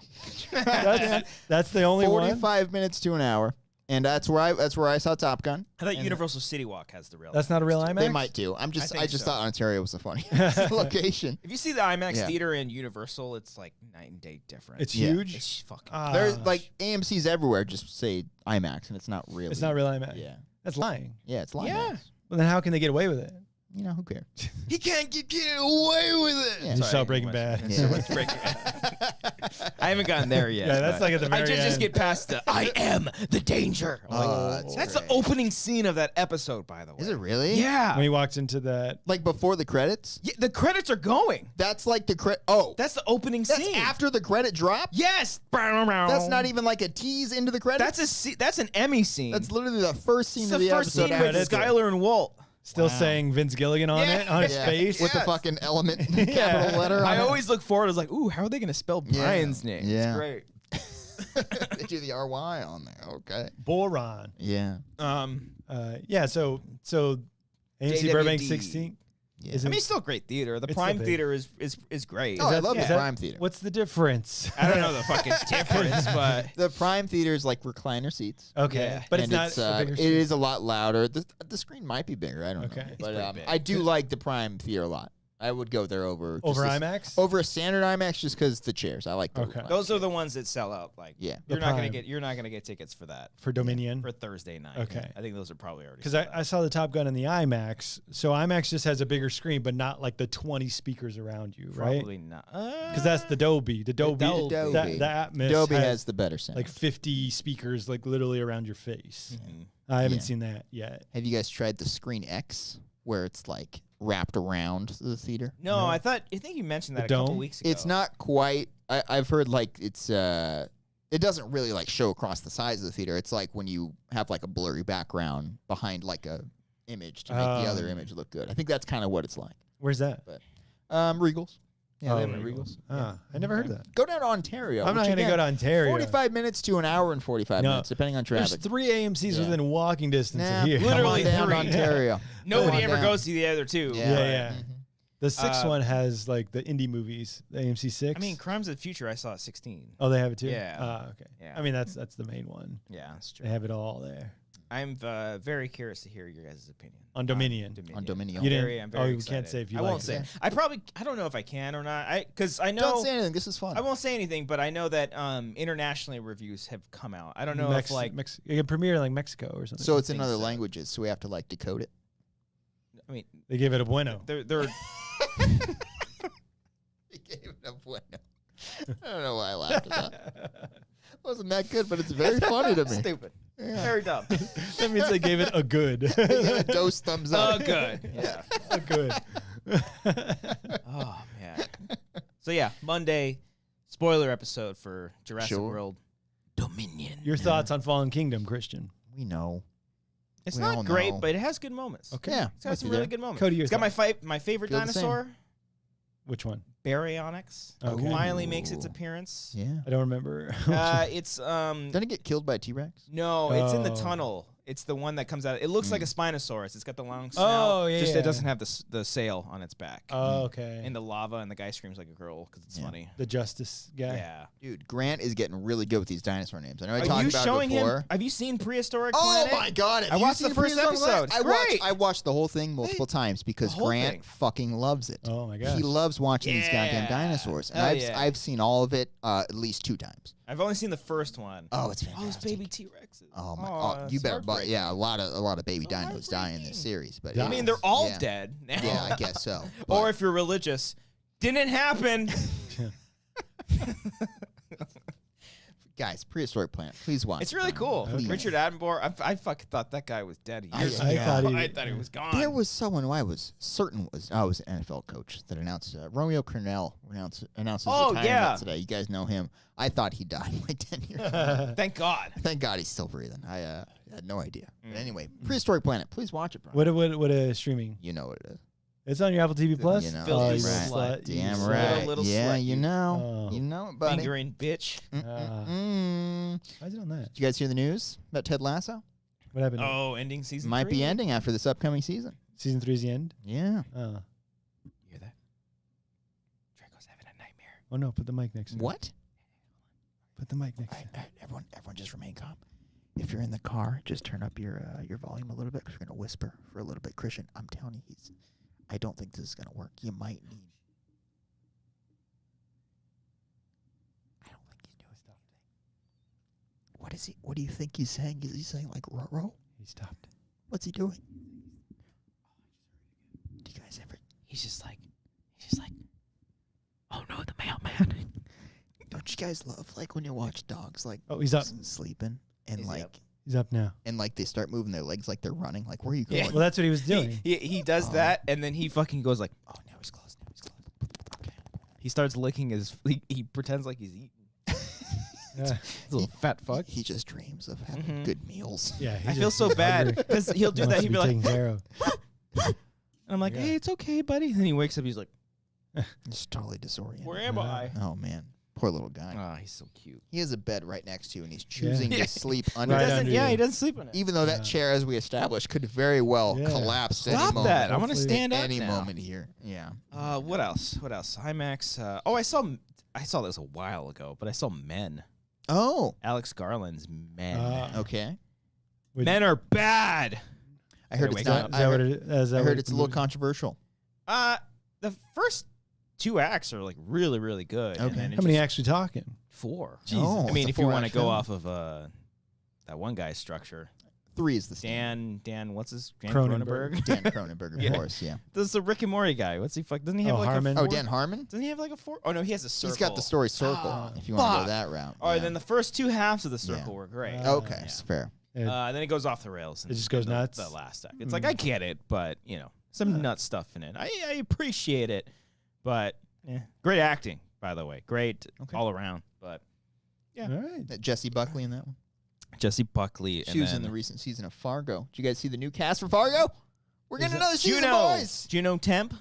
That's the only one?
45 minutes to an hour, and that's where I saw Top Gun.
I thought Universal City Walk has the real.
That's not a real IMAX?
They might too. I
think
just
so.
thought Ontario was the funny location.
If you see the IMAX
Yeah.
theater in Universal, it's like night and day different.
It's
Yeah.
huge?
It's fucking.
There's like AMC's everywhere. Just say IMAX, and it's not really.
It's not real IMAX.
Yeah,
That's lying.
yeah, it's like
Yeah.
Well, then how can they get away with it?
You know who cares? He can't get away with it.
You
Sorry,
saw Breaking
anyways.
Bad.
Yeah.
So it's Breaking Bad. I haven't gotten there yet.
Yeah, that's
but
like at the
I
very
just
end.
get past the I am the danger. I'm like,
Oh,
that's
great.
the opening scene of that episode, by the way.
Is it really?
Yeah.
When he walks into that.
Like before the credits?
Yeah, the credits are going.
That's like the credit. Oh,
That's the opening
that's
scene.
after the credit drop.
Yes.
That's not even like a tease into the credits.
That's an Emmy scene.
That's literally the first scene
It's
of
the
the
first
episode.
scene
after
with
the
Skylar and Walt.
Still
Wow.
saying Vince Gilligan on
Yeah.
it, on his
Yeah.
face.
with the
Yes.
fucking element capital letter.
I
on
always look forward. I was like, ooh, how are they going to spell
Yeah.
Brian's name?
Yeah.
It's great.
it. They do the RY on there. Okay.
Boron.
Yeah.
Yeah, so AMC
JWD.
Burbank 16.
Yeah.
Is
I
it-
mean, it's still a great theater. The
It's
Prime
still big.
Theater is great.
Oh, I love the
is that-
Prime Theater.
What's the difference?
I don't know the fucking difference, but
The Prime Theater is like recliner seats.
Okay,
Yeah.
but
and
it's not. a bigger
it
screen.
is a lot louder. The screen might be bigger. I don't
Okay.
know.
It's
But
pretty big.
I do like the Prime Theater a lot. I would go there over
over
just
IMAX.
over a standard IMAX just because the chairs. I like the
Okay.
those are the ones that sell out. Like,
Yeah.
you're
The
not gonna
Prime.
get tickets for that
for Dominion.
for Thursday night.
Okay.
I think those are probably already.
Because
sold
I
out.
saw the Top Gun in the IMAX, so IMAX just has a bigger screen, but not like the 20 speakers around you, right?
Probably not.
Because that's the Dolby. The Dolby,
Dolby.
The Atmos
Dolby
has
has the better sound.
like 50 speakers, like literally around your face.
Mhm.
I haven't
Yeah.
seen that yet.
Have you guys tried the Screen X, where it's like wrapped around the theater?
No, I think you mentioned that
The
a couple
dome?
weeks ago.
It's not quite. I've heard like it's. It doesn't really like show across the size of the theater. It's like when you have like a blurry background behind like a image to make the other image look good. I think that's kind of what it's like.
Where's that?
But Regals. Yeah, they have
Regals.
Regals. Yeah.
I never heard of that.
Go down to Ontario.
I'm not going to go to Ontario.
45 minutes to an hour and 45 minutes, depending on
There's
traffic.
3 AMCs within walking distance of here.
Literally
down to
3.
Ontario.
Nobody ever goes to the other 2.
Yeah.
Mhm.
The 6th one has like the indie movies, the AMC 6.
I mean, Crimes of the Future, I saw at 16.
oh, they have it too?
Yeah.
Okay.
Yeah.
I mean, that's the main one.
Yeah, that's true.
They have it all there.
I'm very curious to hear your guys' opinion.
On Dominion.
On Dominion.
You
I'm
didn't-
very
you
excited.
can't say if you
I
like
won't
it.
say.
Yeah.
I don't know if I can or not. Because I know.
Don't say anything. This is fun.
I won't say anything, but I know that internationally reviews have come out. I don't know if like.
it can premiere in like Mexico or something.
So it's in
think
other
so.
languages, so we have to like decode it.
I mean,
they give it a bueno.
they're
He gave it a bueno. I don't know why I laughed at that. Wasn't that good, but it's very funny to me.
stupid.
Yeah.
Very dumb.
That means they gave it a good.
They gave it a dose thumbs
Oh,
up.
good. Yeah.
a good.
Oh man. So yeah, Monday, spoiler episode for Jurassic
Sure.
World Dominion.
Your thoughts on Fallen Kingdom, Christian?
We know.
It's
we all
not great,
know.
but it has good moments.
Okay.
Yeah.
It's got
with
some
you
really
there.
good moments.
Cody, your
it's got my
thoughts?
my favorite
Feel the same.
dinosaur,
Which one?
Baryonyx.
Okay.
Finally makes its
Ooh.
appearance.
Yeah.
I don't remember.
It's
Didn't it get killed by a T-Rex?
no, it's in the
Oh.
tunnel. It's the one that comes out. It looks like a Spinosaurus. It's got the long snout.
Oh, yeah,
Just
yeah.
it doesn't have the sail on its back.
Oh, okay.
In the lava, and the guy screams like a girl because it's
Yeah.
funny.
The Justice guy.
Yeah.
Dude, Grant is getting really good with these dinosaur names. I know I
Are
talked
you
about
showing
it before.
him? Have you seen Prehistoric
Oh
Planet?
my god!
I watched the first episode. It's great.
I watched the whole thing multiple times because
The whole
Grant
thing.
fucking loves it.
Oh my gosh.
He loves watching these goddamn
Yeah.
dinosaurs, and
Hell
I've
yeah.
I've seen all of it at least 2 times.
I've only seen the first one.
Oh, it's
Oh, those
fantastic.
baby T-Rexes.
Oh my!
it's
you better, but
heartbreaking.
yeah, a lot of baby
So
dinos die in this
heartbreaking.
series. But
I
I mean, they're all
yeah.
dead now.
Yeah, I guess so.
Or
But-
if you're religious, didn't happen.
guys, Prehistoric Planet, please watch.
It's
it.
really cool.
Please.
Richard Attenborough. I fucking thought that guy was dead years
I
ago.
thought he-
I thought he was gone.
There was someone who I was certain was an NFL coach that announced Romeo Cornell announces retirement
yeah.
today. You guys know him. I thought he died like 10 years ago.
Thank God.
Thank God he's still breathing. I had no idea.
Mm.
But anyway, Prehistoric Planet, please watch it, bro.
What a streaming?
You know what it is.
It's on your Apple TV Plus.
You know,
Filthy
you
slut.
slut. You
Damn
slut.
right.
Little
yeah,
slut,
you
you.
know.
Oh.
You know it, buddy.
Fingering bitch.
Why is it on that?
Did you guys hear the news about Ted Lasso?
What happened?
Oh, ending season
Might
3?
be ending after this upcoming season.
Season 3's the end.
Yeah.
Oh.
You hear that? Draco's having a nightmare.
Oh no! Put the mic next to it.
What?
Put the mic next.
All
to
right, everyone just remain calm. If you're in the car, just turn up your volume a little bit because we're gonna whisper for a little bit. Christian, I'm telling you, I don't think this is gonna work. You might need. I don't think he's doing stuff. What is he? What do you think he's saying? Is he saying like ruh-roh?
He stopped.
What's he doing? Do you guys ever?
He's just like, oh no, the mailman.
Don't you guys love like when you watch dogs like
Oh, he's up.
sleeping and
Is he
like
up?
He's up now.
they start moving their legs like they're running? Like where are you going?
Yeah.
Well, that's what he was doing.
He does
Oh.
that, and then he fucking goes like,
Oh, now he's close. Okay.
he starts licking his, he pretends like he's eating.
Yeah.
Little fat fuck.
He just dreams of having
Mhm.
good meals.
Yeah.
I feel so bad because he'll do that. He'd be like,
taken care of.
and I'm like,
Yeah.
hey, it's okay, buddy. And then he wakes up. He's like,
Just totally disoriented.
where am I?
Oh man, poor little guy.
Oh, he's so cute.
He has a bed right next to you, and he's choosing
Yeah.
to sleep under.
Right
it.
under
Yeah,
you.
he doesn't sleep in it.
Even though that
Yeah.
chair, as we established, could very well
Yeah.
collapse at any
Stop
moment.
that. I want to
Hopefully-
stand up
Any
now.
moment here. Yeah.
What else? IMAX. Oh, I saw this a while ago, but I saw Men.
Oh.
Alex Garland's Men.
Okay.
Would-
Men are bad.
I heard
Wake
it's
up.
not.
Is that what it is?
I heard it's a little controversial.
The first 2 acts are like really, really good. and
Okay.
then it
How many
just-
acts we talking?
4.
Jesus.
Oh,
I mean,
it's a
if you want to
4-act
go
film.
off of that one guy's structure,
3 is the standard.
Dan, what's his Dan
Cronenberg.
Cronenberg?
Dan Cronenberg, of
Yeah.
course. Yeah.
This is the Rick and Morty guy. What's he fuck? Doesn't he have
Oh,
like
Harmon.
a
Oh,
4?
Dan Harmon.
Doesn't he have like a 4? Oh no, he has a circle.
He's got the story circle. If you want to
fuck.
go that route.
All right,
yeah.
then the first 2 halves of the
Yeah.
circle were great.
Okay,
Yeah.
it's fair.
It-
Then it goes off the rails.
It just goes
the,
nuts?
The last act. It's like I get it, but you know, some nut stuff in it. I appreciate it, but great acting, by the way, great all around. But yeah,
All right.
Jesse Buckley in that one.
Jesse Buckley.
She was in the recent season of Fargo. Did you guys see the new cast for Fargo? We're getting another season, boys.
Juno Temp.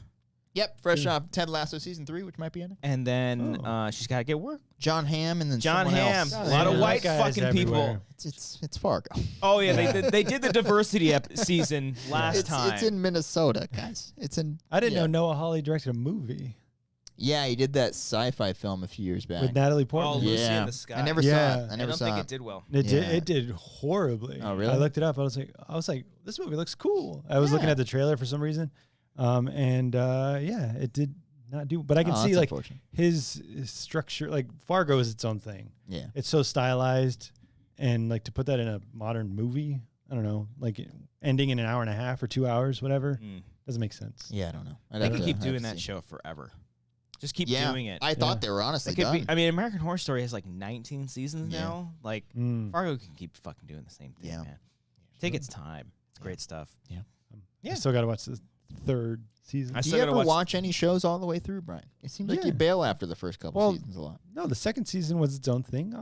Yep, fresh off Ted Lasso season 3, which might be ending.
And then she's got to get work.
John Hamm and then
John
someone
Hamm.
else.
A lot of white
That guy's
fucking people.
everywhere.
It's Fargo.
Oh yeah, they did the diversity season last time.
It's in Minnesota, guys. It's in.
I didn't know Noah Hawley directed a movie
Yeah, he did that sci-fi film a few years back.
with Natalie
Oh,
Portman.
Lucy
yeah,
in the Sky.
I never
Yeah.
saw it. I
I
never
don't
saw
think
it.
it did well.
It did horribly.
Oh, really?
I looked it up. I was like, this movie looks cool. I was looking at the trailer for some reason, it did not do. But I can see like his structure. Like Fargo is its own thing.
Yeah,
It's so stylized, and like to put that in a modern movie, I don't know, like ending in an hour and a half or 2 hours, whatever, doesn't make sense.
yeah, I don't know.
They can keep doing that show forever. Just keep doing it.
I thought they were honestly done.
I mean, American Horror Story has like 19 seasons now. Like Fargo can keep fucking doing the same thing, man. Take its time. It's great stuff.
I still got to watch the third season.
Do you ever watch any shows all the way through, Brian? It seems like you bail after the first couple seasons a lot.
No, the second season was its own thing.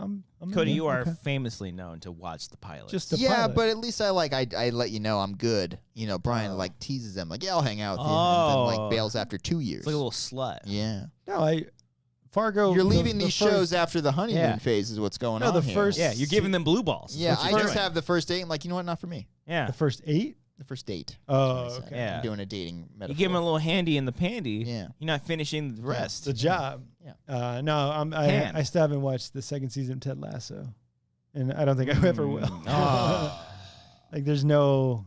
Cody, you are famously known to watch the pilot.
Just the pilot.
But at least I let you know I'm good. You know, Brian like teases them like, yeah, I'll hang out with you, and then like bails after 2 years.
It's like a little slut.
Yeah.
No, Fargo.
You're leaving these shows after the honeymoon phase is what's going on.
The
here.
first.
Yeah, you're giving them blue balls.
Yeah, I just have the first date. I'm like, you know what? Not for me.
Yeah.
The first 8.
The first date.
Oh, okay.
Yeah.
I'm doing a dating metaphor.
You give them a little handy in the pandy.
Yeah.
You're not finishing the rest.
The job.
Yeah.
No, I still haven't watched the second season of Ted Lasso, and I don't think I ever will. Like, there's no.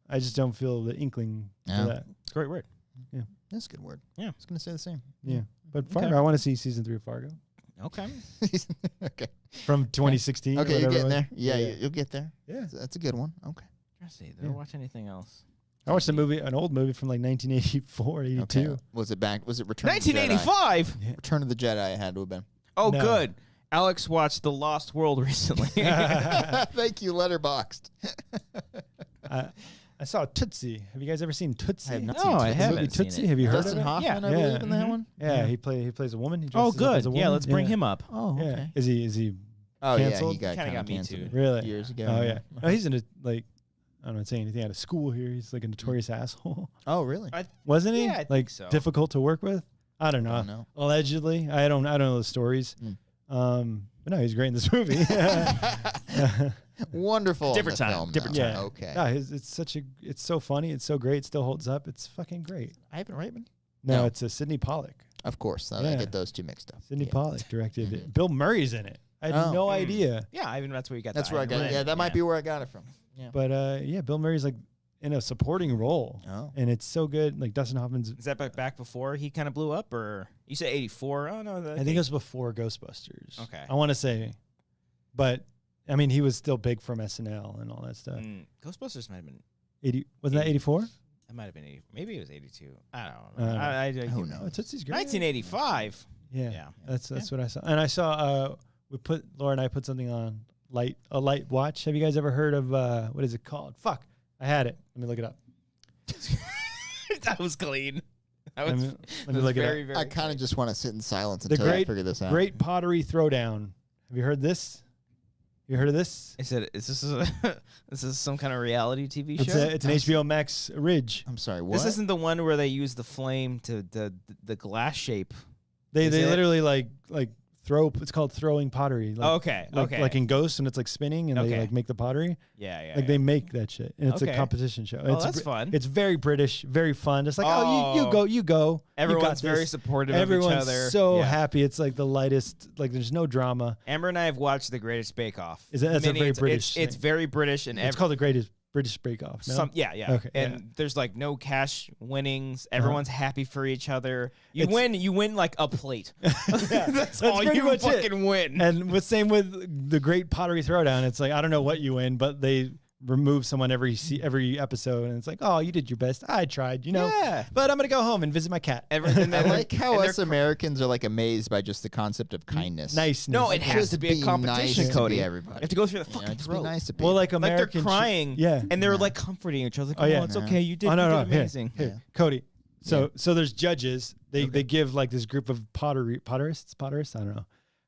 I just don't feel the inkling for that.
It's a great word.
Yeah.
That's a good word.
Yeah.
I was going to say the same.
Yeah. But Fargo, I want to see season 3 of Fargo.
Okay.
Okay.
From 2016.
Okay, you're
whatever
getting
it
there.
was.
Yeah, you'll get there.
Yeah.
That's a good one. Okay.
Let's see. Did I watch anything else?
I watched an old movie from like 1984, 82.
Okay. Was it Return
1985.
of the Jedi? Return of the Jedi it had to have been.
Oh,
No.
good. Alex watched The Lost World recently.
Thank you, Letterboxd.
I saw Tootsie. Have you guys ever seen Tootsie?
I have not
No,
seen
I
Tootsie.
haven't
Movie
seen
Tootsie.
it.
Have you heard
Dustin
of it?
Hoffman, I
Yeah.
believe, in that one.
Yeah, he plays a woman. He
Oh,
dresses up as
good.
a woman.
Yeah, let's bring him up.
Oh,
Yeah.
okay.
Is he
Oh, yeah,
canceled?
he got
Kinda
kind
got
of
me
canceled
too.
really?
years ago.
Oh yeah. No, he's in a like. I'm not saying anything out of school here. He's like a notorious asshole,
Oh, really?
wasn't he?
Yeah, I think
like
so.
difficult to work with. I don't know.
I don't know.
Allegedly, I don't know the stories. But no, he's great in this movie.
Wonderful.
Different
in the
time,
film,
different
though.
time.
Okay.
No, it's so funny. It's so great. It still holds up. It's fucking great.
Ivan Reitman?
No,
No.
it's a Sidney Pollack.
Of course. I
Yeah.
get those two mixed up.
Sidney
Yeah.
Pollack directed it. Bill Murray's in it. I had
Oh.
no idea.
Yeah, I mean, that's where you got
That's
the
where I
Iron
got it.
Man.
Yeah, that might be where I got it from. Yeah.
But yeah, Bill Murray's like in a supporting role.
Oh.
And it's so good. Like Dustin Hoffman's.
Is that back before he kind of blew up, or you said 84? Oh no,
I think it was before Ghostbusters.
Okay.
I want to say, but I mean, he was still big from SNL and all that stuff.
Ghostbusters might have been
80 wasn't that 84?
That might have been 80. Maybe it was 82. I don't know.
Who
Oh,
knows?
Tootsie's great.
1985.
Yeah,
Yeah.
that's what I saw. And I saw Laura and I put something on a light watch. Have you guys ever heard of what is it called? Fuck, I had it. Let me look it up.
That was clean. That
Let
was,
me look it up.
I kind of just want to sit in silence until I figure this out.
Great Pottery Throwdown. Have you heard this? You heard of this?
I said, is this some kind of reality TV show?
It's an HBO Max Ridge.
I'm sorry, what?
This isn't the one where they use the flame to the glass shape.
They
Is it?
literally like throw. It's called throwing pottery. Like,
Okay.
Like in Ghosts, and it's like spinning, and they
Okay.
like make the pottery.
Yeah.
Like they make that shit, and it's a
Okay.
competition show.
Oh,
It's
that's fun.
It's very British, very fun. It's like,
Oh.
you go.
Everyone's
you got
very
this.
supportive
Everyone's
of each other.
so
Yeah.
happy. It's like the lightest. Like there's no drama.
Amber and I have watched The Greatest Bake Off.
That's a very British
It's
thing.
very British, and
It's called the Greatest British Bake Off. No?
Yeah.
Okay,
And
yeah.
there's like no cash winnings. Everyone's happy for each other. You
It's-
win like a plate. That's all
pretty
you
much it.
fucking win.
And same with the Great Pottery Throwdown. It's like I don't know what you win, but they remove someone every episode, and it's like, oh, you did your best. I tried,
Yeah.
But I'm gonna go home and visit my cat.
And
I
then
like how
and
us Americans are like amazed by just the concept of kindness.
Niceness.
No, it has
Just
to be a
be
competition,
nice to
Cody.
be everybody.
You have to go through the
You know,
fucking
just be
throat.
nice to people.
Well, like
Like
American,
they're crying,
yeah,
and they're like comforting each other. Like,
Oh, yeah.
it's okay. You did,
oh no,
you
no,
did amazing.
Here, Cody. So there's judges. They give like this group of potterists. I don't know.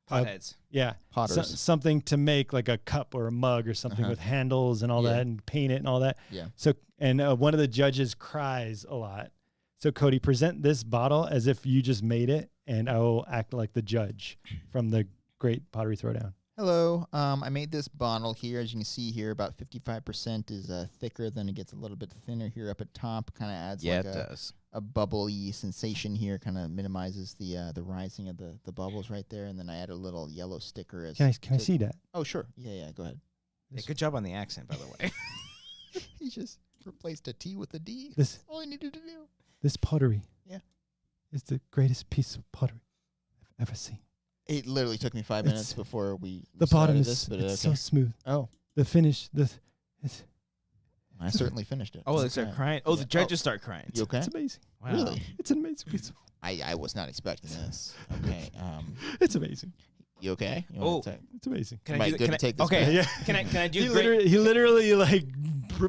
Potheads.
Yeah,
Potters.
something to make like a cup or a mug or something with handles and all that, and paint it and all that.
Yeah.
So, and one of the judges cries a lot. So, Cody, present this bottle as if you just made it, and I will act like the judge from the Great Pottery Throwdown.
Hello. I made this bottle here. As you can see here, about 55% is thicker. Then it gets a little bit thinner here up at top. Kind of adds a bubbly sensation here. Kind of minimizes the rising of the bubbles right there. And then I add a little yellow sticker. As
Can I see that?
Oh, sure. Yeah, go ahead.
Yeah, good job on the accent, by the way.
He just replaced a T with a D.
This
all I needed to do.
This pottery is the greatest piece of pottery I've ever seen.
It literally took me 5 minutes before we
the bottom is
this, but
so smooth.
Oh.
The finish,
I certainly finished it.
Oh, they start crying. Oh, the judges start crying.
You okay?
It's amazing.
Wow.
Really?
It's an amazing piece of
I was not expecting this. Okay.
It's amazing.
You okay? You
It's amazing.
Can I do
good to take this
okay.
back?
Yeah.
Can I do
He literally like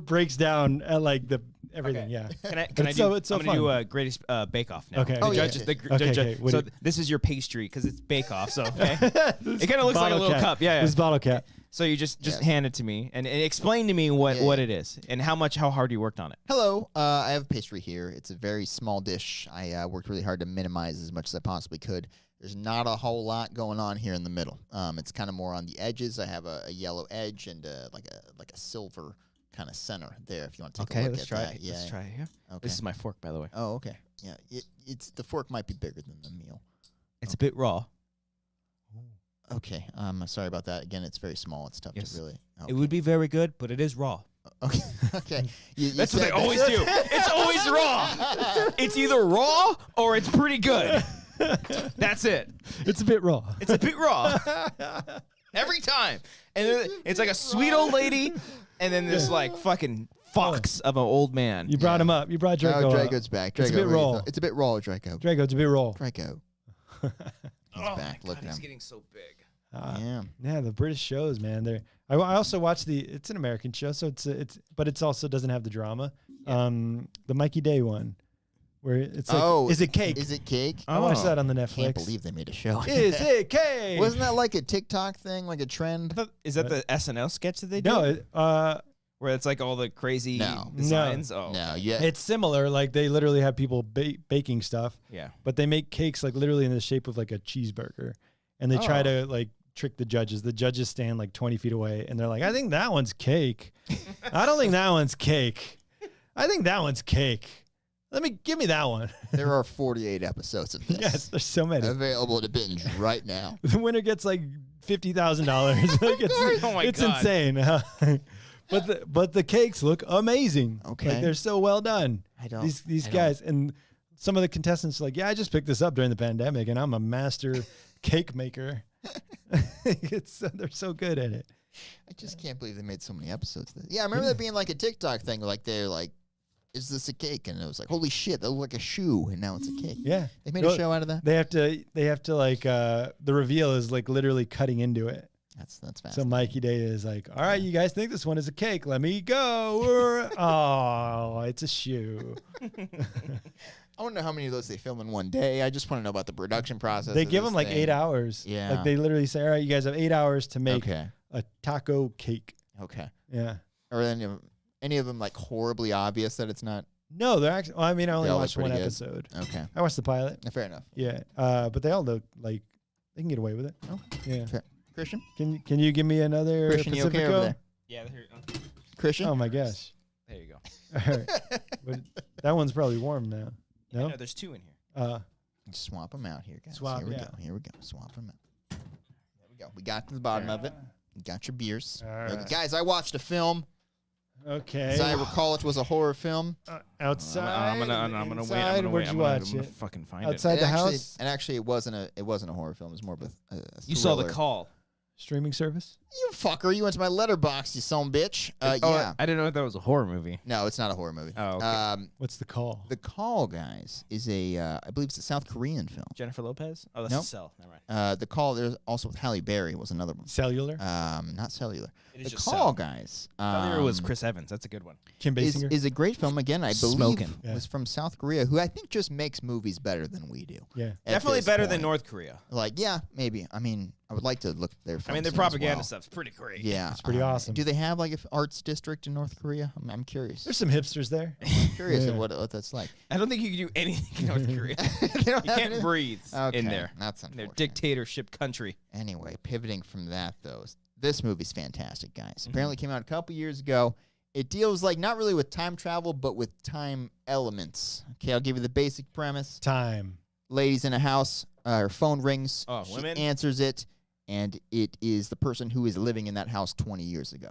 breaks down at like the everything.
Okay.
Yeah.
Can I do?
It's so
I'm gonna
fun.
do Greatest Bake Off now.
Okay.
The
Oh,
yeah,
judges.
yeah.
Okay.
So this is your pastry because it's Bake Off. So okay. It kind of looks like a
Bottle
little
cap.
cup. Yeah.
This bottle cap.
So you just hand it to me and explain to me what it is and how hard you worked on it.
Hello. I have a pastry here. It's a very small dish. I worked really hard to minimize as much as I possibly could. There's not a whole lot going on here in the middle. It's kind of more on the edges. I have a yellow edge and like a silver kind of center there. If you want to take a look
let's
at
try
that.
it.
Yeah.
Let's try it here.
Okay.
This is my fork, by the way.
Oh, okay. Yeah. It's the fork might be bigger than the meal.
It's a bit raw.
Okay. Sorry about that. Again, it's very small. It's tough to really. Okay.
It would be very good, but it is raw.
Okay. Okay. You
That's what they
said
always do. It's always raw. It's either raw or it's pretty good. That's it.
It's a bit raw.
It's a bit raw. Every time. And then it's like a sweet old lady and then this like fucking fox of an old man.
You brought him up. You brought Draco up.
Draco's back. Draco,
It's a bit raw.
It's a bit raw, Draco.
Draco, it's a bit raw.
Draco. He's back. Look at
he's
him.
getting so big.
Yeah, the British shows, man. I also watch it's an American show, so but it's also doesn't have the drama. The Mikey Day one, where it's like, is it cake?
Is it cake?
I watched that on the Netflix.
Can't believe they made a show.
Is it cake?
Wasn't that like a TikTok thing, like a trend?
Is that the SNL sketch that they do?
No,
where it's like all the crazy
No.
designs? Oh.
No, yeah.
it's similar. Like they literally have people baking stuff.
Yeah.
But they make cakes like literally in the shape of like a cheeseburger, and they try to like trick the judges. The judges stand like 20 feet away, and they're like, "I think that one's cake. I don't think that one's cake. I think that one's cake. Give me that one."
There are 48 episodes of this.
Yes, there's so many.
Available to binge right now.
The winner gets like $50,000. Like
Oh my
it's
God.
insane. But the cakes look amazing.
Okay.
Like they're so well done. These guys and some of the contestants are like, yeah, I just picked this up during the pandemic and I'm a master cake maker. They're so good at it.
I just can't believe they made so many episodes of this. Yeah, I remember that being like a TikTok thing. Like they're like, is this a cake? And it was like, holy shit, that looked like a shoe, and now it's a cake.
Yeah.
They made a show out of that?
They have to like the reveal is like literally cutting into it.
That's fast.
So Mikey Day is like, all right, you guys think this one is a cake. Let me go. Oh, it's a shoe.
I want to know how many of those they film in one day. I just want to know about the production process.
They give them like 8 hours.
Yeah.
Like they literally say, all right, you guys have 8 hours to make a taco cake.
Okay.
Yeah.
Or any of them like horribly obvious that it's not?
No, they're actually, I only
all
watched one
pretty good.
episode.
Okay.
I watched the pilot.
Fair enough.
Yeah. But they all look like they can get away with it.
Oh.
Yeah.
Fair. Christian?
Can you give me another
Christian, you okay
Pacifico?
over there?
Yeah.
Christian?
Oh my gosh.
There you go.
All right. But that one's probably warm now. No?
No, there's 2 in here.
Swap them out here, guys.
Swap,
here we
yeah.
go. Here we go. Swap them out. There we go. We got to the bottom of it. You got your beers.
All right.
Guys, I watched a film.
Okay.
As I recall, it was a horror film.
Outside.
I'm gonna wait.
Inside? Where'd you watch
I'm gonna
it?
fucking find
Outside
it.
the house?
And actually, it wasn't a horror film. It was more of a
You saw The
thriller.
Call.
Streaming service?
You fucker. You went to my letterbox, you son bitch. Yeah.
I didn't know that was a horror movie.
No, it's not a horror movie.
Oh, okay.
What's The Call?
The Call, guys, is I believe it's a South Korean film.
Jennifer Lopez? Oh, that's
Nope.
a Cell. Never mind.
The Call, there's also with Halle Berry was another one.
Cellular?
Not Cellular.
It is
The
just
Call,
Cell.
guys.
I thought it was Chris Evans. That's a good one.
Kim Basinger?
Is a great film. Again, I believe
Smoking.
was from South Korea, who I think just makes movies better than we do.
Yeah.
at
Definitely
this
better than
point.
North Korea.
Like, yeah, maybe. I mean, I would like to look at their.
I mean, their propaganda stuff's pretty great.
Yeah,
It's pretty awesome.
Do they have like an arts district in North Korea? I'm curious.
There's some hipsters there.
I'm curious
Yeah.
of what that's like.
I don't think you can do anything in North Korea.
They don't
You
have
can't
any-
breathe
Okay,
in there.
That's
Their
unfortunate.
dictatorship country.
Anyway, pivoting from that though, this movie's fantastic, guys.
Mm-hmm.
Apparently came out a couple years ago. It deals like not really with time travel, but with time elements. Okay, I'll give you the basic premise.
Time.
Lady's in a house, her phone rings.
Oh,
she
women?
answers it, and it is the person who is living in that house 20 years ago.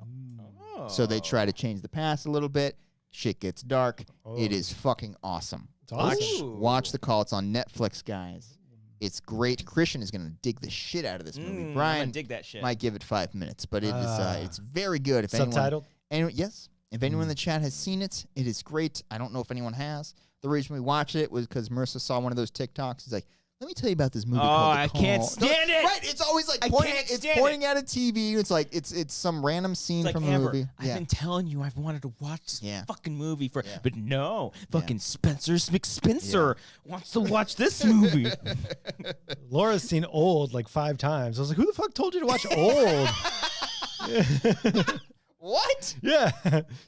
Oh.
So they try to change the past a little bit. Shit gets dark.
Oh.
It is fucking awesome.
It's awesome.
Ooh.
Watch The Call. It's on Netflix, guys. It's great. Christian is gonna dig the shit out of this movie.
I'm gonna
Brian
dig that shit.
might give it 5 minutes, but it is
Ah.
it's very good. If
Subtitled?
yes, if anyone in the chat has seen it, it is great. I don't know if anyone has. The reason we watched it was because Marissa saw one of those TikToks. He's like, "Let me tell you about this movie called The
I
Call."
can't stand it.
Right? It's always like
I
pointing.
can't
It's
stand
pointing at a TV. It's like it's some random scene
It's like,
from a
Amber,
movie.
I've been telling you I've wanted to watch this
Yeah.
fucking movie for,
Yeah.
but no, fucking Spencer McSpencer wants to watch this movie.
Laura's seen Old like 5 times. I was like, who the fuck told you to watch Old?
What?
Yeah.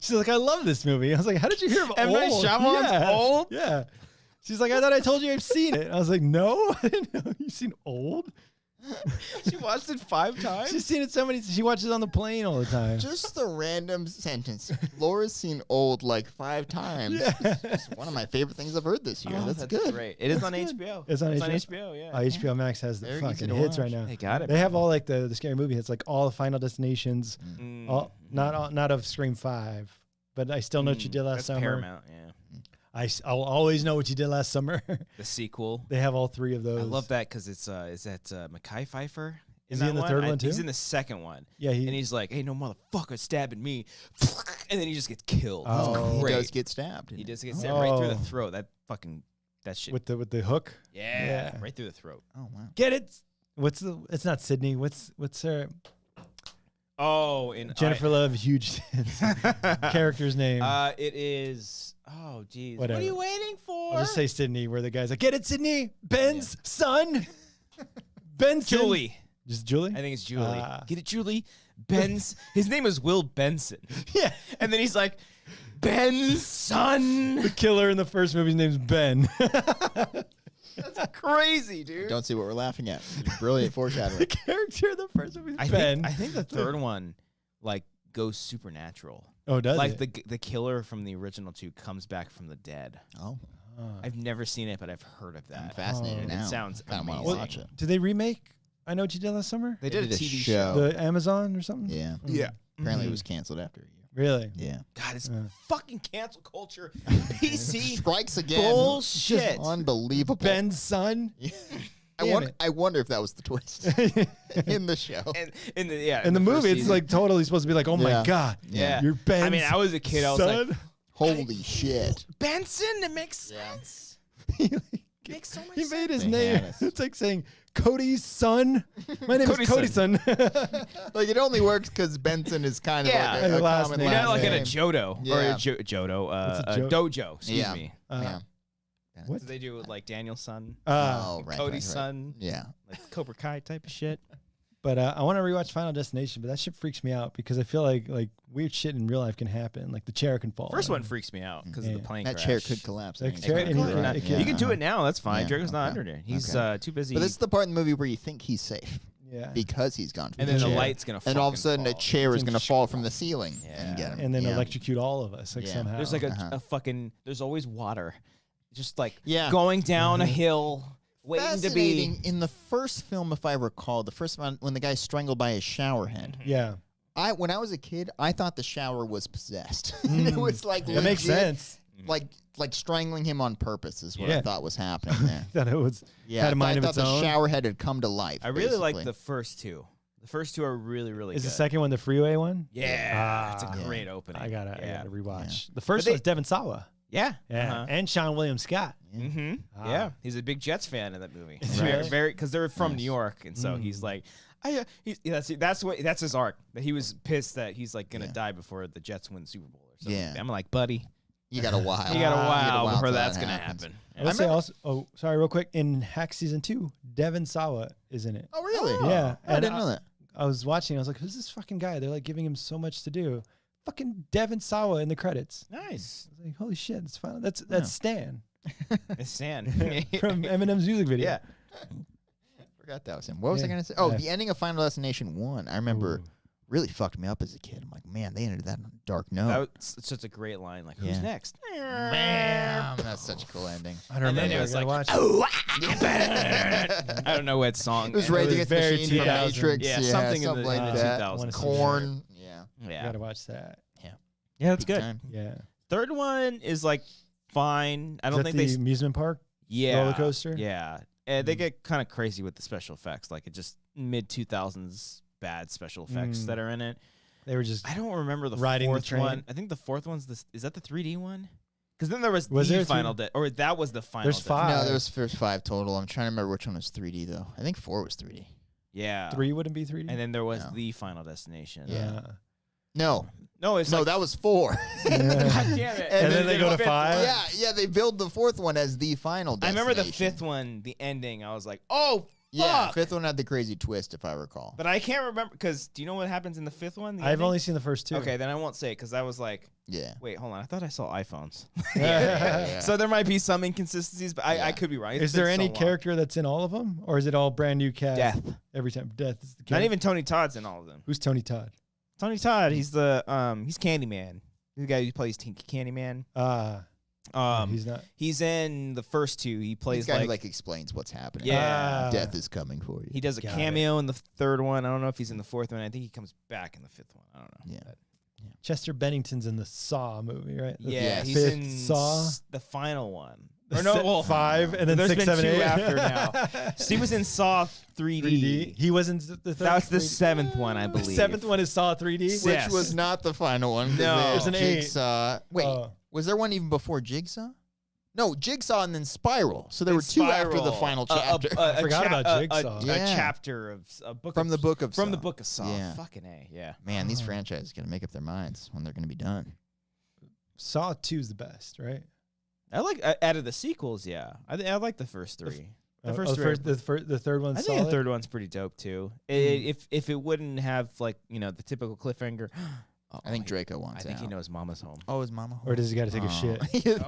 She's like, I love this movie. I was like, how did you hear of
M. Night
Old?
Shyamalan's
Yeah.
Old?
Yeah. She's like, I thought I told you I've seen it. I was like, no, I didn't know you've seen Old.
She watched it 5 times.
She's seen it so many. She watches it on the plane all the time.
Just the random sentence. Laura's seen Old like 5 times.
Yeah.
It's one of my favorite things I've heard this year.
Oh,
that's good.
Great. It is on HBO.
It's on HBO?
HBO. Yeah.
HBO Max has the
Very easy
fucking
to
hits
watch.
right now.
They got it.
They have all like the scary movie hits, like all the Final Destinations,
Mm.
all, not of Scream 5, but I still know what you did last
That's
summer.
Paramount. Yeah.
I'll always know what you did last summer.
The sequel.
They have all 3 of those.
I love that because it's is that Mekhi Phifer?
Is he in the third one too?
He's in the second one.
Yeah,
And he's like, "Hey, no motherfucker stabbing me," and then he just gets killed.
Oh.
It's
He
great.
does get stabbed.
He does get stabbed right through the
Oh.
throat. That shit.
with the hook.
Yeah,
Yeah.
right through the throat.
Oh wow.
Get it? It's not Sydney. What's her
Oh, in
Jennifer Love huge character's name?
It is. Oh, geez.
Whatever.
What are you waiting for?
I'll just say Sydney, where the guy's like, "Get it, Sydney, Ben's son, Benson."
Julie.
Just Julie.
I think it's Julie.
Ah.
Get it, Julie? Ben's. His name is Will Benson.
Yeah.
And then he's like, Ben's son.
The killer in the first movie's name's Ben.
That's crazy, dude.
Don't see what we're laughing at. Brilliant foreshadowing.
The character in the first movie's
I
Ben.
think the third one, like, goes supernatural.
Oh, does
Like
it?
the killer from the original 2 comes back from the dead.
Oh,
I've never seen it, but I've heard of
I'm
that.
fascinated
Oh.
now.
It sounds
I want to
amazing.
watch it.
Did they remake I Know What You Did Last Summer?
They did a
did a
TV
show.
show.
The Amazon or something?
Yeah.
Yeah.
Apparently,
Mhm.
it was canceled after a year.
Really?
Yeah.
God, it's
Yeah.
fucking cancel culture. PC
Strikes again.
bullshit.
Unbelievable.
Ben's son? Damn it.
I wonder if that was the twist in the show.
And in the yeah,
In the
first
movie, it's
season.
like totally supposed to be like, oh
Yeah.
my God.
Yeah.
You're Ben's
I mean, I was a kid. I was
son?
like,
Holy shit.
Benson. It makes
Yeah.
sense. Makes so much
He
sense.
made his
They
name.
had us.
It's like saying Cody's son. My name
Cody's
is Cody's son.
Like, it only works because Benson is kind of
Yeah.
like a
Your last
common
name.
You're
last
not like at a
name.
Jodo or
Yeah.
a Jodo,
What's a
dojo. Excuse
Yeah.
me.
Yeah.
What?
So they do with like Daniel's son,
Oh, right.
Cody's
right.
son,
Yeah.
like Cobra Kai type of shit.
But I want to rewatch Final Destination, but that shit freaks me out because I feel like weird shit in real life can happen. Like the chair can fall.
First one freaks me out because of
Yeah.
the plane
That
crash.
chair could collapse.
That
I think.
chair-
It
and
could
he-
collapse.
it could-
You can do it now. That's fine.
Yeah,
Drago's not
okay.
under there. He's
Okay.
too busy.
But this is the part in the movie where you think he's safe
Yeah.
because he's gone. From
and
the
then the
chair.
light's gonna.
And all of a
fucking
sudden, a
fall.
chair is going to fall from the ceiling
Yeah.
and get him.
And then
Yeah.
electrocute all of us, like
Yeah.
somehow.
There's like
Uh-huh.
a fucking. There's always water, just like
Yeah.
going down a hill, waiting to be.
Fascinating. In the first film, if I recall, the first one when the guy's strangled by his shower head.
yeah.
When I was a kid, I thought the shower was possessed. It was like
That makes
legit,
sense.
Like strangling him on purpose is what I
Yeah.
thought was happening there.
That it was
Yeah,
had a mind
I
of
thought
its
the
own.
shower head had come to life.
I really like
basically.
the first two. The first two are really, really
Is
good.
the second one the freeway one?
Yeah, it's
Ah.
a great opening.
I gotta
yeah.
rewatch. The first
they-
one was Devin Sawa.
Yeah.
Yeah.
Uh-huh.
And Sean William Scott.
Mm-hmm.
Ah.
Yeah, he's a big Jets fan in that movie.
Is he really?
Very, because they're from
Nice.
New York, and so he's like, that's his arc. That he was pissed that he's like gonna
Yeah.
die before the Jets win the Super Bowl or something.
Yeah.
I'm like, buddy,
You got a while.
You got a while before
till
that's
that
gonna
happens.
happen.
I would say also. Oh, sorry, real quick. In Hack season 2, Devon Sawa is in it.
Oh, really?
Yeah,
I didn't know that.
I was watching. I was like, "Who's this fucking guy?" They're like giving him so much to do. Fucking Devon Sawa in the credits.
Nice.
I was like, "Holy shit, that's fine." That's Stan
It's Stan
from Eminem's music video.
Yeah.
Forgot that was him. What was I going to say? Oh, the ending of Final Destination 1. I remember really fucked me up as a kid. I'm like, man, they ended that on a dark note.
That was such a great line. Like, who's next?
Bam. That's such a cool ending.
I don't remember.
it was
I
like,
gotta watch.
I don't know what song.
It was
and
Rage
was
Against the
very
Machine from
2000.
Matrix.
Yeah, something in the
like that.
2000s.
Corn. Yeah.
I
Yeah.
gotta watch that.
Yeah, that's
Peak
good.
time.
Yeah.
Third one is like fine. I
Is
don't
that
think
the
they.
amusement park roller coaster.
Yeah. And they get kind of crazy with the special effects. Like, it just mid 2000s bad special effects that are in it.
They were just
I don't remember the
riding the
fourth
train.
one. I think the fourth one's is that the 3D one? Because then there was
there
the
a
final or that was the final.
There's
Des-
5.
No, there's 5 total. I'm trying to remember which one was 3D, though. I think 4 was 3D.
Yeah.
3 wouldn't be 3D.
And then there was
No.
the Final Destination.
Yeah. No.
No, it's
No,
like,
that was 4.
God damn it.
And then they go to
fifth
5?
one.
Yeah, they build the 4th one as the final
I remember the
destination.
5th one, the ending. I was like, oh,
Yeah,
fuck.
5th one had the crazy twist, if I recall.
But I can't remember because do you know what happens in the 5th one? The
I've
ending?
only seen the first 2.
Okay, then I won't say it because I was like,
Yeah.
wait, hold on. I thought I saw iPhones.
Yeah.
So there might be some inconsistencies, but I could be wrong. It's
Is there
been
any
so long.
character that's in all of them, or is it all brand new cast?
Death.
Every time. Death is the
Not
character.
even Tony Todd's in all of them.
Who's Tony Todd?
Tony Todd, he's the he's Candyman. He's the guy who plays Candyman.
He's not.
He's in the first 2. He
He's
plays
the guy who like explains what's happening.
Yeah.
Death is coming for you.
he does a
Got
cameo in the 3rd one. I don't know if he's in the 4th one. I think he comes back in the 5th one. I don't know.
Yeah.
But
Chester Bennington's in the Saw movie, right? The
yeah, he's
fifth
in
Saw.
the final one.
The
Or no,
se-
well,
5 and then
there's
6,
been
7,
2
8
after now. So he was in Saw 3D.
3D. He was in the third.
That was the
3D.
7th one, I
The
believe.
7th one is Saw 3D.
Which
Which
Yes.
was not the final one. 'cause
No.
they had
There's an 8.
Jigsaw. Wait,
Oh.
was there one even before Jigsaw? No, Jigsaw and then Spiral. So there were
It's
2 after the
Spiral.
final chapter.
I forgot about Jigsaw.
A
Yeah.
chapter of a book
From
of,
the book of
from
Saw.
the book of Saw.
Yeah.
Fucking A, yeah.
Man, these franchises got to make up their minds when they're going to be done.
Saw 2 is the best, right?
I like out of the sequels, yeah. I like the first 3. The first 3.
The third one's
I think
solid.
the 3rd one's pretty dope too. If it wouldn't have like the typical cliffhanger,
I think Draco wants
I think
out.
he knows Mama's home.
Oh, his mama home?
Or does he got to take a shit?
I
he
kind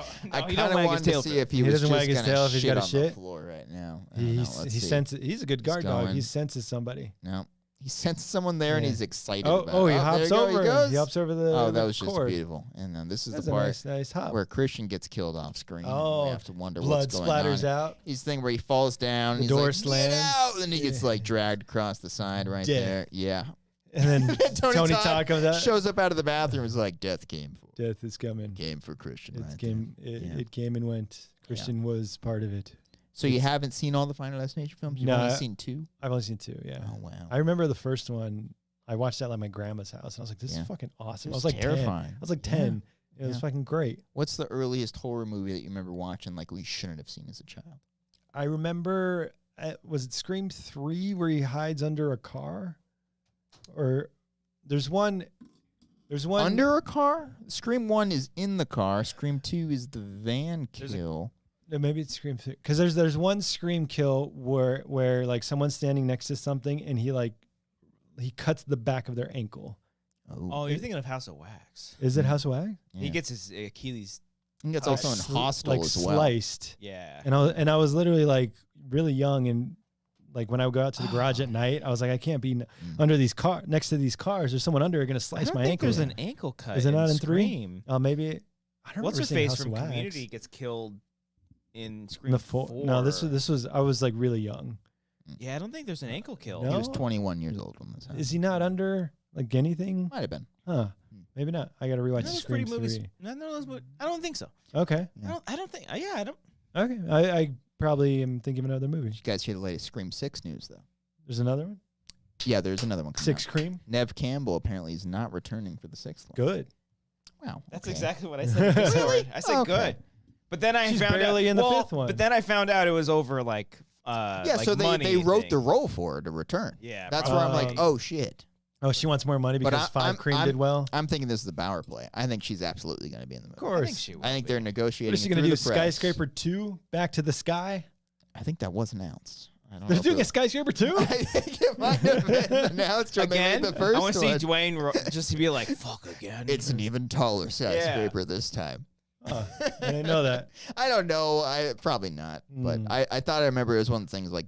don't
of
wag his
wanted to
tail
see
for it.
if he
He
was
doesn't
just
wag his
gonna
tail if he's
shit
got a
on
shit?
the floor right now. I don't know. Let's
He
see.
senses. He's a good guard dog.
going.
He senses somebody.
No. He senses someone there and
Yeah.
he's excited
Oh,
about
oh,
it.
he
there
hops
you go,
over.
He goes.
He hops over the.
Oh, that
the
was just
cord.
beautiful. And this is
That's
the
a
part
nice hop.
where Christian gets killed off screen. and
Oh,
we have to wonder
blood
what's going on.
splatters out.
He's the thing where he falls down.
The
and he's
door
like,
slams.
Get out! And he gets
Yeah.
like dragged across the side right
Dead.
there. Yeah.
And then Tony Todd comes out.
Shows up out of the bathroom. and is like, death came for.
Death is coming.
Came for Christian.
It
right
came.
there. Yeah.
It came and went. Christian was part of it.
So you haven't seen all the Final Destination films? You've
No,
only seen 2?
I've only seen 2. Yeah.
Oh, wow.
I remember the first one. I watched that at my grandma's house, and I was like, "This
Yeah.
is fucking awesome."
It
I
was
was like 10.
terrifying.
I was like
Yeah.
10. It was
Yeah.
fucking great.
What's the earliest horror movie that you remember watching like we shouldn't have seen as a child?
I remember. Was it Scream 3 where he hides under a car? Or there's one. There's one
Under a car? Scream 1 is in the car. Scream 2 is the van
There's a-
kill.
No, maybe it's Scream 3. Because there's one Scream kill where like someone's standing next to something and he cuts the back of their ankle.
Oh, you're thinking of House of Wax.
Is it House of Wax?
He gets his Achilles.
I think it's also in Hostel
like
as well.
sliced.
Yeah.
And I was literally like really young, and like when I would go out to the garage at night, I was like, I can't be under these next to these cars. There's someone under here going to
I
slice
don't
my
think
ankle.
there's an ankle cut.
Is it not in
Scream.
3? Maybe. I don't
What's
remember
her
seeing
face
House of
from
Wax.
Community gets killed in Scream
The
4.
No, this was I was like really young.
Yeah, I don't think there's an ankle kill.
No?
He was 21 years old when this happened.
Is he not under like anything?
Might have been.
Huh? Maybe not. I got to rewatch
Those
Scream
pretty movies.
3.
None of those movies. I don't think so.
Okay.
Yeah.
I don't think. Yeah, I don't.
Okay. I probably am thinking of another movie.
Did you guys hear the latest Scream 6 news, though?
There's another one.
Yeah, there's another one coming
6
out.
Cream.
Nev Campbell apparently is not returning for the 6th one.
Good.
Wow.
That's
okay.
exactly what I said. In Discord.
Really?
I said
Okay.
good. But then I
She's
found
barely
out,
in the
well,
5th one.
But then I found out it was over like
Yeah,
like
so
money
they wrote
thing.
the role for her to return.
Yeah,
That's where I'm like,
probably.
oh, shit.
Oh, she wants more money because Five Cream did well.
I'm thinking this is the Bauer play. I think she's absolutely going to be in the movie.
Of course.
I think she will.
I think they're negotiating.
What is she
going to
do? Skyscraper 2? Back to the Sky?
I think that was announced. I don't
They're
know
doing a Skyscraper 2?
I think it might have been announced when
Again,
they made the first
I want to see
one.
Dwayne just to be like, fuck again.
It's an even taller skyscraper this time.
Oh, I didn't know that.
I don't know. Probably not. But I thought I remember it was one of the things like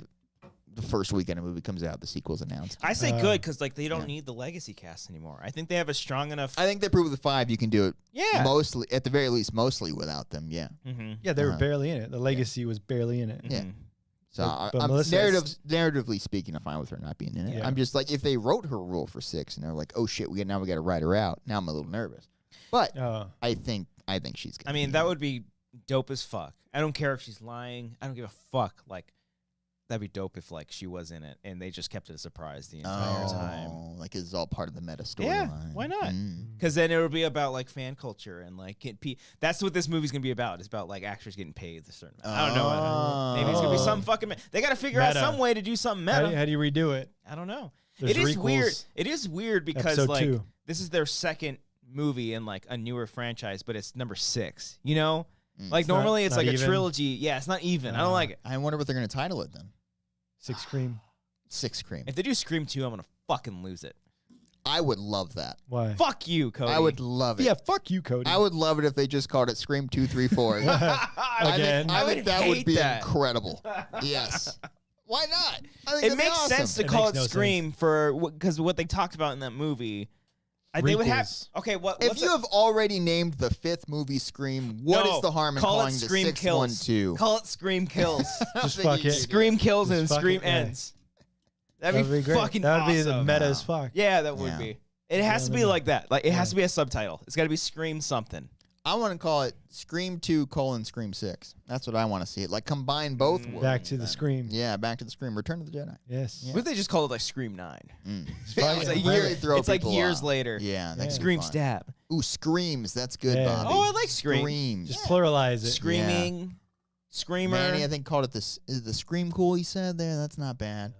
the first weekend a movie comes out, the sequel's announced.
I say good because like they don't need the legacy cast anymore. I think they have a strong enough.
I think they proved with the 5 you can do it.
Yeah.
Mostly, at the very least, mostly without them. Yeah.
Mm-hmm.
Yeah, they were barely in it. The legacy was barely in it.
Yeah. So
But
I'm
Melissa
narratively speaking, I'm fine with her not being in it.
Yeah.
I'm just like, if they wrote her role for 6 and they're like, oh shit, now we got to write her out. Now I'm a little nervous. But I think she's gonna.
I mean, that would be dope as fuck. I don't care if she's lying. I don't give a fuck. Like, that'd be dope if like she was in it and they just kept it a surprise the entire time.
Like it's all part of the meta storyline.
Yeah, why not? Because then it would be about like fan culture and like that's what this movie's gonna be about. It's about like actors getting paid a certain amount. I don't know. Maybe it's gonna be some fucking. They got to figure out some way to do something meta.
How do you redo it?
I don't know.
There's
It is
requels.
weird. It is weird because
Episode
like
2.
this is their second movie in like a newer franchise, but it's number 6. You know, like normally it's
not
like
even?
a trilogy. Yeah, it's not even. I don't like it.
I wonder what they're gonna title it then.
6 Cream.
6 Cream.
If they do Scream 2, I'm gonna fucking lose it.
I would love that.
Why?
Fuck you, Cody.
I would love it.
Yeah, fuck you, Cody.
I would love it if they just called it Scream 2, 3, 4.
Again.
I think that would
hate
be
that.
incredible. Yes. Why not? I think
It makes sense to
It
call
makes
it
no
Scream for because what they talked about in that movie. They would have
Requels.
okay.
If you have already named the 5th movie Scream, what is the harm in calling the 6th one 2?
Call it Scream Kills.
Just fuck it.
Scream Kills and
Just fuck
Scream
it, yeah.
Ends. That'd be
great.
fucking
That would be
awesome.
the meta as fuck.
Yeah, that would
Yeah.
be. It has to be like that. Like it has to be a subtitle. It's got to be Scream something.
I want to call it Scream 2, Scream 6. That's what I want to see. It like combine both worlds.
Back to the Scream.
Yeah, back to the Scream. Return of the Jedi.
Yes.
Yeah.
What if they just call it like Scream 9?
Yeah,
It's like,
really throw
it's like
people
years
off.
later.
Yeah, that could be
Scream
fun.
Stab.
Ooh, Screams. That's good,
Yeah.
Bobby.
Oh, I like Scream.
Screams.
Just pluralize it.
Screaming. Screamer.
Manny, I think called it is the Scream cool he said there? That's not bad.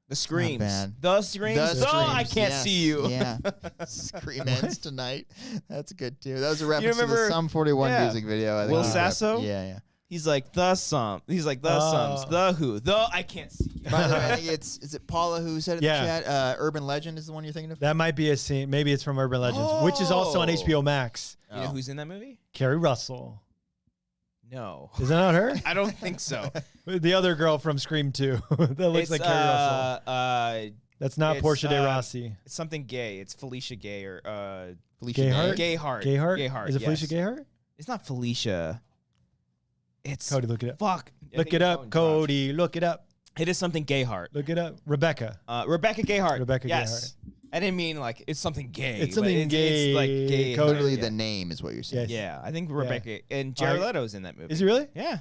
The Screams.
bad.
The Screams.
The
Oh, I
Screams,
can't
yes.
see you.
Yeah. Scream ends tonight. That's good too. That was a reference to
remember-
the Sum 41
yeah.
music video. I think
Will
we got-
Sasso?
Yeah.
He's like the sum. He's like the sums. The who. The I can't see you.
By the way, I think is it Paula who said it in
Yeah.
the chat? Urban Legend is the one you're thinking of?
That might be a scene. Maybe it's from Urban Legends, which is also on
Oh.
HBO Max.
You know who's in that movie?
Carrie Russell.
No.
Is that not her?
I don't think so.
The other girl from Scream 2 that looks
It's
like Carrie Russell. That's not
it's,
Portia de Rossi.
It's something gay. It's Felicia Gay or
Felicia
Gayheart?
Day?
Gayheart.
Gayheart? Is it
yes.
Felicia Gayheart?
It's not Felicia. It's
Cody, look it up.
fuck. I
Look
think
it
your
up,
phone dropped.
Cody. Look it up.
It is something Gayheart.
Look it up. Rebecca.
Rebecca Gayheart.
Rebecca
yes. I didn't mean like it's something gay.
It's
but
something gay,
It's like gay.
Cody.
Literally
yeah.
the name is what you're saying.
Yes.
Yeah, I think Rebecca and Jared Leto's in that movie.
Is he really?
Yeah.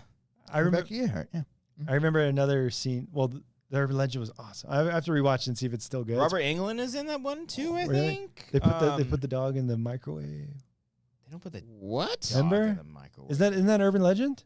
I remember.
Rebecca Gayheart, yeah.
I remember another scene. Well, the Urban Legend was awesome. I have to rewatch and see if it's still good.
Robert Englund is in that one too. I
Really?
think
They put the dog in the microwave.
They don't put the
What?
dog
Remember?
in the microwave.
Isn't that Urban Legend?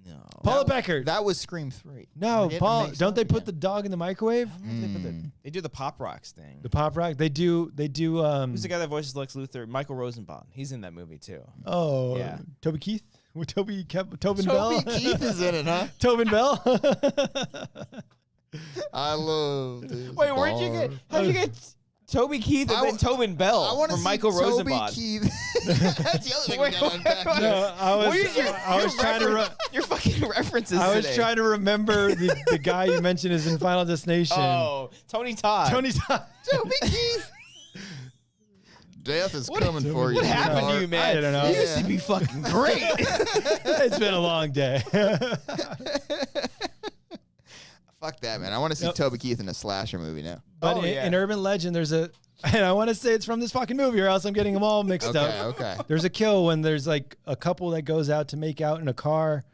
No.
Paula Becker.
That was Scream 3.
No,
We're getting
Paul.
mixed
Don't
up
they put
again.
the dog in the microwave?
I don't know if they put the. They do the Pop Rocks thing.
The pop rock. They do.
Who's the guy that voices Lex Luthor? Michael Rosenbaum. He's in that movie too.
Oh,
Yeah.
Toby Keith. Tobin
Toby
Bell.
Keith is in it, huh?
Tobin Bell.
I love this
Wait, where'd you get? How'd you get Toby Keith and then Tobin Bell
I want to
from
see
Michael
Toby
Rosenbaum?
Keith. That's the other thing we got to unpack.
No, I was trying to.
Your fucking references.
I was
today.
trying to remember the guy you mentioned is in Final Destination.
Oh, Tony Todd.
Tony Todd.
Toby Keith. Death is coming for you.
What happened to you, man?
I don't know.
You used to be fucking great.
It's been a long day.
Fuck that, man. I want to see Toby Keith in a slasher movie now.
But
Oh, yeah.
in Urban Legend, there's a, and I want to say it's from this fucking movie, or else I'm getting them all mixed
Okay,
up.
okay.
There's a kill when there's like a couple that goes out to make out in a car.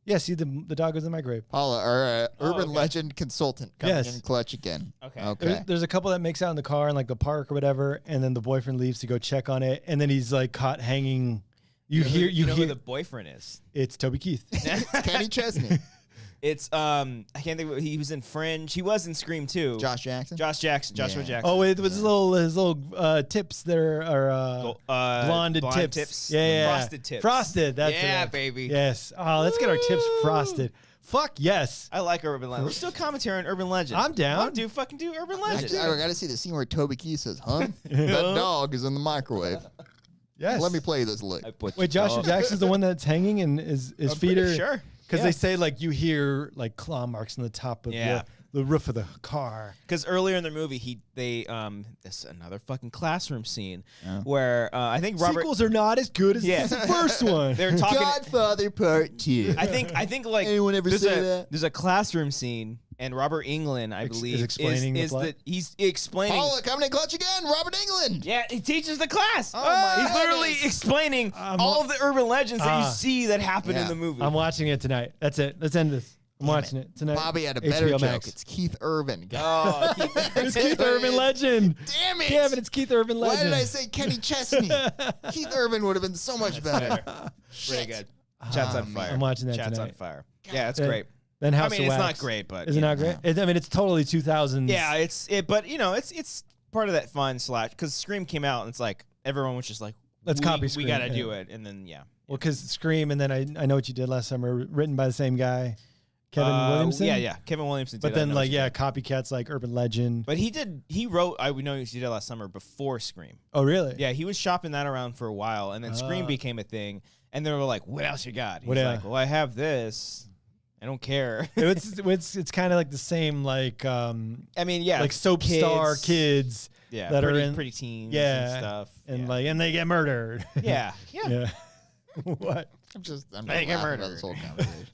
Yeah, see the dog goes in the microwave.
Paula, our Urban
okay.
Legend consultant coming
Yes.
in clutch again.
Okay.
Okay.
There's a couple that makes out in the car in like the park or whatever, and then the boyfriend leaves to go check on it, and then he's like caught hanging. You
know
hear
who the boyfriend is.
it's Toby Keith.
Kenny Chesney.
It's I can't think. He was in Fringe. He was in Scream too.
Joshua Jackson.
Jackson.
Oh, it was his little tips that are blonded
blonde
tips. Yeah,
frosted tips.
Frosted. That's
yeah,
it.
baby.
Yes. Oh, let's get our tips frosted. Fuck yes.
I like Urban Legend. Let's do a commentary on Urban Legend.
I'm down.
Do Urban Legend.
Actually, I got to see the scene where Toby Keith says, "Huh? That dog is in the microwave."
Yes.
Let me play this lick.
Wait, Joshua Jackson's the one that's hanging and his feet are
sure.
Because they say like you hear like claw marks on the top of the roof of the car.
Because earlier in the movie, this is another fucking classroom scene where I think Robert
Sequels are not as good as the first one.
they're talking
Godfather Part 2.
I think like
Anyone ever say that?
There's a classroom scene, and Robert Englund, I believe,
is explaining the plot?
he's explaining.
Paula coming in clutch again. Robert England.
Yeah, he teaches the class.
my
He's literally
goodness.
explaining all of the urban legends that you see that happen in
Yeah.
the movie.
I'm watching it tonight. That's it. Let's end this. I'm watching it tonight.
Bobby had a better
HBO
joke.
Max.
It's Keith Urban.
Oh,
It's Keith Urban Legend.
Damn it.
Damn it, it's Keith Urban
Why
Legend.
did I say Kenny Chesney? Keith Urban would have been so much better.
Pretty good. Chat's on fire.
I'm watching that
Chat's
tonight.
on fire. Yeah, it's great.
Then House
I mean,
of
it's
Wax.
not great, but
Is it not great? I mean, it's totally 2000s.
Yeah, but it's part of that fun slash because Scream came out and it's like everyone was just like,
Let's copy
We
Scream,
gotta
yeah.
do it, and then
Well, because Scream, and then I Know What You Did Last Summer, written by the same guy, Kevin Williamson.
Yeah, Kevin Williamson.
But
did I
then
Know
like
What You Did.
copycats like Urban Legend.
But he wrote I Know What You Did Last Summer before Scream.
Oh really?
Yeah, he was shopping that around for a while, and then Scream became a thing, and they were like, "What else you got?" He's like, "Well, I have this. I don't care."
it's kind of like the same like
I mean, yeah,
like soap star kids.
Yeah,
that
pretty,
are in
pretty teens
yeah
and stuff.
and
yeah.
like and they get murdered.
yeah.
What?
I'm just
Make
laughing
a
about
murder.
this whole conversation.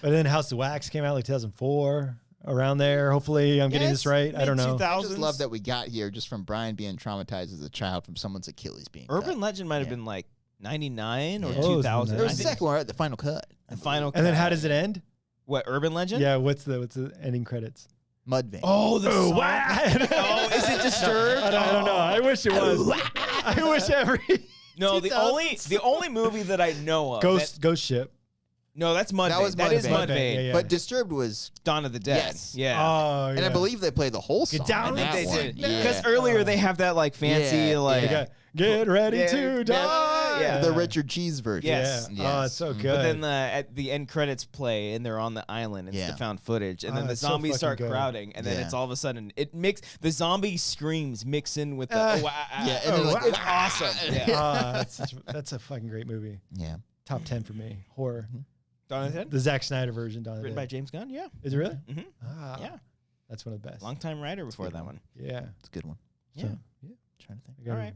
But then House of Wax came out like 2004, around there. Hopefully, I'm getting this right. I don't know.
I just love that we got here just from Brian being traumatized as a child from someone's Achilles being
Urban
cut.
Legend might have been like 99 or
Yeah.
2000.
There was
I
a
think
second one, right? The final cut.
the final.
And then how
cut.
does it end?
What Urban Legend?
Yeah, what's the ending credits?
Mud vein.
Oh, the song.
Oh,
is it Disturbed?
I don't know. I wish it was. I wish every
No, the only movie that I know of.
Ghost Ship.
No, that's Mudvayne.
That was
That is
Mudvayne.
Mudvayne.
Yeah.
But Disturbed was,
Dawn of the Dead.
Yes.
Yeah.
Oh,
and I believe they played the whole song.
down
in
with
that
they
one.
did.
Yeah.
Because earlier they have that like fancy
Yeah,
like.
yeah.
Get ready
Yeah,
to die.
yeah.
The Richard Cheese version.
Yes.
Yeah. Oh, it's so good.
But then at the end credits play and they're on the island. It's
Yeah.
the found footage, and then the
it's so
zombies
fucking
start
good.
crowding, and then
Yeah.
it's all of a sudden the zombie screams mix in with the
Yeah, and they're like,
it's awesome. Yeah.
That's a fucking great movie.
Yeah.
Top 10 for me. Horror.
Dawn of the Dead,
The Zack Snyder version. Dawn of the
written by
Dead.
James Gunn. Yeah.
Is it really?
Mhm.
Ah,
Yeah.
That's one of the best.
Longtime writer before that one.
Yeah.
It's a good one.
Yeah.
So, yeah.
Trying to think.
I gotta
All right.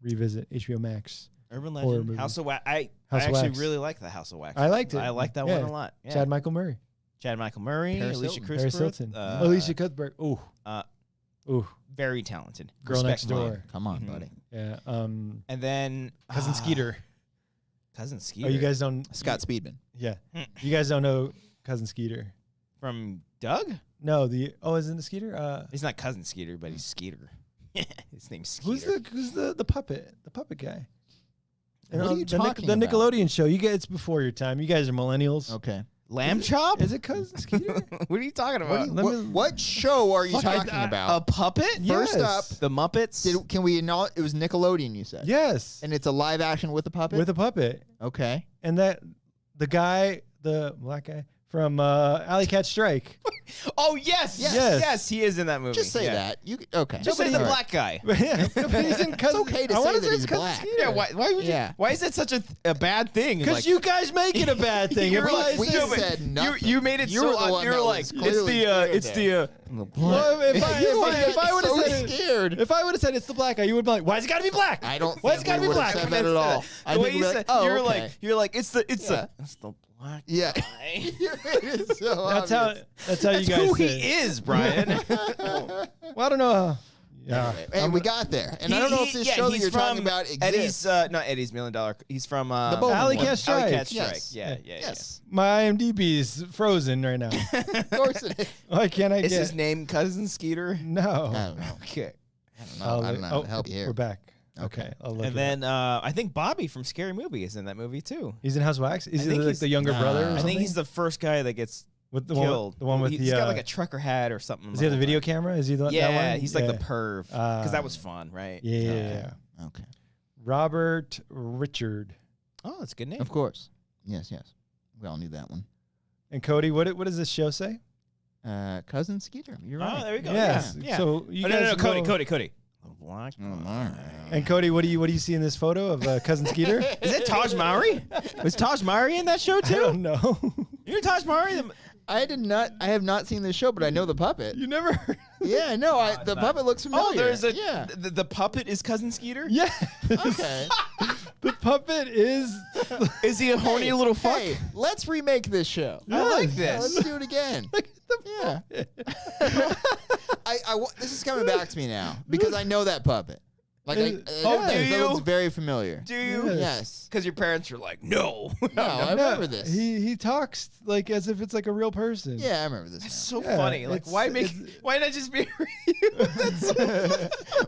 revisit HBO Max.
Urban
Horror
Legend.
movie.
House of Wax. I
House of
actually
Wax.
really like the House of Wax.
I liked it.
I like that
Yeah.
one a lot. Yeah.
Chad Michael Murray.
Chad Michael Murray,
Paris
Alicia
Hilton.
Paris
Cuthbert,
Hilton. Alicia Cuthbert. Ooh.
Ooh, very talented.
Girl
Respect
Next
mine.
Door.
Come on,
Mhm.
buddy.
Yeah.
And then
Cousin Skeeter.
Cousin Skeeter.
Oh, you guys don't.
Scott Speedman.
Yeah.
Hmm.
You guys don't know Cousin Skeeter.
from Doug?
No, isn't the Skeeter?
He's not Cousin Skeeter, but he's Skeeter. His name's Skeeter.
Who's the puppet? The puppet guy.
What are you talking
The
about?
Nickelodeon show. You guys, it's before your time. You guys are millennials.
Okay.
Lamb Chop?
Is it Cousin Skeeter?
What are you talking about?
What show are you
Fucking-
talking
A
about?
puppet?
Yes.
First up,
The Muppets?
can we not? It was Nickelodeon, you said.
Yes.
And it's a live action with a puppet?
With a puppet.
Okay.
And the guy, the black guy from Alley Cat Strike.
Oh, yes.
Yes.
Yes, he is in that movie.
Just say
Yeah.
that. Okay.
Just say the
All right.
black guy.
Yeah, but he's in Cousin.
okay to
I
say
wanna
that
it's
he's
Cousin
black.
Skeeter.
Yeah, why would you?
Yeah.
Why is that such a bad thing?
Because
Like,
you guys make it a bad thing.
You're
If
like,
I
we
said-
said nothing.
You made it
You
so
were the one
you're
that
like
was
it's
clearly
the
Well, if I would have
so
said it,
scared.
if I would have said it's the black guy, you would be like, "Why's it got to be black?"
I don't
Why's
think
it got to
we
be
would
black?
have said that at all. I
The way
think
you
we'd be
said,
like, oh,
you're
okay.
like it's the
Yeah.
black
Yeah.
guy.
It's so
That's
obvious.
how you
That's
guys
who
say
he
it.
is, Brian.
Well, I don't know. Yeah.
And we got there. And I don't know if this show that
he's
you're talking
from
about exists.
Eddie's not Eddie's $1 Million. He's from
Bowman
Alley
one.
Cat Strike.
Alley Cat Strike.
Yes.
Yeah.
Yes.
My IMDb's frozen right now.
Of course it is.
Why can't I
Is
get?
his name Cousin Skeeter?
No.
I don't know.
Okay.
I don't know how to help you here.
We're back.
Okay.
I'll look
And
it up.
then I think Bobby from Scary Movie is in that movie too.
He's in House of Wax. Is
I
he
think
like
he's-
the younger brother? Or
I think
something?
he's the first guy that gets
With the
killed.
one with
he's
the
got like a trucker hat or something.
Does he have the video camera? Is he that
Yeah,
one?
he's like the perv because that was fun, right?
Yeah.
Okay.
Robert Richard.
Oh, that's a good name.
Of course. Yes. We all knew that one.
And Cody, what does this show say?
Cousin Skeeter. You're right.
Oh, there we go.
Yes.
Yeah.
So you
no,
guys
Cody. Black.
And Cody, what do you see in this photo of Cousin Skeeter?
Is it Taj Mowry? Was Taj Mowry in that show too?
I don't know.
You're Taj Mowry.
I have not seen this show, but I know the puppet.
You never heard?
Yeah, I know. The puppet looks familiar.
Oh, there's a
yeah.
The puppet is Cousin Skeeter.
Yeah.
Okay.
The puppet is.
Is he a horny little fuck?
Hey, let's remake this show.
I like
Yeah,
this.
let's do it again. Yeah. This is coming back to me now because I know that puppet. Like,
do
that
you?
looks very familiar.
Do you?
Yes.
Because your parents were like, no.
No, I remember this.
He talks like as if it's like a real person.
Yeah, I remember this.
That's
now.
so
Yeah,
funny. Like, why not just be you?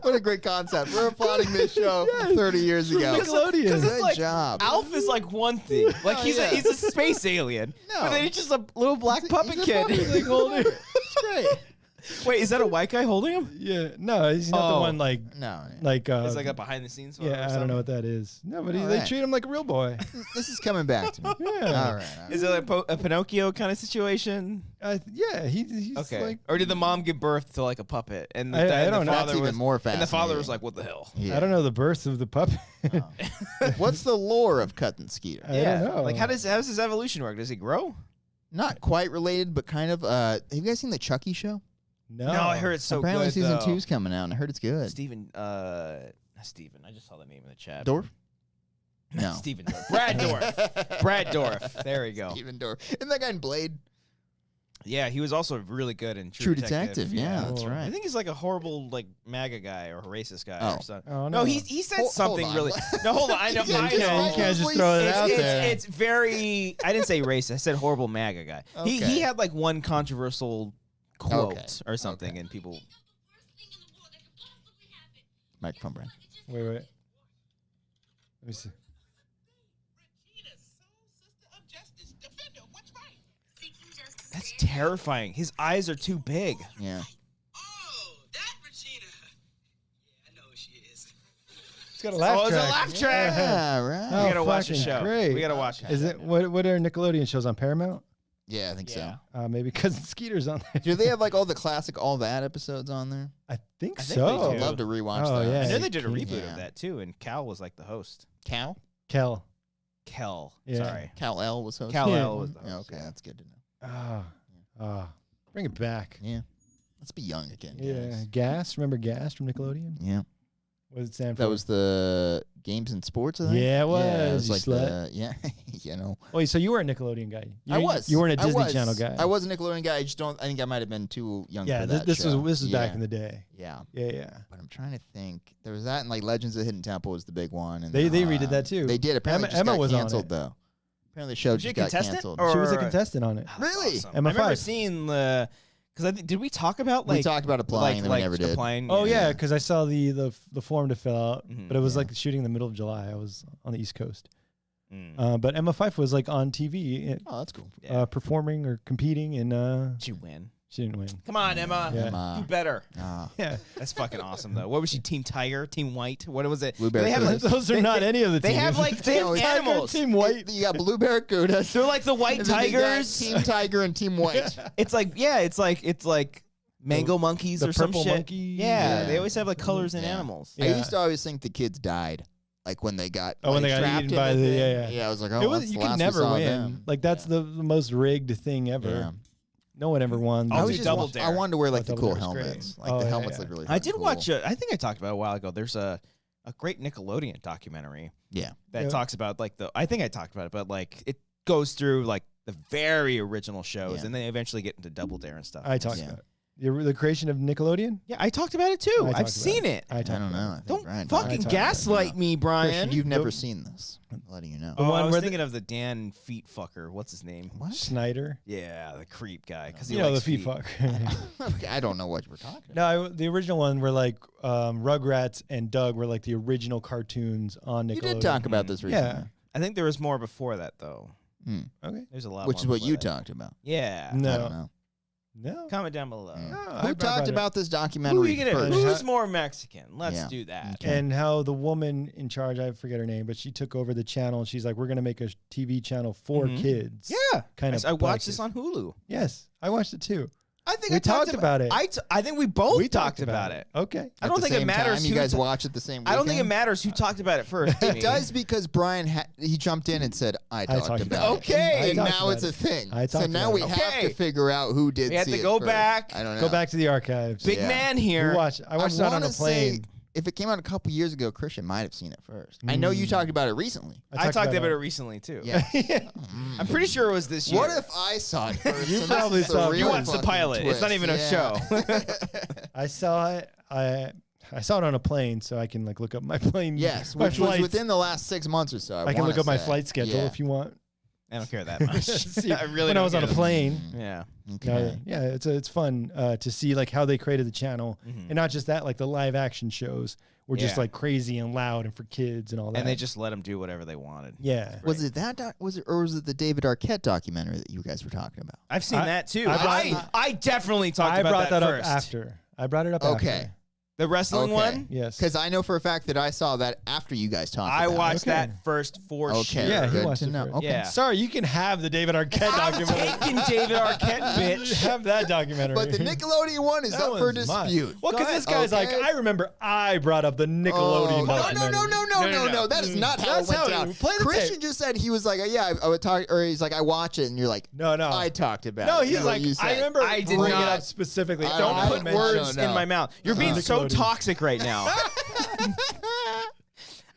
What a great concept. We're applauding this show 30 years ago.
Nickelodeon.
Because it's
Good
like,
job.
Alf is like one thing. Like he's
yeah.
a space alien.
No.
But then he's just a little black puppet
He's a
kid.
puppet.
Like holding.
It's great.
Wait,
Is that a white guy holding him?
Yeah, no, he's not the
Oh.
one like
No.
It's like a behind the scenes photo.
yeah, I don't know what that is. No, but
All
they
right.
treat him like a real boy.
This is coming back to me.
Yeah.
All right.
Is it like a Pinocchio kind of situation?
Yeah, he's
Okay.
like
Or did the mom give birth to like a puppet? And the,
I
and
don't
the
know.
father
That's even
was,
more
and the father was
fascinating.
like, what the hell?
Yeah.
I don't know the birth of the puppet.
What's the lore of Cousin Skeeter?
I don't know.
Like, how does his evolution work? Does he grow?
Not quite related, but kind of. Have you guys seen the Chucky show?
No,
I heard it's so
Apparently
good.
season
though.
2's coming out, and I heard it's good.
Steven, Steven. I just saw the name in the chat.
Dorf? No.
Steven Dorff. Brad Dorff. Brad Dorff. There we go.
Steven Dorf. Isn't that guy in Blade?
Yeah, he was also really good in
True Detective. Yeah, that's
Oh.
right.
I think he's like a horrible like MAGA guy or a racist guy
Oh.
or something.
Oh,
No,
no.
he said
Hold
something
on.
really. No, hold on. I know.
Yeah,
I
you
know.
You can't just throw it out there.
It's very. I didn't say racist. I said horrible MAGA guy. He
Okay.
had like one controversial quote
Okay.
or something,
Okay.
and people.
Microphone, Brand.
Wait. Let me see.
That's terrifying. His eyes are too big.
Yeah.
Oh, that Regina. Yeah, I know who she is.
It's got a laugh
Oh, it's a
track.
laugh track.
Yeah, right.
Oh,
We gotta watch the
fucking
show.
great.
We gotta watch it.
Is it what are Nickelodeon shows on Paramount?
Yeah, I think
Yeah.
Maybe Cousin Skeeter's on there.
so. Do they have like all the classic All That episodes on there?
I think
I think
so.
they do.
I'd love to rewatch
Oh,
that.
yeah.
I know they did a
Yeah.
reboot of that too, and Cal was like the host.
Cal?
Kel.
Kel.
Yeah.
Sorry.
Cal L was hosting.
Cal
Yeah.
L was the
Yeah,
host.
okay, that's good to know.
Bring it back.
Yeah. Let's be young again.
Yeah.
Guys.
Gas. Remember Gas from Nickelodeon?
Yeah.
What does it stand for?
That was the games and sports, I think.
Yeah, it was.
Yeah, it was
You
like
slut.
yeah, you know.
Wait, so you were a Nickelodeon guy?
I was.
You weren't a
I
Disney
was.
Channel guy.
I was a Nickelodeon guy. I just don't. I think I might have been too young
Yeah,
for that
this
show.
was back
Yeah.
in the day.
Yeah.
Yeah.
But I'm trying to think. There was that, and like Legends of Hidden Temple was the big one. And
They redid that too.
They did. Apparently,
Emma-
it just
Emma
got
was on
canceled
it.
though. Apparently, the show
Was she
just
a
got
contestant,
canceled.
or-
She was a contestant on it.
Really?
Awesome.
Emma
I remember
Fife.
seeing the. Because did we talk about like
we talked about applying, and then we never did.
applying?
Oh yeah, because I saw the form to fill out,
Mhm.
but it was
Yeah.
like shooting in the middle of July. I was on the East Coast,
Mm.
but Emma Fife was like on TV,
Oh, that's cool.
Yeah.
performing or competing, and
She win.
she didn't win.
Come on, Emma.
Yeah.
Emma.
Do better.
Ah.
Yeah,
That's fucking awesome though. What was she? Team Tiger? Team White? What was it?
Blue
They have like,
Barracudas.
those are
they-
not any of the.
They
teams.
have like they have
No, it's
animals.
Team White.
You got Blue Barracudas.
They're like the white
and then you got
tigers.
Team Tiger and Team White.
It's like it's like mango monkeys
the
or some
purple
shit.
monkey.
Yeah,
Yeah.
they always have like colors and
Yeah.
animals.
Yeah.
I used to always think the kids died, like when they got
When they got
trapped
eaten
in
by
the
the
thing.
yeah.
I was like, oh,
It was,
that's
you
the
could
last we
never
saw of
win.
them.
Like that's the most rigged thing ever.
Yeah.
No one ever won.
I'll
I
do
was just
Double
wa-
Dare.
I wanted to wear like
Oh,
the
Double
cool
Dare was great.
helmets. Like
Oh,
the
yeah,
helmets
yeah.
look really.
I did
cool.
watch. I think I talked about it a while ago. There's a great Nickelodeon documentary
Yeah.
that
Yeah.
talks about like the. I think I talked about it, but like it goes through like the very original shows,
Yeah.
and they eventually get into Double Dare and stuff.
I talked
Yeah.
about it. The creation of Nickelodeon.
Yeah, I talked about it too.
I talked
I've
about
seen it.
I
I
talked
don't
about
know.
it.
I think
Don't
Brian
fucking
talked about it.
gaslight me, Brian.
Christian, you've never
Nope.
seen this. I'm letting you know.
The
Oh,
one
I was
where the-
thinking of the Dan Feet fucker. What's his name?
What?
Schneider.
Yeah, the creep guy. Because he
You know the
likes
feet
feet.
fuck.
Okay, I don't know what we're talking about.
No, the original one were like Rugrats and Doug were like the original cartoons on Nickelodeon.
You did talk about this recently.
Yeah.
I think there was more before that though.
Okay.
There's a lot.
Which
more
is what
before
you
that.
talked about.
Yeah.
I don't
No.
know.
No.
Comment down below.
No,
Who
I
talked
brought it-
about this
Who
documentary
you gonna,
first?
who's more Mexican? Let's
Yeah.
do that.
Okay.
And how the woman in charge, I forget her name, but she took over the channel and she's like, we're going to make a TV channel for kids.
Yeah.
Kind of.
I watched
budget.
this on Hulu.
Yes. I watched it too.
I think
We
I
talked about it.
I think we both talked about it.
Okay.
I don't think it matters.
You
who
guys
ta-
watch it the same.
I don't think it
weekend?
matters who talked about it first.
It does because Brian he jumped in and said I talked
talked
about
about
it.
it. Okay.
and
I talked
now
about
it's a
it.
thing.
I
So
talked
now
about
we
it.
have
Okay.
to figure out who did.
We have
see
to
it
go
first.
back.
I don't know.
Go back to the archives.
Big
Yeah.
man
Who
here.
watched? I watched it on
wanna
a plane.
say, if it came out a couple years ago, Christian might have seen it first. I know you talked about it recently.
I talked about it recently too.
Yeah.
I'm pretty sure it was this year.
What if I saw it first?
You
and this
probably
is a
saw it
real
You watched the
fucking
pilot? It's not
twist.
even a show.
I saw it. I saw it on a plane, so I can like look up my plane.
Yes,
my
which was
flights.
within the last 6 months or so.
I can
wanna
look up my
say.
flight schedule
Yeah.
if you want.
I don't care that much.
See,
I really
when I
don't
was on a
care.
plane.
Yeah.
Okay.
Yeah, it's fun to see like how they created the channel, and not just that, like the live action shows were just
Yeah.
like crazy and loud and for kids and all that.
And they just let them do whatever they wanted.
yeah.
Was it that? Was it the David Arquette documentary that you guys were talking about?
I've seen
I-
that too.
I
I definitely talked
I
about
brought that up
first.
after. I brought it up
Okay.
after.
The wrestling
Okay.
one.
Yes.
Because I know for a fact that I saw that after you guys talked
I
about
watched
Okay.
that first for
it.
sure.
Okay.
Yeah, he
good
watched
to
it
know.
first.
Okay.
Yeah.
Sorry, you can have the David Arquette
I'm
documentary.
taking David Arquette, bitch.
Have that documentary.
But the Nickelodeon one is
That
up for
one's mine.
dispute.
Well, because this guy's
Okay.
like, I remember I brought up the Nickelodeon
No,
documentary.
no. That is not how
That's
it went
how
down.
it- play the
Christian
tape.
just said he was like, yeah, I would talk, or he's like, I watch it, and you're like,
No.
I talked about
No,
it.
he's
Is what
like,
you
I
said.
remember
I did
bringing it
not-
up specifically.
Don't
I
put
don't
words
know.
in my mouth. You're being so
Nickelodeon.
toxic right now.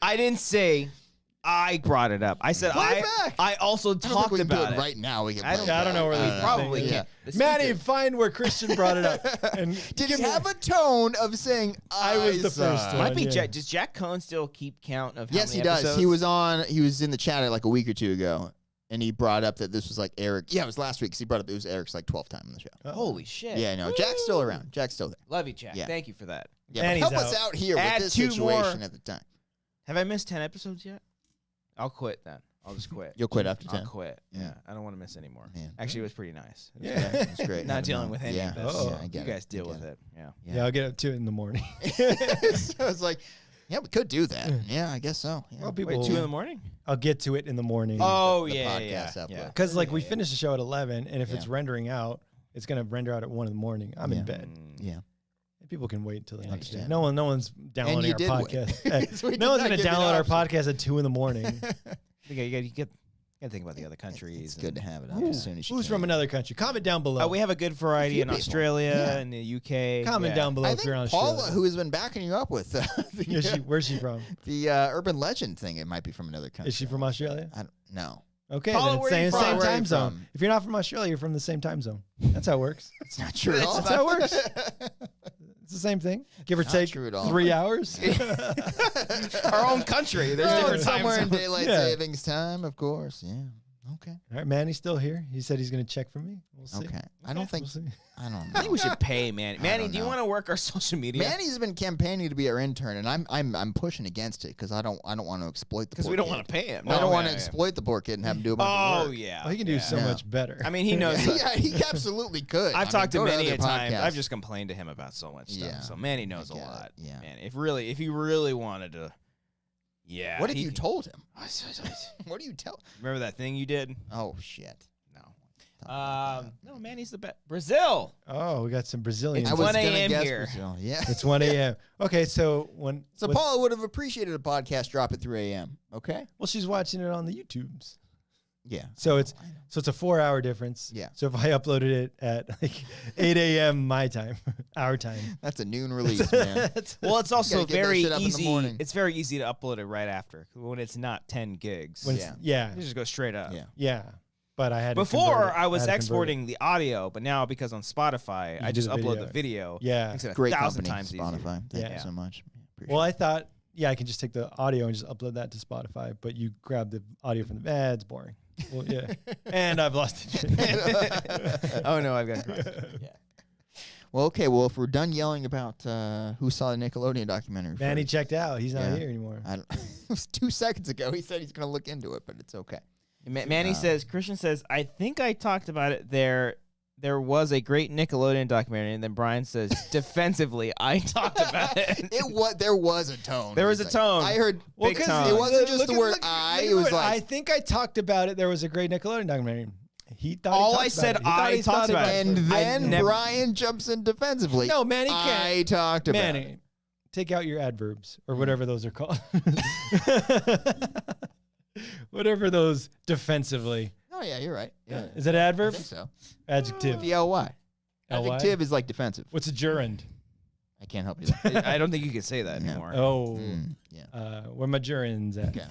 I didn't say I brought it up. I said
Play it back.
I also
I don't think
talked
we can do
about
it
it.
right now. We can.
I
play
don't-
it
I don't know
back.
where these
Probably
things-
can't. The
Maddie,
speaker.
find where Christian brought it up. And
Did
give
he
me-
have a tone of saying
I was the
saw
first
it"?
one.
Might be
Yeah.
Jack. Does Jack Cohn still keep count of how
Yes,
many
he does.
episodes?
He was in the chat like a week or two ago, and he brought up that this was like Eric. Yeah, it was last week because he brought up it was Eric's like 12th time on the show.
Holy shit.
Yeah, no, Jack's still around. Jack's still there.
Love you, Jack.
Yeah.
Thank you for that.
Yeah,
And
but
he's
help us
out.
out here
Add
with this
2 more.
situation at the time.
Have I missed 10 episodes yet? I'll quit then. I'll just quit.
You'll quit after
I'll
10.
quit.
Yeah.
Yeah. I don't want to miss any more.
Man.
Actually, it was pretty nice. It was
Yeah.
great.
That's great.
Not
Having
dealing
him.
with any
yeah.
of this.
Yeah, I
You
get
guys
it.
deal
I
with
get
it. Yeah.
Yeah, I'll get up to it in the morning.
So it's like, yeah, we could do that. Yeah, I guess so. Yeah.
Well, people-
Wait, 2 in the morning?
I'll get to it in the morning.
Oh,
the
yeah,
podcast
yeah,
upload.
yeah.
Because like we finish the show at 11, and if it's
Yeah.
rendering out, it's gonna render out at 1 in the morning. I'm in
Yeah.
bed.
Yeah.
People can wait until the next day.
Understand.
No one's downloading
you
our
did wait.
podcast.
So we did
no one's
not
gonna
give you the
download our
option.
podcast at 2 in the morning.
You got to think about the other countries.
It's good to have it up
Ooh,
as soon as you
Who's
can.
from another country? Comment down below.
We have a good variety
few
in
people.
Australia
Yeah.
and the UK.
Comment
Yeah.
down below
I
if you're on
think Paula,
Australia.
who has been backing you up with
Where's she from?
the urban legend thing, it might be from another country.
Is she from Australia?
I don't know.
Okay,
Paula,
then
where
it's
are you
same,
from?
same
Where are you
time zone.
from?
If you're not from Australia, you're from the same time zone. That's how it works.
It's not true at all.
That's how it works. It's the same thing. Give or
Not
take
true at all.
3 hours.
Our own country. There's
Oh,
different
it's
time
somewhere in
zones.
daylight
Yeah.
savings time, of course. Yeah. Okay.
All right, Manny's still here. He said he's going to check for me. We'll see.
Okay. I don't think.
We'll see.
I don't know.
I think we should pay Manny. Manny,
don't
do you
know.
want to work our social media?
Manny's been campaigning to be our intern, and I'm pushing against it because I don't want to exploit the
Because
poor
we don't
kid.
want to pay him.
I don't want to
yeah.
exploit the poor kid and have him do a bunch of
Oh
work.
yeah.
Well, he can do
yeah.
so
Yeah.
much better.
I mean, he knows.
Yeah, he absolutely could.
I've talked to
go
many
other
a time.
podcasts.
I've just complained to him about so much stuff.
Yeah,
So Manny knows a
get it,
lot.
yeah.
Man, if he really wanted to, yeah.
What have
he-
you told him? What do you tell?
Remember that thing you did?
Oh shit.
No. No, Manny's the best. Brazil.
Oh, we got some Brazilians.
I
It's
was
1
gonna
a.m.
guess
here.
Brazil. Yeah.
It's 1 a.m. Okay, so
So Paula would have appreciated a podcast drop at 3 a.m. Okay.
well, she's watching it on the YouTubes.
Yeah.
So it's a 4-hour difference.
Yeah.
So if I uploaded it at like 8 a.m. my time, our time.
That's a noon release, man.
Well, it's also
get that
very
shit up in the
easy.
morning.
It's very easy to upload it right after when it's not 10 gigs.
When
Yeah.
yeah,
You just go straight up.
Yeah.
yeah. But I had to
Before
convert it.
I was
had to convert it.
exporting the audio, but now because on Spotify, I
do
just
the
upload
video.
the video.
Yeah.
Makes it
Great
1,000
company,
times easier.
Spotify. Thank
Yeah.
you so much. Yeah, appreciate
Well, I thought, yeah, I can just take the audio and just upload that to Spotify, but you grab the audio from the it's boring. Well, yeah. And I've lost it.
Oh no, I've got.
Well, okay. Well, if we're done yelling about who saw the Nickelodeon documentary,
Manny
first,
checked out. He's not
Yeah.
here anymore.
I don't, it was 2 seconds ago. He said he's going to look into it, but it's okay.
Manny says, Christian says, I think I talked about it there. There was a great Nickelodeon documentary, and then Brian says, defensively, I talked about it.
There was a tone.
There was a tone.
I heard
big tone.
It wasn't just the word I. It was like
I think I talked about it. There was a great Nickelodeon documentary. He thought
all
he
I said,
I
talked about it.
and then Brian jumps in defensively.
No, Manny can't.
I talked about
Manny,
it.
take out your adverbs or whatever those are called. Whatever those defensively.
Oh yeah, you're right. Yeah,
Is it
I
adverb?
think so.
Adjective.
VLY.
LY?
Adjective is like defensive.
What's a gerund?
I can't help you there.
I don't think you can say that
No.
anymore.
Oh.
Yeah.
Where my gerunds at?
Okay.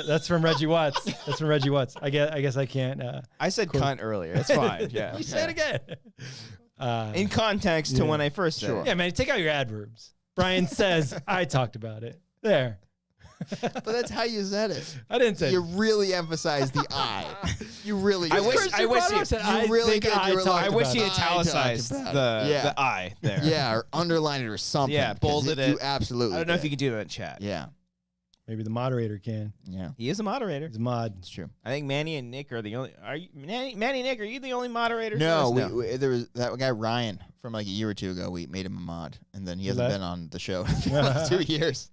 That's from Reggie Watts. That's from Reggie Watts. I guess I can't.
I said cunt earlier. It's fine. Yeah.
You say it again.
In context to when I first said
Sure.
it.
Yeah, man. Take out your adverbs. Brian says I talked about it. There.
But that's how you said it.
I didn't say.
You really emphasized the I. You really.
I wish
Christian
you-
Bronner said,
you
I
really
think
did.
I
You were
talked
like,
I wish
about
he
it.
italicized
talked about
the
it.
the I there.
Yeah, or underlined it or something.
Yeah,
'cause
bolded
You
it.
absolutely.
I don't know if
did.
you can do that in chat.
Yeah.
Maybe the moderator can.
Yeah.
He is a moderator.
He's a mod.
It's true.
I think Manny and Nick are the only. Are you Manny and Nick? Are you the only moderators?
No,
for this?
there was that guy Ryan from like a year or two ago. We made him a mod, and then he hasn't
left?
been on the show for like 2 years.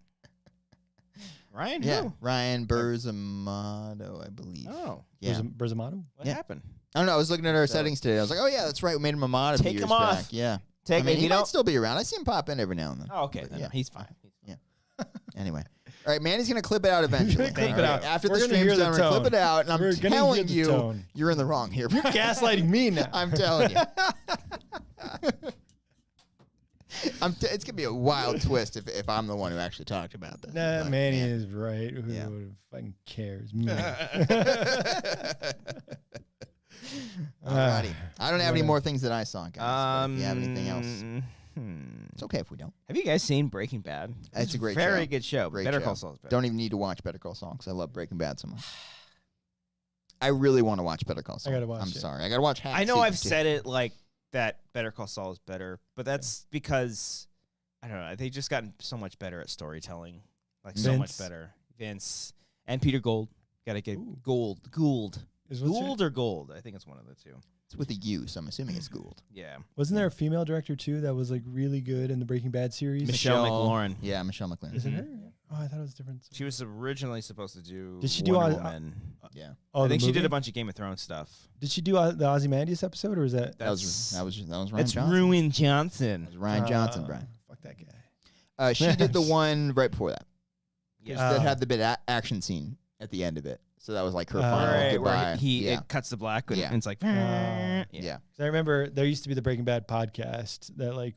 Ryan.
Yeah,
Who?
Ryan Burzamato, I believe.
Oh,
Yeah.
Berzamato?
what
Yeah.
happened?
I don't know. I was looking at our settings today. I was like, oh yeah, that's right. We made him a mod a few
Take
years
him off.
back. Yeah.
Take
I mean,
if
he
you
might
don't.
still be around. I see him pop in every now and then.
Oh, okay.
But
Then
yeah.
he's fine.
Anyway. All right, Manny's going to clip it out eventually.
Clip
it
All
out.
After
We're
the
gonna hear
stream's
the
done, we're going to
tone.
clip it out. And I'm
We're gonna hear
telling
the
you,
tone.
you're in the wrong here.
You're gaslighting me now.
I'm telling you. It's going to be a wild twist if I'm the one who actually talked about this.
Nah,
But,
Manny
yeah.
is right. Who
Yeah.
fucking cares?
Alrighty. I don't have any more things that I saw, guys. But if you have anything else,
hmm.
it's okay if we don't.
Have you guys seen Breaking Bad?
It's a great
very
show.
good show.
Great
Better
show.
Call Saul is better.
Don't even need to watch Better Call Saul because I love Breaking Bad so much. I really want to watch Better Call Saul.
gotta watch
I'm
it.
sorry. I got to watch half.
I know
season
I've
2.
said it like that. Better Call Saul is better, but that's because I don't know. They just gotten so much better at storytelling, like so much
Vince.
better. Vince and Peter Gould. Gotta get
Ooh.
Gould.
Is what's her-
Gould or Gold? I think it's one of the two.
It's with a U, so I'm assuming it's Gould.
Yeah.
Wasn't there a female director too that was like really good in the Breaking Bad series?
Michelle McLaurin.
Yeah, Michelle McLaurin.
Is it
Mhm.
her? Oh, I thought it was different.
She was originally supposed to do.
Did she do
Wonder
all-
Woman.
Yeah,
Oh,
I
the
think she did
movie?
a bunch of Game of Thrones stuff.
Did she do the Ozymandias episode, or is that?
that was Ryan
That's
Johnson.
Ruin Johnson.
That was Ryan Johnson, Brian.
Fuck that guy.
She did the one right before that.
Yeah.
That had the bit action scene at the end of it. So that was like her final
Right,
goodbye.
where he
yeah.
it cuts the black and
Yeah.
it's like
yeah.
'Cause I remember there used to be the Breaking Bad podcast that like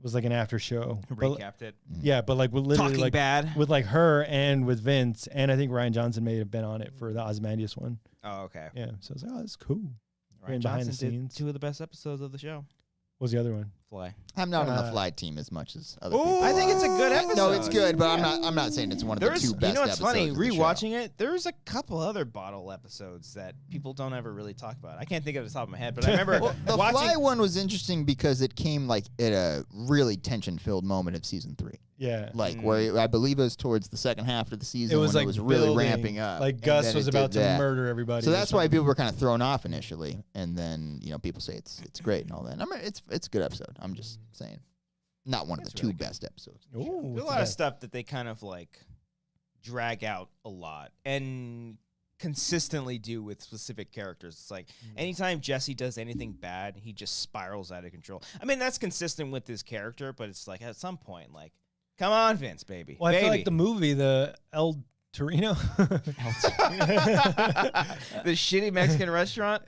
was like an after show. But,
Recapped it.
yeah, but like with literally
Talking
like
bad.
with like her and with Vince, and I think Ryan Johnson may have been on it for the Ozymandias one.
Oh, okay.
Yeah, so I was like, oh, that's cool.
Ryan
behind the
Johnson did
scenes.
2 of the best episodes of the show.
What was the other one?
Fly.
I'm not on the
Uh,
flight team as much as other
Ooh,
people.
I think it's a good episode.
No, it's good, but I'm not saying it's one of the 2 best
you know what's
episodes
funny?
of the show.
Rewatching it, there's a couple other bottle episodes that people don't ever really talk about. I can't think of it off the top of my head, but I remember
Well, the
watching.
Fly one was interesting because it came like at a really tension-filled moment of season 3.
Yeah,
Like where I believe it was towards the second half of the season
it was
when
like
it was really
building,
ramping up.
Like
and
Gus
then
was
it did
about to
that.
murder everybody.
So
or
that's why
something.
people were kind of thrown off initially, and then people say it's great and all that. I mean, it's a good episode. I'm just saying, not one of the
It's
2
really good.
best episodes.
Ooh,
There's a
what's
lot of
that?
stuff that they kind of like drag out a lot and consistently do with specific characters. It's like anytime Jesse does anything bad, he just spirals out of control. I mean, that's consistent with his character, but it's like at some point, like, come on, Vince, baby.
Well, I
baby.
feel like the movie, the El Torino.
The shitty Mexican restaurant.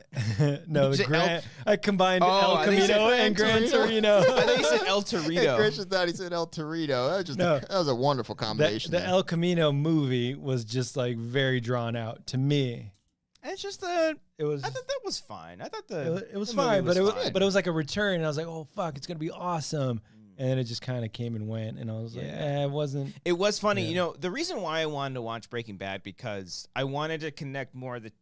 No,
Is
the
it
Gran. I combined
Oh,
El
I think you said
Camino and Gran Torino.
I thought you said El
Hey,
Torito.
Christian thought he said El Torito. That was just
No.
that was a wonderful combination.
The
there.
El Camino movie was just like very drawn out to me.
It's just
It was.
I thought that was fine. I thought
It was
the movie
fine, but it was
fine.
but it was like a return. And I was like, oh fuck, it's gonna be awesome. And then it just kind of came and went, and I was like,
Yeah.
it wasn't.
It was funny,
Yeah.
you know. The reason why I wanted to watch Breaking Bad because I wanted to connect more the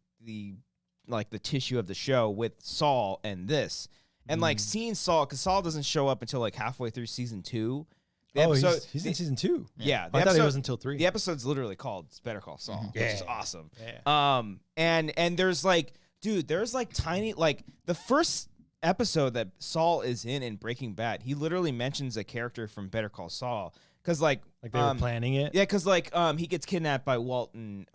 like the tissue of the show with Saul and this, and like seeing Saul because Saul doesn't show up until like halfway through season 2, The
Oh,
episode,
he's in season 2.
yeah.
I thought he was until 3.
The episode's literally called Better Call Saul, which is
Yeah.
awesome.
Yeah.
And there's like, dude, there's like tiny, like the first episode that Saul is in Breaking Bad, he literally mentions a character from Better Call Saul. Cause like
Like they were planning it.
yeah, cause like he gets kidnapped by Walt and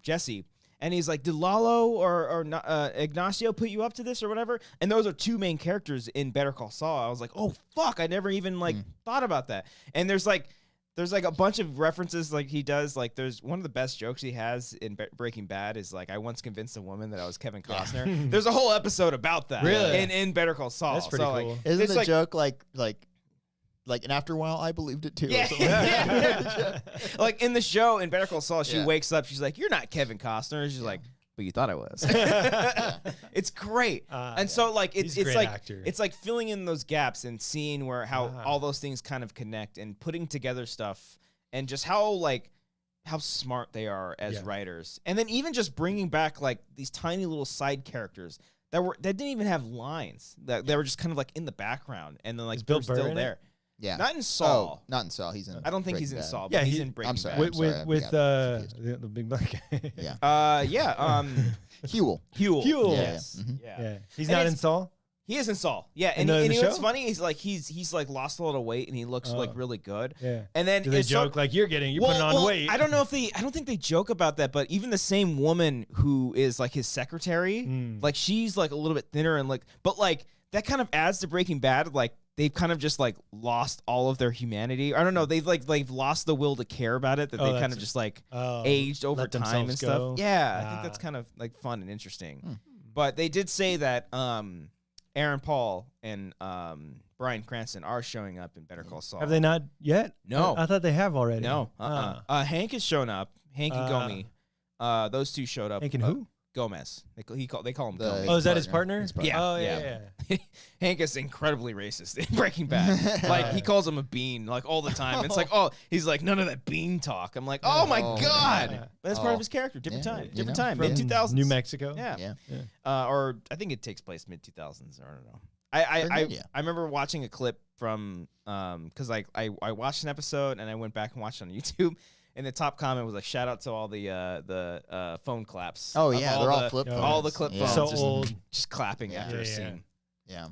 Jesse, and he's like, did Lalo or Ignacio put you up to this or whatever? And those are 2 main characters in Better Call Saul. I was like, oh fuck, I never even like thought about that. And there's like a bunch of references like he does. Like there's one of the best jokes he has in Breaking Bad is like, I once convinced a woman that I was Kevin Costner. There's a whole episode about that.
Really?
In Better Call Saul.
That's pretty
So,
cool.
Like,
Isn't
it's
the
like,
joke like, and after a while, I believed it too.
Yeah,
or something like that.
like in the show in Better Call Saul, she
Yeah.
wakes up. She's like, "You're not Kevin Costner." She's like, "But you thought I was." It's great, and so like
He's a
it's
great
like
actor.
it's like filling in those gaps and seeing where how all those things kind of connect and putting together stuff and just how smart they are as writers, and then even just bringing back like these tiny little side characters that didn't even have lines that they were just kind of like in the background and then like
Is Bill
they're still
Burr in it?
there.
Yeah.
Not in Saul.
Oh, not in Saul. He's in.
I don't think he's in
Breaking Bad.
Saul, but
Yeah,
he's
he-
in Breaking
I'm sorry.
Bad.
With
I got
the big black guy.
Yeah. Huel.
Huel.
Huel.
Yes.
Mhm.
Yeah.
Yeah. He's
And
not
it's-
in Saul.
He is in Saul. Yeah.
In
And,
the
and you know what's
show?
funny? He's like lost a lot of weight and he looks like
Oh.
really good.
Yeah.
And then
Do they
it's so-
joke like you're putting on weight?
I don't know if I don't think they joke about that, but even the same woman who is like his secretary, like she's like a little bit thinner and like, but like that kind of adds to Breaking Bad. Like they've kind of just like lost all of their humanity. I don't know. They've lost the will to care about it. That
Oh,
they kind
that's-
of just like
Oh,
aged over
let
time
themselves
and stuff.
go.
Yeah, I think
Ah.
that's kind of like fun and interesting. But they did say that Aaron Paul and Bryan Cranston are showing up in Better Call Saul.
Have they not yet?
No.
I thought they have already.
No.
Ah.
Hank has shown up. Hank and Gomi. Those two showed up.
Hank and who?
Gomez. They call him
The-
Gomez.
Oh, is that his partner?
His partner.
Yeah,
Oh,
yeah.
yeah.
Hank is incredibly racist in Breaking Bad. Like he calls him a bean like all the time. It's like, oh, he's like none of that bean talk. I'm like, oh my
Oh,
god.
yeah.
But that's part
Oh.
of his character. Different
Yeah,
time.
you
Different
know,
time.
from
Mid 2000s.
New Mexico.
Yeah.
Yeah.
Or I think it takes place mid 2000s. I don't know.
Yeah.
I remember watching a clip from because I watched an episode and I went back and watched it on YouTube. And the top comment was like, "Shout out to all the phone claps."
Oh
of
yeah, they're all flip
yeah.
phones.
all the clip
Yeah.
phones,
So old.
just clapping
Yeah.
after a
Yeah, yeah.
scene.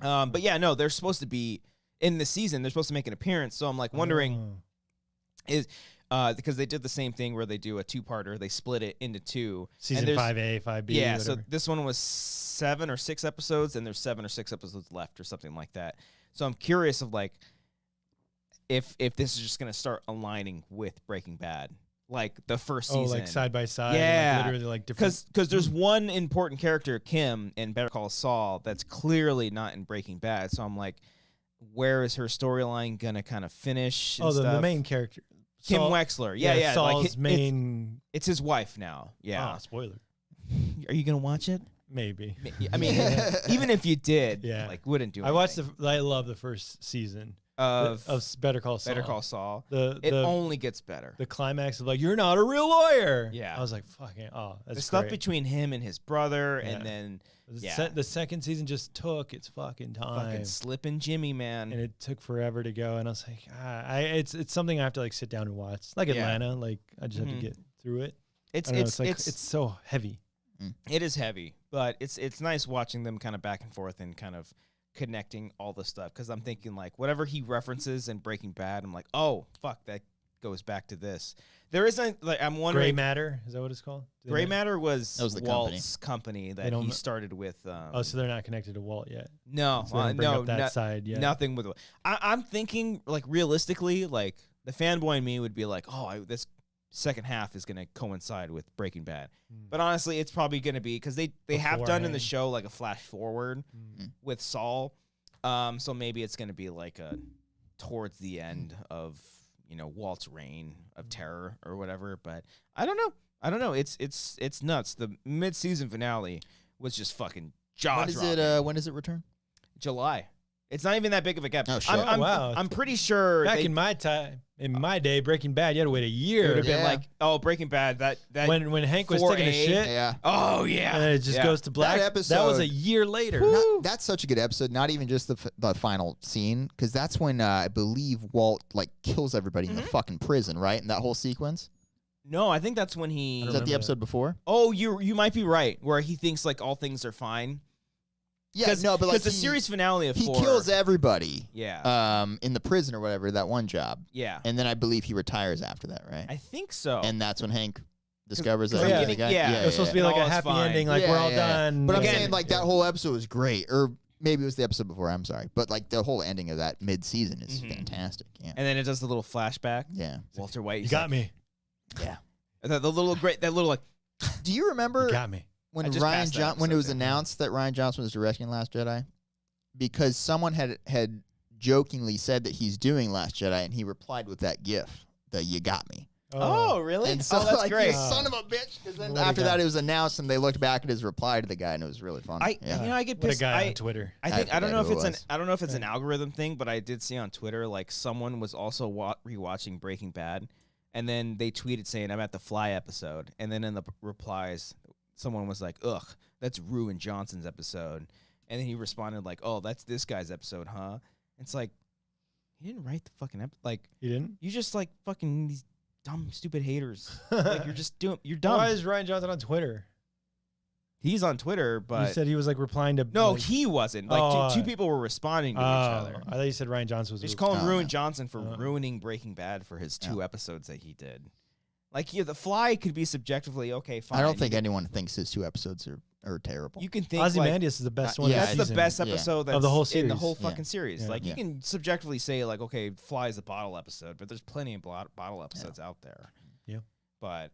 Yeah.
But yeah, no, they're supposed to be in the season. They're supposed to make an appearance. So I'm like wondering is because they did the same thing where they do a 2-parter. They split it into 2.
Season
there's-
5A, 5B.
Yeah,
whatever.
so this one was 7 or 6 episodes, and there's 7 or 6 episodes left, or something like that. So I'm curious of like if this is just gonna start aligning with Breaking Bad, like the first season.
like side by side.
Yeah.
Like literally like different.
Because there's one important character, Kim, in Better Call Saul, that's clearly not in Breaking Bad. So I'm like, where is her storyline gonna kind of finish? And
the
stuff?
main character.
Kim
Saul-
Wexler. Yeah.
Saul's
Like,
main.
it's his wife now. Yeah.
Oh, spoiler.
Are you gonna watch it?
Maybe.
I mean, even if you did,
Yeah.
like, wouldn't do.
I watched
anything.
I love the first season
of
Better Call Saul.
Better Call Saul.
The
It only gets better.
the climax of like you're not a real lawyer.
Yeah.
I was like fucking that's
The stuff
great.
between him and his brother,
Yeah.
and then
The second season just took its fucking time.
fucking Slippin' Jimmy, man.
And it took forever to go, and I was like, it's something I have to like sit down and watch. Like
Yeah.
Atlanta, like I just have to
Mhm.
get through it.
it's
I don't know,
it's
like,
it's
it's so heavy.
it is heavy, but it's nice watching them kind of back and forth and kind of connecting all the stuff, because I'm thinking like whatever he references in Breaking Bad, I'm like, oh fuck, that goes back to this. There isn't like I'm
Gray
wondering.
Matter, is that what it's called? Do they
Gray
know?
Matter was
That was the
Walt's company that
don't
he
know-
started with.
Oh, so they're not connected to Walt yet.
No,
So they didn't bring
no,
up that
no-
side yet.
nothing with. I'm thinking like realistically, like the fanboy in me would be like, oh, this second half is gonna coincide with Breaking Bad. But honestly, it's probably gonna be because they have done in the
Beforehand.
show like a flash forward with Saul. So maybe it's gonna be like a towards the end of Walt's reign of terror or whatever. But I don't know. It's nuts. The mid-season finale was just fucking jaw
When does
dropping.
it? When does it return?
July. It's not even that big of a gap.
Oh, shit.
Wow.
I'm pretty sure
Back in my day, Breaking Bad, you had to wait a year.
it would have been
Yeah.
like, oh, Breaking Bad. That
when Hank was taking a
4A.
shit,
Yeah.
Oh yeah,
and then it just goes to black.
That
That was
episode-
a year later.
That's such a good episode. Not even just the final scene, because that's when I believe Walt like kills everybody in the fucking prison, right? In that whole sequence.
No, I think that's when
Is
he.
that
remember
the
that.
episode before?
Oh, you might be right. Where he thinks like all things are fine.
Yeah, no, but like
the series finale of
he
4.
kills everybody.
Yeah.
In the prison or whatever, that one job,
Yeah.
and then I believe he retires after that, right?
I think so.
And that's when Hank discovers that
'cause
he's
I'm
the
getting-
guy.
yeah.
It was supposed to be
And
like
all
a
is
happy
fine.
ending, like
Yeah,
we're all
yeah.
done.
But I'm
Again-
saying like that whole episode was great, or maybe it was the episode before. I'm sorry, but like the whole ending of that mid-season is fantastic. Yeah,
and then it does the little flashback.
yeah.
Walter White.
You
he's
got
like,
me.
Yeah.
The little great. That little like.
Do you remember
You got me.
when
I just
Ryan
passed that
when it was
episode, yeah.
announced that Ryan Johnson was directing Last Jedi? Because someone had jokingly said that he's doing Last Jedi, and he replied with that GIF, the "You got me."
Oh, really?
And so,
oh, that's
like,
great.
you son of a bitch. Because then
What a
after
guy.
that, it was announced, and they looked back at his reply to the guy, and it was really funny.
I get
What a
pissed.
guy on Twitter.
I think I don't
forget
know if
who
it's
it
an
was.
I don't know if it's an algorithm thing, but I did see on Twitter like someone was also rewatching Breaking Bad, and then they tweeted saying I'm at the Fly episode, and then in the replies, someone was like, "Ugh, that's Ruin Johnson's episode," and then he responded like, "Oh, that's this guy's episode, huh?" It's like he didn't write the fucking like
You didn't?
you just like fucking these dumb stupid haters. Like you're dumb.
Why is Ryan Johnson on Twitter?
He's on Twitter, but
You said he was like replying to.
no,
like,
he wasn't. Like
Oh,
two people were responding to each other.
I thought you said Ryan Johnson was.
They just call him
Oh,
Ruin
no.
Johnson for
Oh.
ruining Breaking Bad for his 2
Yeah.
episodes that he did. Like, yeah, The Fly could be subjectively okay, fine.
I don't think anyone thinks his 2 episodes are terrible.
you can think
Ozymandias is the best one.
yeah,
of
that's
the
the
season.
best
Yeah.
episode that's
Of the whole
in the
series.
whole
Yeah.
fucking series.
Yeah.
Like, you
Yeah.
can subjectively say, like, okay, Fly is the bottle episode, but there's plenty of bottle episodes out there.
Yeah.
But,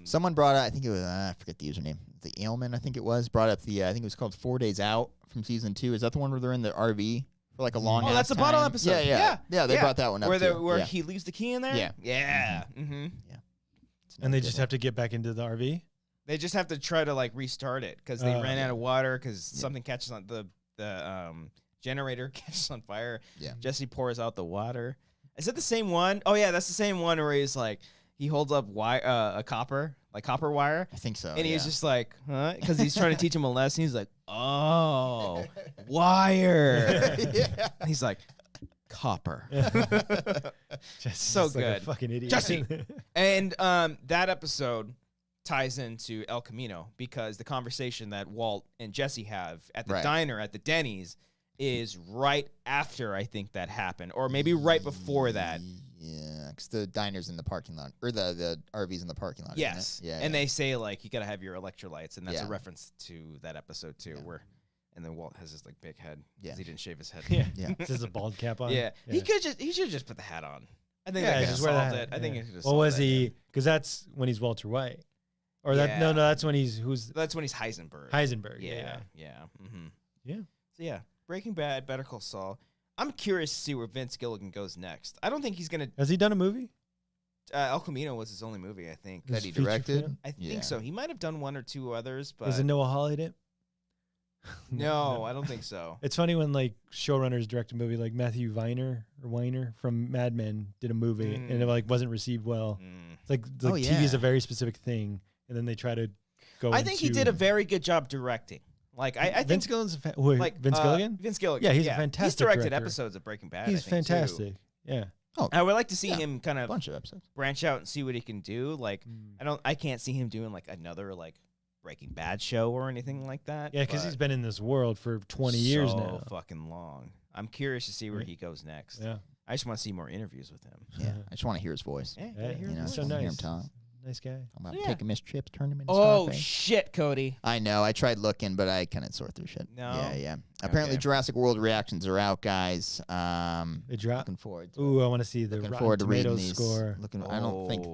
Someone brought up, I think it was, I forget the username, the Ailman, I think it was, brought up the, I think it was called 4 Days Out from season 2. Is that the one where they're in the RV for like a long
oh, that's a bottle episode.
Yeah, they brought that one up
Where,
too.
where
Yeah.
he leaves the key in there?
Yeah.
Yeah. Mm-hmm.
It's
And they
another
just
good
have to get back into the RV.
They just have to try to like restart it because they ran
yeah.
out of water because something catches on the generator catches on fire.
Yeah.
Jesse pours out the water. Is it the same one? Oh yeah, that's the same one where he's like he holds up a copper wire,
I think so.
and he's
yeah.
just like, huh? Because he's trying to teach him a lesson. He's like, oh, wire.
yeah.
And he's like, copper.
Just
So
like a
good.
fucking idiot.
Jesse. And that episode ties into El Camino because the conversation that Walt and Jesse have at the
Right.
diner at the Denny's is right after I think that happened, or maybe right before that.
Yeah, because the diner's in the parking lot, or the RV's in the parking lot.
Yes.
Isn't it? Yeah.
And they say like you gotta have your electrolytes, and that's a
Yeah.
reference to that episode too,
Yeah.
where and then Walt has his like big head because
Yeah.
he didn't shave his head.
Yeah.
Yeah.
Just a bald cap on.
Yeah. He should just put the hat on. I think
Yeah,
that could
just
have
wear the
solved
hat.
it. I think
yeah.
it could have
What
solved
was
that, yeah.
he? Because that's when he's Walter White. Or that? No,
Yeah.
that's when who's
That's when he's Heisenberg.
Heisenberg.
Yeah. Yeah. Mm-hmm.
Yeah.
So yeah, Breaking Bad, Better Call Saul. I'm curious to see where Vince Gilligan goes next. I don't think he's gonna.
Has he done a movie?
El Camino was his only movie, I think.
That
His
he
feature
directed.
film?
I think
Yeah.
so. He might have done 1 or 2 others, but
Is it Noah Hawley in it?
no, I don't think so.
It's funny when like showrunners direct a movie, like Matthew Weiner from Mad Men did a movie and it like wasn't received well.
Mm.
It's like
Oh,
TV is
yeah.
a very specific thing, and then they try to go.
I think he
into-
did a very good job directing. Like I
Vince
think
Gilligan's
like
Vince Gilligan.
Vince Gilligan.
Yeah, he's a fantastic
He's directed
director.
episodes of Breaking Bad.
He's
I think, too.
fantastic. Yeah.
I would like to see
Yeah.
him kind
A
of
bunch of episodes.
branch out and see what he can do. Like I can't see him doing like another like Breaking Bad show or anything like that.
Yeah, because
but
he's been in this world for 20 years
so
now.
fucking long. I'm curious to see where
Yeah.
he goes next.
Yeah.
I just want to see more interviews with him.
Yeah, I just want to hear his voice.
Yeah,
Yeah,
gotta hear
You know,
his
so
just
voice.
wanna hear him
nice.
talk.
Nice guy.
I'm about
Yeah.
taking Miss Chips, turned him into
Oh
Scarface.
shit, Cody.
I know. I tried looking, but I couldn't sort through shit.
No?
Yeah. Apparently,
Okay.
Jurassic World reactions are out, guys.
They dropped.
Looking forward. To
Ooh, I want to see the
looking
Rotten
forward to reading
Tomatoes
these.
score.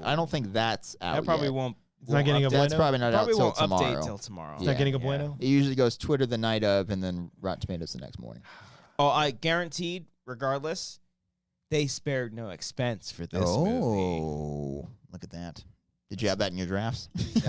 I don't think that's out.
That probably
yet.
won't.
It's not getting a
That's
bueno?
probably not
Probably
out till
won't
tomorrow.
update till tomorrow.
It's not getting a bueno?
It usually goes Twitter the night of, and then Rotten Tomatoes the next morning.
Oh, I guaranteed. Regardless, they spared no expense for this movie.
Oh, look at that. Did you have that in your drafts?
He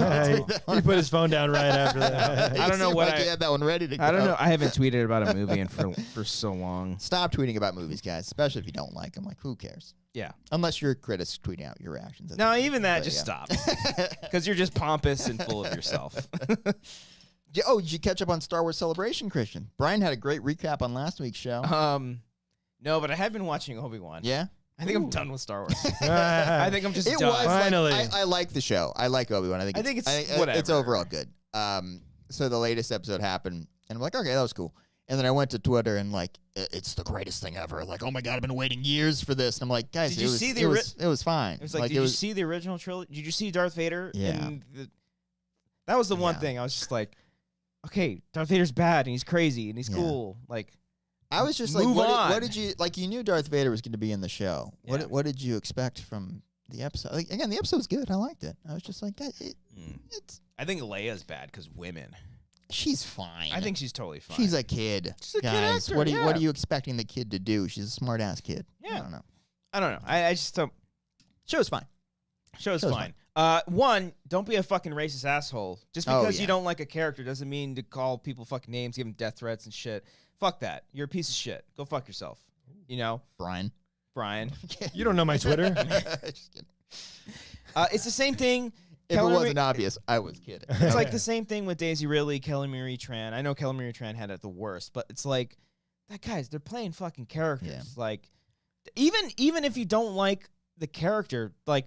put his phone down right after that.
I don't know what
you had that one ready to go.
I don't know. I haven't tweeted about a movie for so long.
Stop tweeting about movies, guys, especially if you don't like them. Like, who cares?
Yeah.
Unless you're critics tweeting out your reactions.
No, even that,
But,
just
yeah.
stop. Because you're just pompous and full of yourself.
Oh, did you catch up on Star Wars Celebration, Christian? Brian had a great recap on last week's show.
No, but I have been watching Obi-Wan.
Yeah?
I think I'm done with Star Wars. I think I'm just
It
done.
was
Finally.
Like, I like the show. I like Obi-Wan. I think it's
whatever.
It's overall good. So the latest episode happened, and I'm like, okay, that was cool. And then I went to Twitter and like, it's the greatest thing ever. Like, oh my god, I've been waiting years for this. And I'm like, guys,
Did you see the
it was fine.
It was like, did you see the original trilogy? Did you see Darth Vader?
Yeah.
That was the one
Yeah.
thing. I was just like, okay, Darth Vader's bad and he's crazy and he's
Yeah.
cool. Like,
I was just like,
Move on.
what did you like? You knew Darth Vader was going to be in the show.
Yeah.
What did you expect from the episode? Like, again, the episode was good. I liked it. I was just like, it's
I think Leia's bad because women.
she's fine.
I think she's totally fine.
she's a kid.
She's a kid
guys.
actor,
What are
yeah.
you expecting the kid to do? She's a smart ass kid.
Yeah.
I don't know.
I don't know. I just don't.
Show's fine.
Show's
Show's
fine. One, don't be a fucking racist asshole. Just
Oh,
because
yeah.
you don't like a character doesn't mean to call people fucking names, give them death threats and shit. Fuck that. You're a piece of shit. Go fuck yourself. You know,
Brian.
Brian.
You don't know my Twitter.
Just kidding.
It's the same thing.
If
Kelly
it
Marie-
wasn't obvious, I was kidding.
It's like the same thing with Daisy Ridley, Kelly Marie Tran. I know Kelly Marie Tran had it the worst, but it's like, that guys, they're playing fucking characters.
Yeah.
Like, even if you don't like the character, like,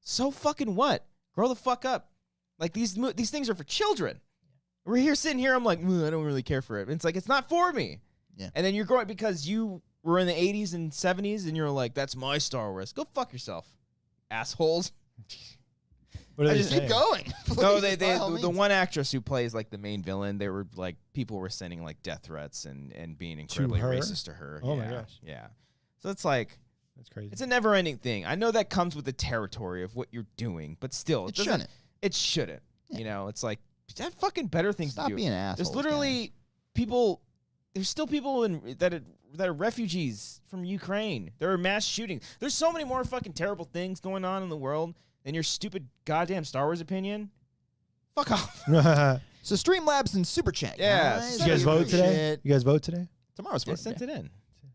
so fucking what? Grow the fuck up. Like, these things are for children. We're here sitting here. I'm like, I don't really care for it. And it's like, it's not for me.
Yeah.
And then you're growing because you were in the 80s and 70s, and you're like, that's my Star Wars. Go fuck yourself, assholes.
What are
I
they
just keep
saying?
going.
No,
Please, by all
the
means.
one actress who plays like the main villain, they were like, people were sending like death threats and being incredibly
her?
racist to her.
Oh
yeah,
my gosh.
Yeah. So it's like,
That's crazy.
it's a never ending thing. I know that comes with the territory of what you're doing, but still,
It
doesn't-
shouldn't.
It shouldn't.
Yeah.
You know, it's like, have fucking better things
Stop
to do.
being assholes.
There's literally people. There's still people that are refugees from Ukraine. There are mass shootings. There's so many more fucking terrible things going on in the world than your stupid goddamn Star Wars opinion. Fuck off.
So Streamlabs and Super Chat.
Yeah,
guys.
You guys
Sorry,
vote
Appreciate
today?
it.
You guys vote today?
Tomorrow's
I
vote.
sent it in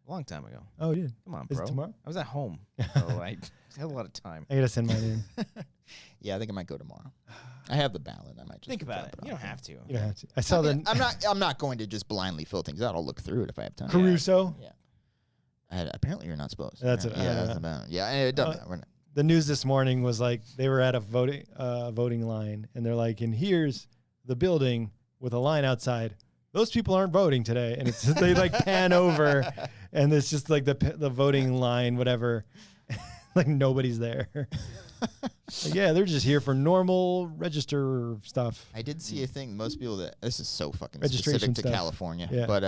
a long time ago.
Oh, you did.
Come on,
Is
bro.
it tomorrow?
I was at home, so I had a lot of time.
I gotta send mine in.
Yeah, I think I might go tomorrow. I have the ballot. I might just
Think about
drop
it.
off.
You don't have to.
You don't have to. I saw the
I'm not going to just blindly fill things out. I'll look through it if I have time.
Caruso.
Yeah. Apparently you're not supposed.
That's
yeah,
it.
that's the ballot. Yeah, it doesn't matter. We're not.
The news this morning was like they were at a voting line, and they're like, and here's the building with a line outside. Those people aren't voting today, and it's they like pan over, and it's just like the voting line, whatever, like nobody's there. Like, yeah, they're just here for normal register stuff.
I did see a thing. Most people that this is so fucking
Registration
specific to
stuff.
California,
Yeah.
but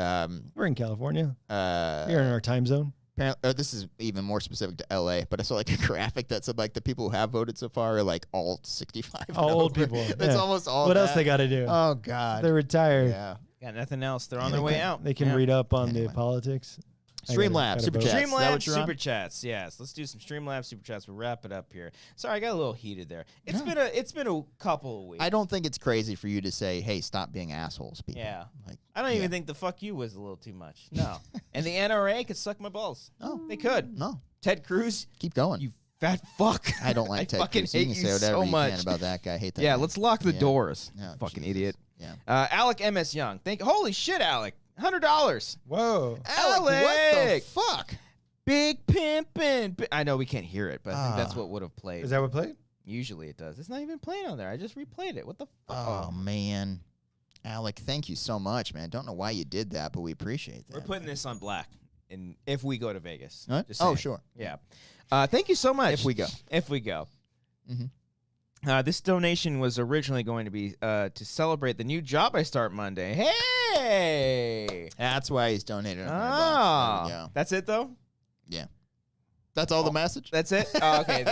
We're in California. You're in our time zone.
apparently, this is even more specific to LA. But I saw like a graphic that said like the people who have voted so far are like all 65. and
All old
over.
people.
That's
Yeah.
almost all.
What else
that.
they got to do?
Oh God.
They're retired.
Yeah.
Got nothing else. They're on
Yeah,
their
they
way
can-
out.
They can
Yeah.
read up on
Anyway.
the politics.
Streamlabs, Super
vote.
Chats. Is that
Streamlabs
what you're on?
Super Chats, yes. Let's do some Streamlabs Super Chats. We'll wrap it up here. Sorry, I got a little heated there. It's been a couple of weeks.
I don't think it's crazy for you to say, "Hey, stop being assholes, people."
Yeah.
Like
I don't
yeah.
even think the fuck you was a little too much. No. And the NRA could suck my balls.
No.
They could.
No.
Ted Cruz,
Keep going.
you fat fuck.
I don't like
I
Ted
fucking
Cruz. You
hate
can
you
say whatever
so
you
much.
can about that guy. I hate that.
Yeah,
guy.
let's lock the
Yeah.
doors.
Oh,
Fucking
Jesus.
idiot.
Yeah.
Alec MS Young. Holy shit, Alec. $100.
Whoa.
Alec, what
Alec!
the fuck?
Big pimpin'. I know we can't hear it, but I think that's
Ah.
what would have played.
Is that what played?
Usually it does. It's not even playing on there. I just replayed it. What the fuck?
Oh man, Alec, thank you so much, man. Don't know why you did that, but we appreciate that.
We're putting this on black if we go to Vegas.
What?
Just
Oh,
saying.
sure.
Yeah. Thank you so much.
If we go.
If we go.
Mhm.
This donation was originally going to be to celebrate the new job I start Monday. Hey!
That's why he's donated $100.
Ah,
There we go.
that's it though.
Yeah. That's all the message.
That's it. Oh, okay.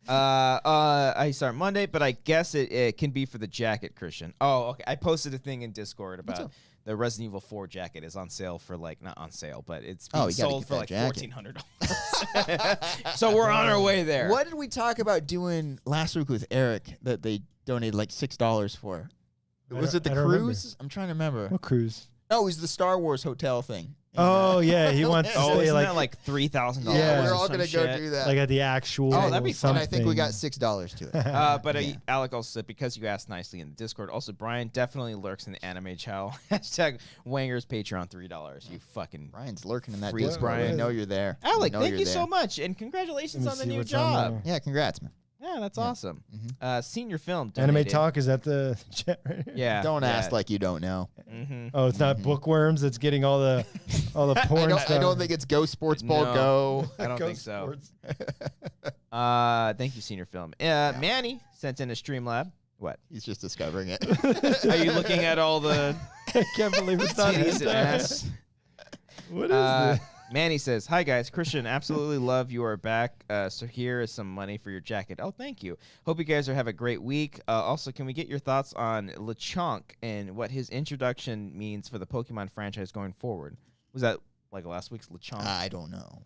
I start Monday, but I guess it can be for the jacket, Christian. Oh, okay. I posted a thing in Discord about the Resident Evil 4 jacket is on sale for like not on sale, but it's being
Oh, you gotta
sold
get
for
that
like
jacket.
$1,400. So we're on our way there.
What did we talk about doing last week with Eric that they donated like $6 for? Was it the
I don't remember.
cruise? I'm trying to remember.
What cruise?
Oh, it was the Star Wars hotel thing.
Oh yeah, he wants to
Oh,
stay
isn't
like
that like $3,000?
Yeah,
we're
or
all
some
gonna go
shit?
do that.
like at the actual.
Oh, that'd be fun.
and I think we got
something.
$6 to it.
But
Yeah.
Alec also said, because you asked nicely in the Discord. Also, Brian definitely lurks in the anime chow. Hashtag Wanger's Patreon $3. You fucking
Brian's lurking in that
Freak,
Discord.
Brian.
I know you're there. I
Alec.
know
Thank
you're
you
there.
so much, and congratulations
Let me
on the
see
new
what's on
job.
Yeah, congrats, man.
Yeah, that's
Yeah.
awesome.
Mhm.
Senior film.
Anime
donated.
talk, is that the chat right here?
Yeah.
Don't
yeah.
ask like you don't know.
Mm-hmm.
Oh, it's not bookworms that's getting all the porn
I
stuff.
don't think it's Go Sports Ball
No.
Go.
I don't
Go
think so.
Sports.
Thank you, Senior Film. Manny sent in a Streamlab. What?
He's just discovering it.
Are you looking at all the
I can't believe it's not
titties and
that.
ass?
What is this?
Manny says, "Hi guys, Christian, absolutely love you are back. So here is some money for your jacket. Oh, thank you. Hope you guys have a great week. Also, can we get your thoughts on LeChonk and what his introduction means for the Pokemon franchise going forward? Was that like last week's LeChonk?
I don't know.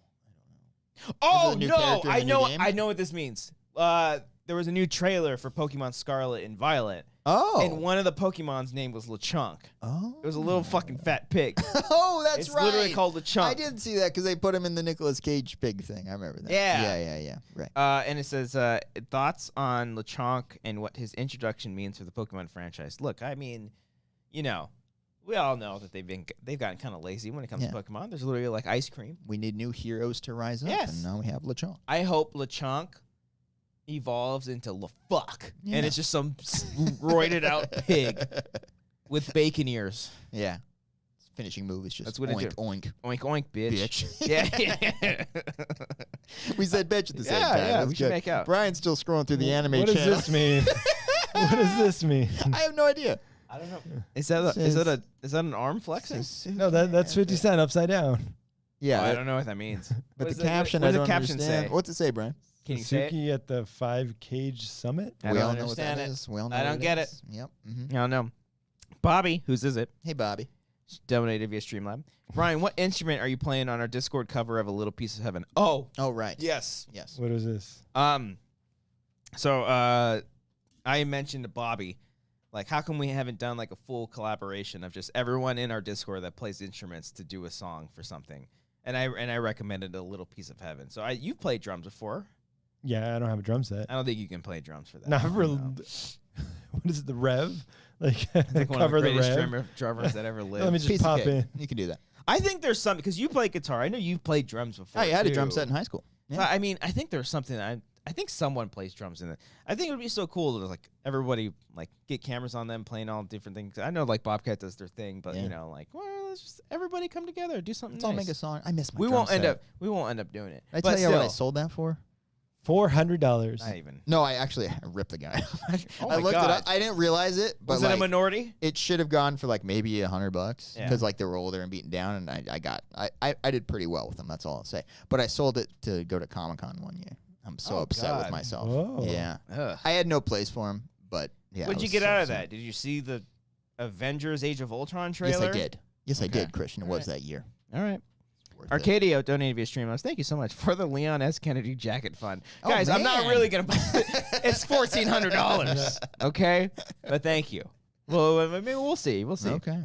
Oh
Is it a new
no,
character in
I
the new
know,
game?
I know what this means. There was a new trailer for Pokemon Scarlet and Violet,
Oh.
and one of the Pokemon's name was LeChonk.
Oh.
It was a little fucking fat pig.
Oh, that's
It's
right.
literally called LeChonk.
I did see that because they put him in the Nicolas Cage pig thing. I remember that.
Yeah.
Yeah. Right.
And it says thoughts on LeChonk and what his introduction means for the Pokemon franchise. Look, I mean, you know, we all know that they've gotten kind of lazy when it comes to Pokemon. There's literally like ice cream.
We need new heroes to rise up,
Yes.
and now we have LeChonk.
I hope LeChonk evolves into LeFuck,
Yeah.
and it's just some roided out pig with bacon ears.
Yeah. His finishing move is just
That's what it
oink,
do.
oink,
Oink oink, bitch.
bitch.
Yeah.
We said bitch at the same
Yeah,
time.
yeah,
That's
we should
good.
make out.
Brian's still scrolling through the anime
What does
channel.
this mean? What does this mean?
I have no idea.
I don't know. Is that an arm flexing?
No, that's 50 Cent upside down.
Yeah,
Oh, I don't know what that means.
but
What
the
does
caption
what
I
does
don't
the caption
understand.
say?
What's it say, Brian?
Can you say it?
Suzuki at the 5 Cage Summit.
I
We
don't
all know what that
understand it.
is. We all know
I
what
don't get
is. Yep.
I don't know. Bobby, whose is it?
Hey, Bobby.
Donated via Streamlab. Brian, what instrument are you playing on our Discord cover of A Little Piece of Heaven? Oh,
Oh, right.
yes.
Yes.
What is this?
So I mentioned to Bobby, like, how come we haven't done like a full collaboration of just everyone in our Discord that plays instruments to do a song for something? And I recommended A Little Piece of Heaven. So you've played drums before.
Yeah, I don't have a drum set.
I don't think you can play drums for that.
Not for,
No.
what is it, the Rev? Like,
Like one of
cover
the
the
greatest
Rev.
drummers that ever lived.
Let me just
Piece of
pop
cake.
in.
You can do that.
I think there's something, because you play guitar. I know you've played drums before.
Oh, you had a drum
too.
set in high school.
So, I mean, I think there's something. I think someone plays drums in it. I think it would be so cool to like everybody like get cameras on them playing all different things. I know like Bobcat does their thing, but
Yeah.
you know, like, well, let's just everybody come together, do something.
Let's all
nice.
make a song. I miss my
We
drum
won't end
set.
up. We won't end up doing it.
Did I
But
tell you what I
still,
sold that for?
$400.
Not even.
No, I ripped the guy.
Oh
I
my
looked
God.
it up. I didn't realize it, but
Was it a
like,
minority?
it should have gone for like maybe $100
Yeah.
because like they were older and beaten down, and I did pretty well with them. That's all I'll say. But I sold it to go to Comic-Con one year. I'm so
Oh,
upset with
God.
myself.
Whoa.
Yeah,
Ugh.
I had no place for him, but yeah.
What'd
I
you
was
get
so
out of
upset.
that? Did you see the Avengers: Age of Ultron trailer?
Yes, I did. Yes, I
Okay.
did, Christian. It was that year.
All right.
Worth it.
Arcadio donated via Streamlabs. Thank you so much for the Leon S. Kennedy jacket fund.
Oh,
Guys, I'm not
man.
really going to buy it. It's $1,400. Okay? But thank you. Well, maybe we'll see. We'll see.
Okay.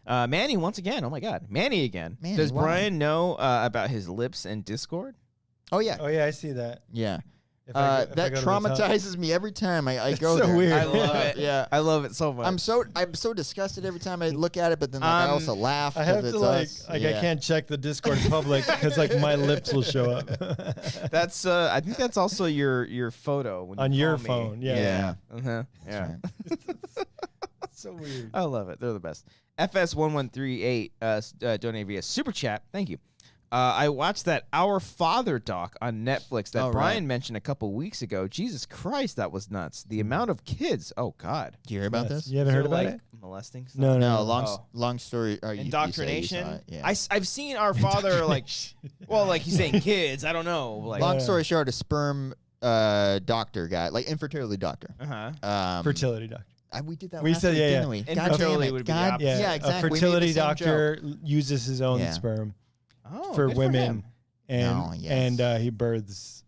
Manny, once again. Oh, my God. Manny again.
Manny,
Does
why?
Brian know about his lips and Discord?
Oh yeah.
Oh, yeah, I see that.
Yeah.
If I go- if I
That
go to the top.
traumatizes me every time I go
so
there.
weird.
I love it.
Yeah.
I love it so much.
I'm so disgusted every time I look at it, but then like, I also laugh.
I have
'cause
to
it's
like
us.
I
Yeah.
can't check the Discord public because like my lips will show up
That's I think that's also your photo when you
on your
call me.
phone. Yeah,
Yeah.
Uh-huh. Yeah.
Right.
so weird.
I love it. They're the best. FS1138 donated via Super Chat. Thank you. I watched that Our Father doc on Netflix that
Oh,
Brian
right.
mentioned a couple weeks ago. Jesus Christ, that was nuts. The amount of kids. Oh, God.
Do you hear about
Nuts.
this?
You haven't heard
So,
about
like,
it?
molesting stuff?
No,
No,
no.
long story. You say you
Indoctrination.
saw it, yeah.
I've seen Our Father, like, well, like he's saying kids. I don't know. Like,
Long
Yeah.
story short, a sperm doctor guy, like infertility doctor.
uh-huh.
Fertility doctor.
We did that.
We
last
said,
week,
yeah,
didn't
yeah.
we?
Infertility
God
would be the
damn it.
opposite.
Yeah,
Yeah, exactly.
A
We made
fertility
the same
doctor uses his own
Yeah.
sperm
Oh,
for
good
women,
him.
and he births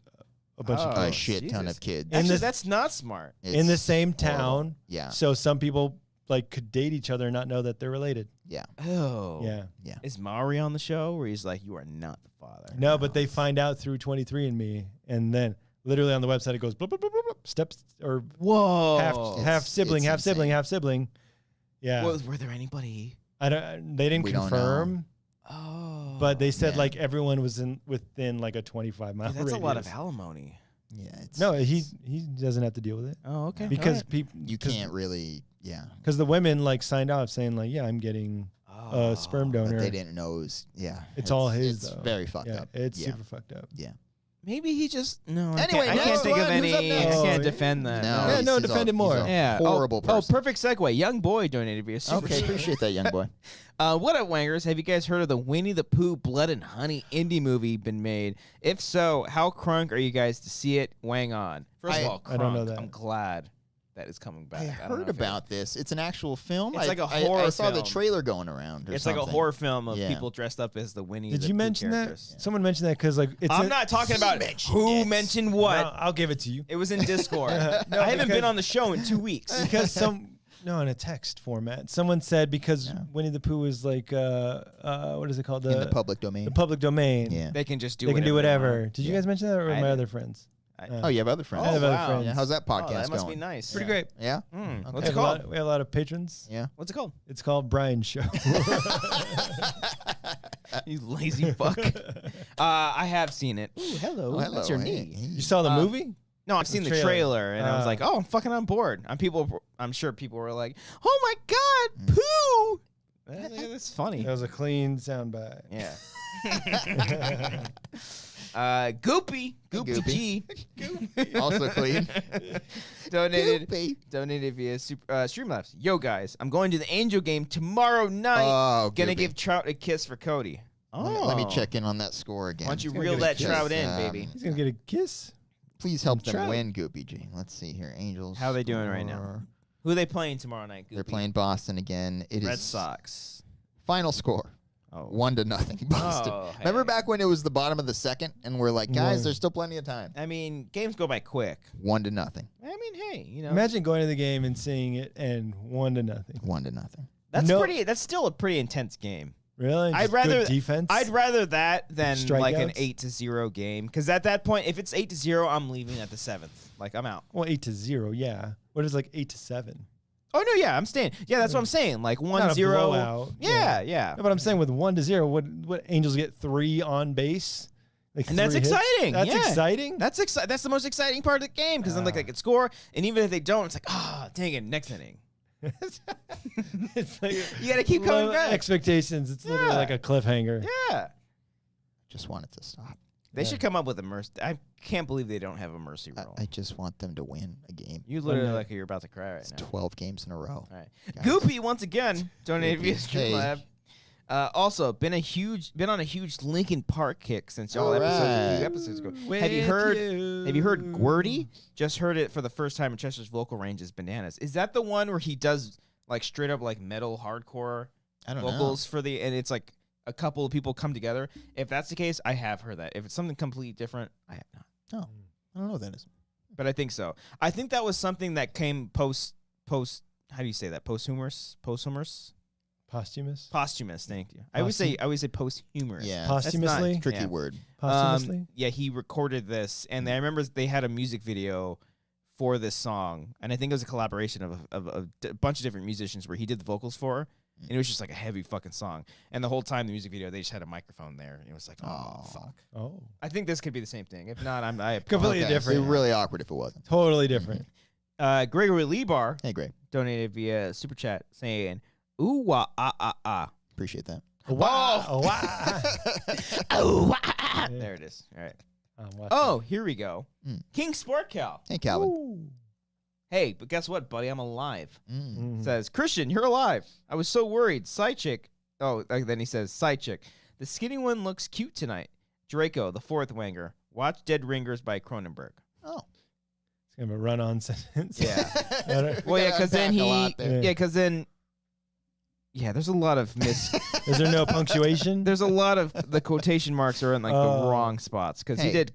a bunch of
A
kids
shit ton
Jesus.
of kids.
Actually, that's not smart.
in the
It's
same
horrible.
town.
Yeah.
So some people like could date each other and not know that they're related.
Yeah.
Oh.
Yeah.
Is Maury on the show where he's like, you are not the father?
No, but they find out through 23andMe, and then literally on the website it goes blah, blah, blah, blah, blah, steps or
Whoa.
half sibling,
it's
half sibling,
insane.
half sibling. Yeah.
Were there anybody?
I don't. They didn't
We don't
confirm,
Oh.
but they said
Yeah.
like everyone was within like a 25-mile
Dude, that's
radius.
a lot of alimony.
Yeah. It's,
No, he doesn't have to deal with it
Oh, okay.
because
Alright.
people
you can't really. Yeah.
because the women like signed off saying like, yeah, I'm getting a sperm donor.
But they didn't know it was. Yeah.
It's all his,
It's
though.
very fucked
Yeah,
up.
it's
yeah.
super fucked up.
Yeah.
Maybe he just no. I
Anyway,
can't, I
next
can't think of
one. Who's up
any. I
next?
can't
Oh,
defend that.
No.
Yeah,
he's-
no,
he's
defend
a-
him more.
he's a
Yeah.
Horrible
Oh,
person.
perfect segue. Young boy donated via super.
Okay,
Chat.
appreciate that, young boy.
What up, Wangers? Have you guys heard of the Winnie the Pooh Blood and Honey indie movie been made? If so, how crunk are you guys to see it? Wang on. First of all, crunk.
I don't know that.
I'm glad that is coming back.
I
don't
heard
know if
about this. It's an actual film.
It's
I-
like a
I
horror
saw the
film.
trailer going around. Or
It's
something.
like a horror film of
Yeah.
people dressed up as the Winnie.
Did
the
you
Pooh
mention
characters.
that? Someone mentioned that because like it's
I'm not talking about
mentioned
who
it.
mentioned what.
No, I'll give it to you
It was in Discord.
No,
I haven't been
because-
on the show in 2 weeks.
because in a text format. Someone said because Winnie the Pooh is like what is it called?
in the public domain.
The public domain.
Yeah.
They can just do.
They can do whatever.
want.
Did you guys mention that or
I
my
did.
other friends?
Oh, you have other friends.
I have other
wow.
friends.
Yeah, how's that
Oh,
podcast
that must
going?
be nice.
Pretty great.
Yeah.
Mm.
Okay.
What's it called?
We have a lot of patrons.
Yeah.
What's it called?
It's called Brian's Show.
You lazy fuck. I have seen it. Ooh, hello.
Oh, hello.
That's your
Hey,
knee.
hey.
You saw the movie?
No, I've seen the
trailer.
trailer, and I was like, "Oh, I'm fucking on board." I'm sure people were like, "Oh my god, Pooh!" That's funny.
That was a clean soundbite.
Yeah. Goopy G
Also clean.
donated
Goopy.
via Streamlabs. Yo guys, I'm going to the Angel game tomorrow night.
Oh,
Gonna
Goopy.
give Trout a kiss for Cody.
Let me check in on that score again.
Why don't you
He's gonna
reel
get a
that
kiss.
Trout in,
Um,
baby?
He's gonna get a kiss.
Please help them
Trout.
win, Goopy G. Let's see here. Angels.
How are they doing right now?
score.
Who are they playing tomorrow night?
They're
Goopy?
playing Boston again. It is
Red Sox.
final score.
Oh.
1-0 Boston.
Oh,
Remember
hey.
back when it was the bottom of the second and we're like, guys,
Yeah.
there's still plenty of time.
I mean, games go by quick.
1-0.
I mean, hey, you know,
Imagine going to the game and seeing it and 1-0.
1-0.
that's
No-
That's still a pretty intense game.
Really?
I'd
Just
rather
good defense.
I'd rather that than like an
Strikeouts?
8-0 game, because at that point, if it's 8-0, I'm leaving at the 7th. Like I'm out.
Well, 8-0. Yeah. What is like 8-7?
Oh no, yeah, I'm staying. Yeah, that's what I'm saying. Like 1-0.
blowout.
Yeah, yeah.
No, but I'm saying with 1-0, what Angels get 3 on base? Like
And that's
3 hits?
exciting,
That's
yeah.
exciting.
That's That's the most exciting part of the game, because then like they could score, and even if they don't, it's like, dang it, next inning.
It's like
You gotta keep coming
low
back.
expectations. It's literally
Yeah.
like a cliffhanger.
Yeah.
Just want it to stop.
They should come up with a mercy. I can't believe they don't have a mercy rule.
I just want them to win a game.
You literally
Okay.
like you're about to cry right
It's
now.
12 games in a row.
All right.
Guys.
Goopy once again donated via
Goopy. Hey.
Streamlab. Also, been on a huge Linkin Park kick since y'all
All
a
right.
few episodes ago. Have you heard Gwerty? Just heard it for the first time, and Chester's vocal range is bananas. Is that the one where he does like straight up like metal hardcore
I don't
vocals for the, and it's like a couple of people come together? If that's the case, I have heard that. If it's something completely different, I have not.
know. I don't know what that is.
But I think so. I think that was something that came post. How do you say that? Posthumous.
Posthumous.
Thank you. I always say posthumous.
Yeah.
Posthumously.
Tricky
Yeah.
word.
Posthumously.
Yeah, he recorded this, and I remember they had a music video for this song, and I think it was a collaboration of a bunch of different musicians where he did the vocals for, and it was just like a heavy fucking song. And the whole time the music video, they just had a microphone there, and it was like, oh fuck.
Oh,
I think this could be the same thing. If not, I
completely
Okay,
different.
it'd be really awkward if it wasn't.
Totally different.
Gregory Lebar
Hey, great.
donated via super chat saying, "Ooh wah ah ah ah."
Appreciate that.
Wow. Oh, wow.
Oh, wah. There it is. All right.
Watch
Oh, here we go.
Mm.
King Sport Cal.
Hey, Calvin.
Hey, but guess what, buddy? I'm alive.
Mm.
Mhm.
Says, Christian, you're alive. I was so worried. Side chick. Oh, then he says, side chick. The skinny one looks cute tonight. Draco, the fourth Wanger. Watch Dead Ringers by Cronenberg.
Oh.
It's kind of a run-on sentence.
Yeah.
I don't-
Well, yeah, because then
unpack a lot there.
yeah, because then Yeah, there's a lot of
Is there no punctuation?
There's a lot of the quotation marks are in like the wrong spots because he
Hey.
did.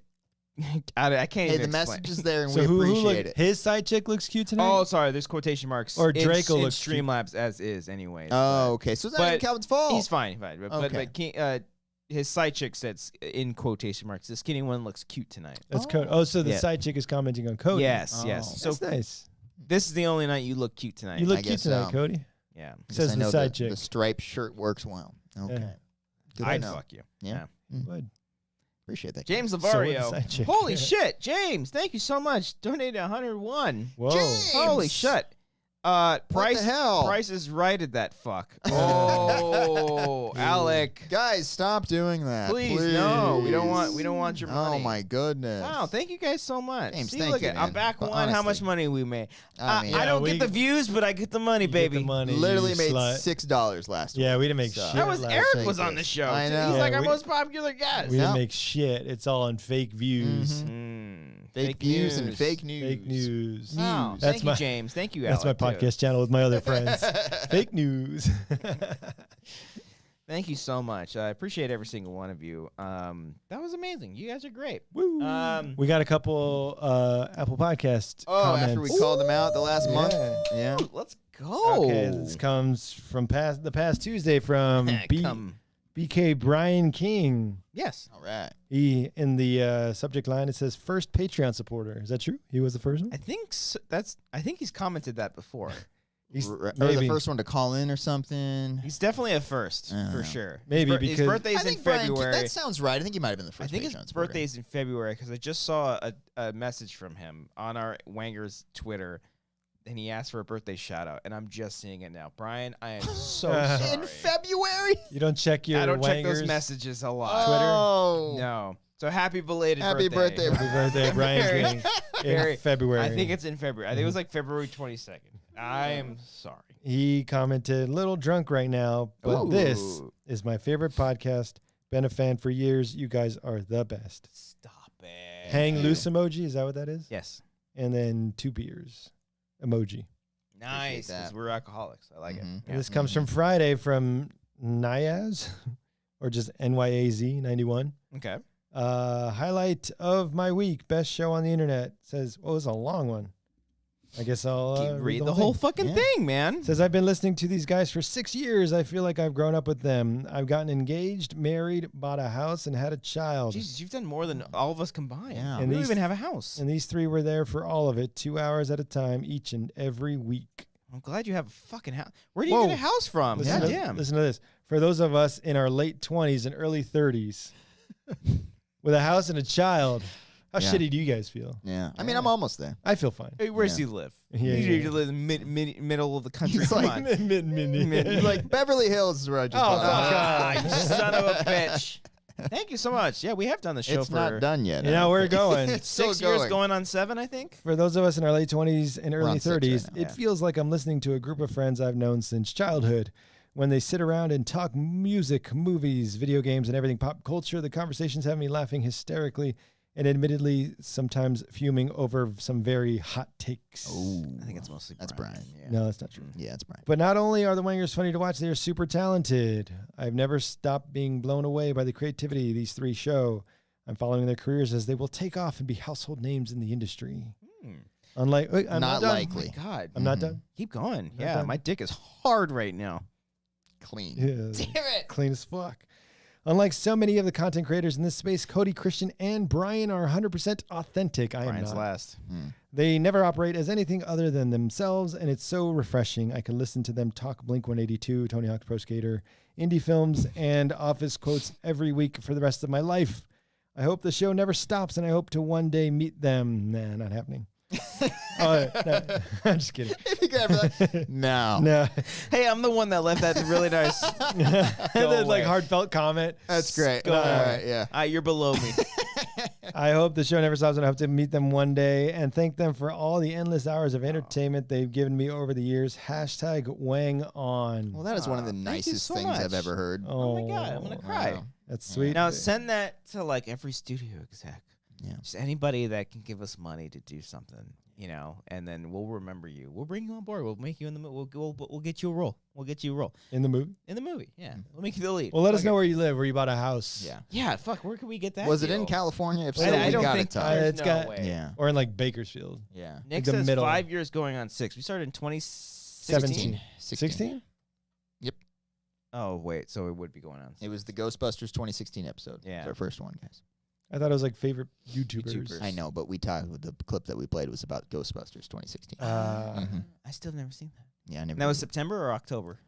I can't
Hey,
even
the
explain.
message is there, and
So
we
who
appreciate
look,
it.
his side chick looks cute tonight?
Oh, sorry. There's quotation marks.
Or
in-
Draco
in
looks cute.
Streamlabs as is, anyways.
Oh, okay. So it's not even
but
Calvin's fault.
He's fine. But
Okay.
his side chick says in quotation marks, "The skinny one looks cute tonight."
That's Cody. Oh, so the
Yeah.
side chick is commenting on Cody.
Yes,
Oh.
yes. So
That's nice.
this is the only night you look cute tonight.
You look
I
cute
guess
tonight,
so.
Cody.
yeah.
Because
says
I
the
know
side chick.
The striped shirt works well. Okay.
Yeah.
Good to
I'd
know.
fuck you.
Yeah.
Good.
Appreciate that.
James
So would the
Lavario.
side chick.
Holy shit, James! Thank you so much. Donated 101.
Whoa.
James!
Holy shit. Price,
the hell?
Price is righted that fuck. Oh, Alec.
Guys, stop doing that.
Please, no. We don't want your money.
Oh my goodness.
Wow, thank you guys so much.
James,
See,
thank
look
you,
at I'm
man.
back
But
one. How much
honestly,
money we made?
I mean,
I don't
we-
get the views, but I get the money,
You get
baby.
the money,
literally
you
made
slut.
$6 last week.
Yeah, we didn't make
So-
shit.
That was
last
Eric
week.
was on the show.
I
too.
know.
He's
Yeah,
like our
we-
most popular guest.
We didn't
Yep.
make shit. It's all on fake views.
Fake views and fake news.
Fake news.
Wow.
That's
Thank
my
you, James. Thank you,
That's my
Alec, too.
podcast channel with my other friends. Fake news.
Thank you so much. I appreciate every single one of you. That was amazing. You guys are great.
Woo.
Um,
We got a couple Apple Podcast comments.
After we called them out the last month. Yeah.
Let's go.
Okay, this comes from the past Tuesday from
Come.
BK Brian King.
Yes.
All right.
He in the subject line it says first Patreon supporter. Is that true? He was the first one.
I think he's commented that before.
He's
Or
maybe
the first one to call in or something.
He's definitely a first
I don't
for
know.
sure.
Maybe
his
because-
birthday's
I
in
think Brian,
February.
that sounds right. I think he might have been the
I
first
think his
Patreon supporter.
birthday's in February because I just saw a message from him on our Wanger's Twitter, and he asked for a birthday shout out, and I'm just seeing it now. Brian, I am so sorry.
In February?
you don't check your
I don't check those
Wangers?
messages a lot.
Oh.
No. So happy belated
Happy birthday.
Happy birthday, Brian
Very-
King.
very-
In February.
I think it's in February. I think it was like February 22nd. I am sorry.
He commented, "Little drunk right now, but this
Ooh.
is my favorite podcast. Been a fan for years. You guys are the best."
Stop it.
Hang loose emoji. Is that what that is?
Yes.
And then 2 beers emoji.
Nice.
that.
Because we're alcoholics. I like
Mhm.
it.
And
Yeah.
this comes from Friday from Nyaz, or just NYAZ 91.
Okay.
Highlight of my week, best show on the internet. Says, well, it was a long one. I guess I'll
Read the whole
thing.
fucking
Yeah.
thing, man.
Says, I've been listening to these guys for 6 years. I feel like I've grown up with them. I've gotten engaged, married, bought a house, and had a child.
Jesus, you've done more than all of us combined.
Yeah.
We
And
don't
these-
even have a house.
And these 3 were there for all of it, 2 hours at a time, each and every week.
I'm glad you have a fucking house. Where do you
Whoa.
get a house from?
Listen,
God
to,
damn.
listen to this. For those of us in our late 20s and early 30s, with a house and a child, how
Yeah.
shitty do you guys feel?
Yeah. I mean, I'm almost there.
I feel fine.
Hey, where does
Yeah.
he live?
Yeah,
you
yeah.
need to live in middle of the country.
He's
Come
like-
on.
Mid.
He's like, Beverly Hills is where I just
Oh,
bought a
fuck
house.
off.
You son of a bitch. Thank you so much. Yeah, we have done the show
It's
for
not done yet.
You know, we're going.
It's still
6 years going on 7, I think.
For those of us in our late 20s and early
on 6 right
30s,
now.
it
Yeah.
feels like I'm listening to a group of friends I've known since childhood. When they sit around and talk music, movies, video games, and everything pop culture, the conversations have me laughing hysterically and admittedly sometimes fuming over some very hot takes.
Oh,
I think it's mostly
that's
Brian.
Brian.
Yeah.
No, that's not true.
Yeah, it's Brian.
But not only are the Wangers funny to watch, they are super talented. I've never stopped being blown away by the creativity these 3 show. I'm following their careers as they will take off and be household names in the industry.
Hmm.
Unlike, wait, I'm
Not
not done.
likely.
My God.
I'm not
Mhm.
done.
Keep going.
Not
Yeah,
done.
my dick is hard right now.
Clean.
Yeah,
Damn it.
clean as fuck. Unlike so many of the content creators in this space, Cody, Christian, and Brian are 100% authentic. I am
Brian's
not.
last.
They never operate as anything other than themselves, and it's so refreshing. I can listen to them talk Blink-182, Tony Hawk's Pro Skater, indie films, and office quotes every week for the rest of my life. I hope the show never stops, and I hope to one day meet them. Nah, not happening. No, I'm just kidding.
If you could ever like, no.
No.
Hey, I'm the one that left that really nice.
That's like
away.
heartfelt comment.
That's great.
Go
All
away.
right, yeah.
You're below me.
I hope the show never stops, and I hope to meet them one day and thank them for all the endless hours of entertainment they've given me over the years. Hashtag Wang on.
Well, that is one of the
Thank you
nicest
so
things I've
much.
ever heard.
Oh my God, I'm gonna cry.
Wow.
That's sweet.
Now send that to like every studio exec.
Yeah.
Just anybody that can give us money to do something, you know, and then we'll remember you. We'll bring you on board. We'll make you in the movie. We'll get you a role. We'll get you a role
In the movie?
in the movie. Yeah, we'll make you the lead.
Well, let us
Fuck
know
it.
where you live, where you bought a house.
Yeah.
Yeah, fuck. Where can we get that?
Was it in
deal?
California? If so,
I
we
don't
got
think
it tough.
there's
It's
no
got-
way.
Yeah.
Or in like Bakersfield.
Yeah.
Nick
the
says
middle.
5 years going on 6. We started in 2016.
16?
Oh wait, so it would be going on.
It was the Ghostbusters 2016 episode.
Yeah.
It's our first one, guys.
I thought it was like favorite YouTubers.
YouTubers.
I know, but we talked. The clip that we played was about Ghostbusters 2016. Mhm.
I still never seen that.
Yeah, I never.
And that was
did.
September or October?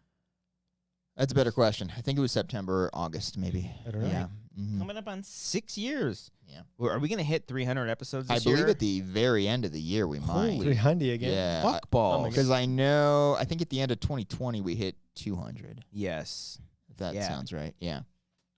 That's a better question. I think it was September or August, maybe.
I don't know.
Yeah. Mhm.
Coming up on 6 years.
Yeah.
Well, are we gonna hit 300 episodes
I
this
believe
year?
at the very end of the year we might.
300 again.
Yeah.
Fuck balls.
Because I know, I think at the end of 2020 we hit 200.
Yes.
If that
Yeah.
sounds right. Yeah.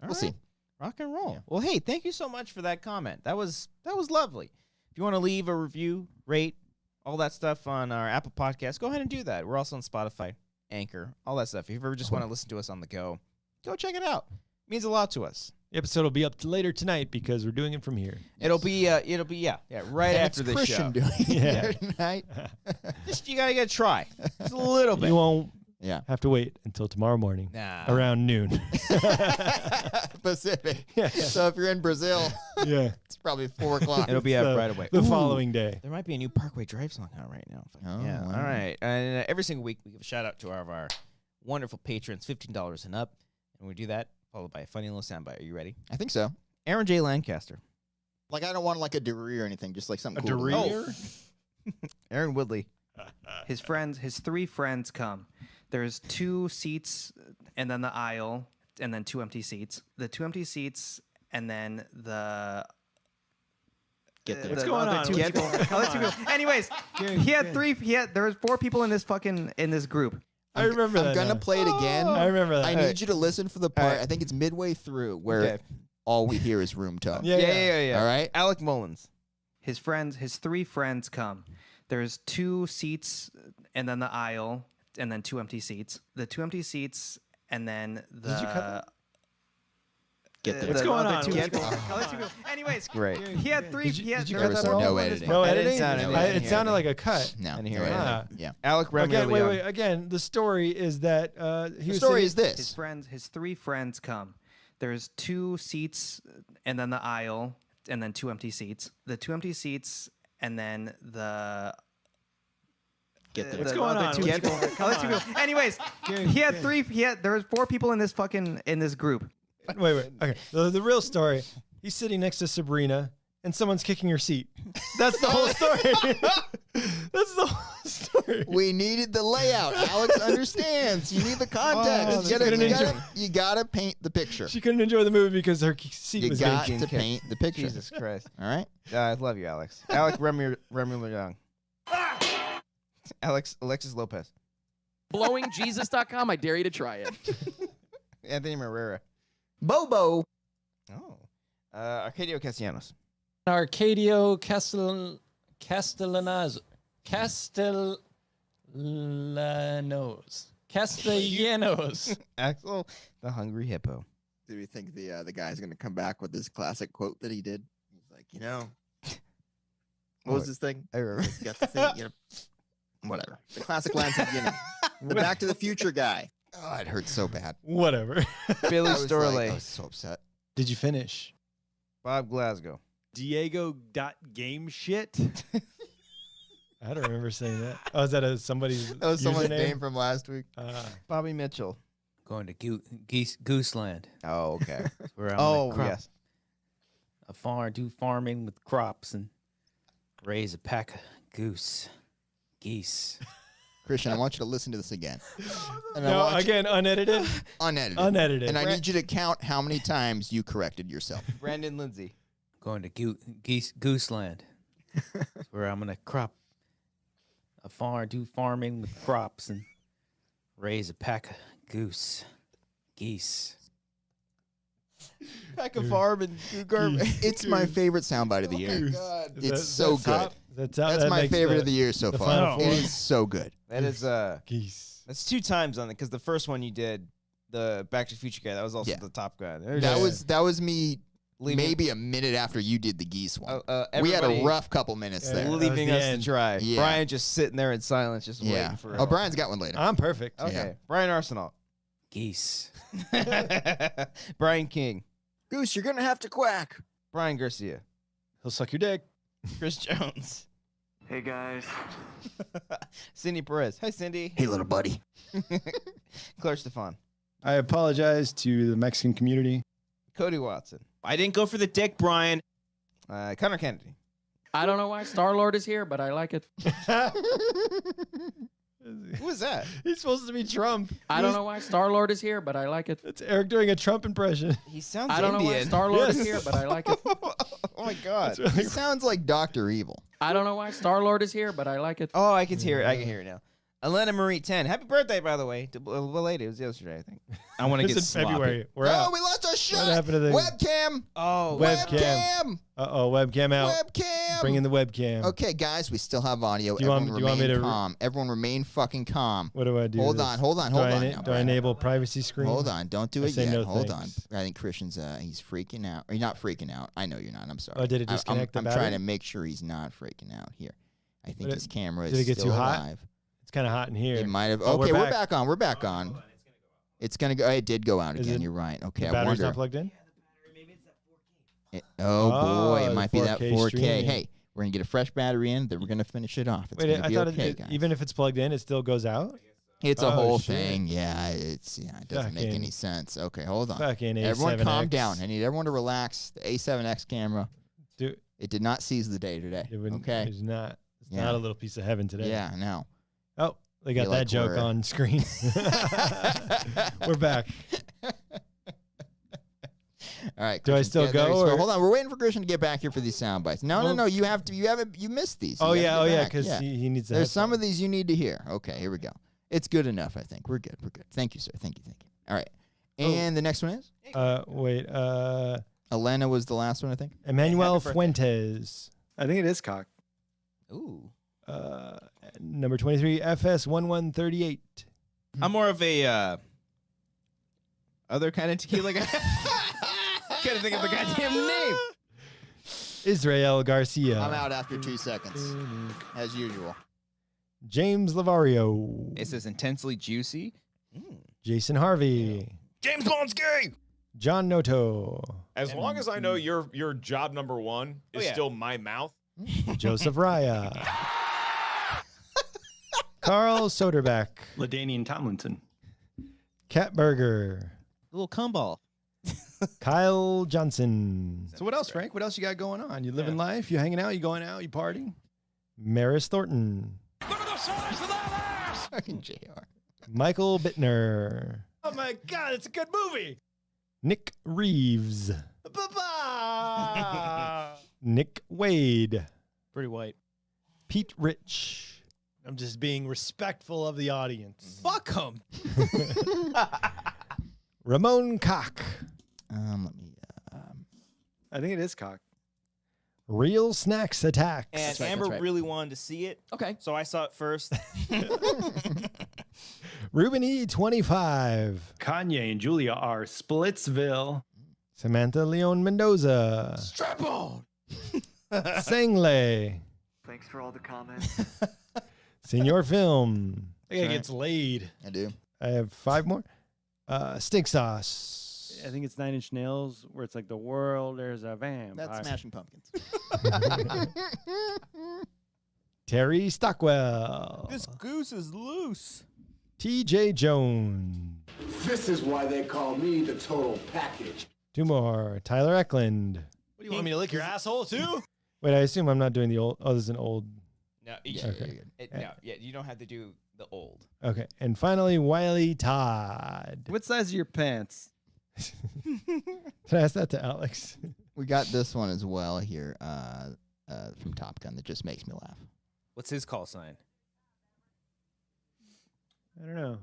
All
We'll see.
right. Rock and roll.
Yeah.
Well, hey, thank you so much for that comment. That was lovely. If you want to leave a review, rate, all that stuff on our Apple Podcast, go ahead and do that. We're also on Spotify, Anchor, all that stuff. If you ever just want to listen to us on the go check it out. It means a lot to us.
The episode will be up later tonight because we're doing it from here.
It'll be right
And
after
it's
the
Christian
show.
Yeah.
doing it tonight.
Just you gotta try. Just a little bit.
You won't
Yeah.
have to wait until tomorrow morning
Nah.
around noon.
Pacific.
Yeah.
So if you're in Brazil,
Yeah.
it's probably 4 o'clock.
It'll be
So,
up right away.
The
Ooh,
following day.
There might be a new Parkway Drive song out right now.
Oh,
Yeah.
wow.
All right. And every single week we give a shout out to our wonderful patrons, $15 and up, and we do that followed by a funny little soundbite. Are you ready?
I think so.
Aaron J. Lancaster.
Like, I don't want like a Deree or anything, just like something
A
cool. to
Deree?
know.
Aaron Woodley.
His 3 friends come. There's 2 seats and then the aisle and then 2 empty seats. The 2 empty seats and then the
Get
What's
the
going
other
on?
2
What's
people.
going on?
Other 2 people. Anyways, there was 4 people in this group.
I remember
I'm
that.
gonna
now.
play it again.
I remember that.
I need you to listen for the part.
right.
I think it's midway through where
Okay.
all we hear is room tone.
Yeah.
All right.
Alec Mullins.
His 3 friends come. There's 2 seats and then the aisle and then 2 empty seats. The 2 empty seats and then the
Did you cut that?
Get the
What's going on?
Two
What's
people.
going
Other 2 people. Anyways,
Great.
he had 3.
Did you
There
cut
was
that all?
no editing.
No
I didn't
editing?
sound
No
anything.
editing.
It sounded like a cut.
No.
And
no
here it
editing.
is.
Yeah.
Alec Remy.
Again, wait. Again, the story is that he
The
was
story
sitting-
is this.
his 3 friends come. There's 2 seats and then the aisle and then 2 empty seats. The 2 empty seats and then the
Get the
What's going on?
Two people. Other 2 people. Anyways, there was 4 people in this group.
Wait. Okay. The real story. He's sitting next to Sabrina, and someone's kicking her seat. That's the whole story. That's the whole story.
We needed the layout. Alex understands. You need the context. You gotta paint the picture.
She couldn't enjoy the movie because her seat
You
was
got
vacant.
to paint the picture.
Jesus Christ.
All right.
I love you, Alex. Alec Remy Young. Alexis Lopez.
BlowingJesus.com. I dare you to try it.
Anthony Herrera.
Bobo.
Oh. Arcadio Castellanos.
Arcadio Castellanos.
Axel, the Hungry Hippo.
Do we think the guy's gonna come back with this classic quote that he did? He's like, what was this thing?
I remember.
He's got the thing, whatever. The classic lines at the beginning. The Back to the Future guy. Oh, it hurts so bad.
Whatever.
Billy
I was
Storley.
I was so upset.
Did you finish?
Bob Glasgow.
Diego.gameshit.
I don't remember saying that. Oh, is that somebody's
That was someone's
username?
name from last week.
Bobby Mitchell.
Going to Gooseland.
Oh, okay.
Where I'm
Oh,
gonna crop
yes.
do farming with crops and raise a pack of geese.
Christian, I want you to listen to this again. And I
No,
want you-
again, unedited.
unedited.
Unedited.
And I need you to count how many times you corrected yourself.
Brandon Lindsay.
Going to Gooseland. Where I'm gonna do farming with crops and raise a pack of geese.
Pack of farm and garbage.
It's my favorite soundbite of the year.
God.
It's so good. That's my favorite of the year so
the
far.
final
It
four.
is so good.
That is
Geese.
that's 2 times on it because the first one you did the Back to the Future guy that was also
Yeah.
the Top Gun.
That was me maybe a minute after you did the geese one. We had a
everybody
rough couple minutes there.
leaving
the
us
end.
to dry.
Yeah.
Brian just sitting there in silence, just
Yeah.
waiting for.
Oh, Brian's got one later.
I'm perfect.
Okay,
Yeah.
Brian Arsenal,
Geese.
Brian King,
Goose, you're gonna have to quack.
Brian Garcia,
He'll suck your dick.
Chris Jones,
Hey guys.
Cindy Perez. Hi, Cindy.
Hey, little buddy.
Claire Stefan,
I apologize to the Mexican community.
Cody Watson,
I didn't go for the dick, Brian.
Connor Kennedy.
I don't know why Star-Lord is here, but I like it.
Who is that?
He's supposed to be Trump.
I don't know why Star-Lord is here, but I like it.
It's Eric doing a Trump impression.
He sounds
I don't know why
Indian.
Star-Lord is
Yes.
here, but I like it.
Oh my god.
He sounds like Dr. Evil.
I don't know why Star-Lord is here, but I like it.
Oh, I can hear it. I can hear it now. Elena Marie 10. Happy birthday, by the way. Belated. It was yesterday, I think. I want to
It's
get
in
sloppy.
February. We're
Oh,
out.
we lost our shot.
What happened to the
Webcam.
Oh,
Webcam? Uh-oh, webcam out.
Webcam.
Bring in the webcam.
Okay, guys, we still have audio.
Do you want-
Everyone
do you want me
remain
to-
calm. Everyone remain fucking calm.
What do I do?
Hold
this?
on, hold on,
Do
hold
I
on.
ena-
now,
do I
Brian.
enable privacy screen?
Hold on, don't do
I
it
say
yet.
no
Hold on.
thanks.
I think Christian's he's freaking out. Or you're not freaking out. I know you're not. I'm sorry.
Oh, did it
I'm-
disconnect the
I'm
battery?
trying to make sure he's not freaking out here. I think
Did
his
it-
camera is
did it get
still
too hot?
alive.
It's kind of hot in here.
It might have.
Oh,
Okay,
we're
we're
back.
back on. We're back on. It's gonna go. It did go out
Is
again.
it-
You're right. Okay,
The
I
battery's
wonder.
not plugged in?
Oh boy,
Oh,
it
the
might be that
4K
4K.
streaming.
Hey, we're gonna get a fresh battery in. Then we're gonna finish it off. It's
Wait,
gonna
I
be
thought
okay,
it,
guys.
even if it's plugged in, it still goes out?
It's a
Oh,
whole
shit.
thing. Yeah, it doesn't make
Fucking-
any sense. Okay, hold on.
Fucking
Everyone calm
A7X.
down. I need everyone to relax. The A7X camera.
Dude,
It did not seize the day today.
it wouldn't,
Okay.
It's not. It's
Yeah.
not a little piece of heaven today.
Yeah, no.
Oh, they got
Feel
that
like
joke
we're-
on screen. We're back.
All right.
Do I
Christian,
still
yeah, there
go,
you go.
or-
Hold on. We're waiting for Christian to get back here for these sound bites. No,
Well-
no. You have to. You missed these.
Oh,
You
yeah.
gotta
Oh,
get
yeah.
back.
Because he needs the
There's some of
headphones.
these you need to hear. Okay, here we go. It's good enough, I think. We're good. We're good. Thank you, sir. Thank you. All right. And the next one is?
Wait.
Elena was the last one, I think.
Emmanuel
Happy birthday.
Fuentes.
I think it is cock.
Ooh.
Number 23, FS1138.
I'm more of a other kind of tequila guy. Couldn't think of the goddamn name.
Israel Garcia.
I'm out after 2 seconds, as usual.
James Lavario.
It says intensely juicy.
Jason Harvey.
James Bond's gay.
John Noto.
As long as I know your job number one is
yeah.
still my mouth.
Joseph Raya. Karl Soderbeck.
Ladanian Tomlinson.
Cat Burger.
Little cum ball.
Kyle Johnson.
So what else, Frank? What else you got going on? You living life? You hanging out? You going out? You partying?
Maris Thornton.
Fucking JR.
Michael Bittner.
Oh my God, it's a good movie.
Nick Reeves. Nick Wade.
Pretty white.
Pete Rich.
I'm just being respectful of the audience.
Fuck him.
Ramon Cock.
Let me.
I think it is cock.
Real Snacks Attacks.
And
right,
Amber
that's right.
really wanted to see it,
Okay.
so I saw it first.
Ruben E25.
Kanye and Julia are Splitsville.
Samantha Leon Mendoza.
Strap on.
Sangley.
Thanks for all the comments.
Senior Film.
I think it gets laid.
I do.
I have 5 more. Stink Sauce.
I think it's 9 Inch Nails, where it's like the world, there's a vampire.
That's Smashing Pumpkins.
Terry Stockwell.
This goose is loose.
TJ Jones.
This is why they call me the total package.
2 more. Tyler Eklund.
What do you want me to lick your asshole too?
Wait, I assume I'm not doing the old. Oh, this is an old.
No,
Okay.
you don't have to do the old.
Okay. And finally, Wiley Todd.
What size are your pants?
Can I ask that to Alex?
We got this one as well here from Top Gun that just makes me laugh.
What's his call sign?
I don't know.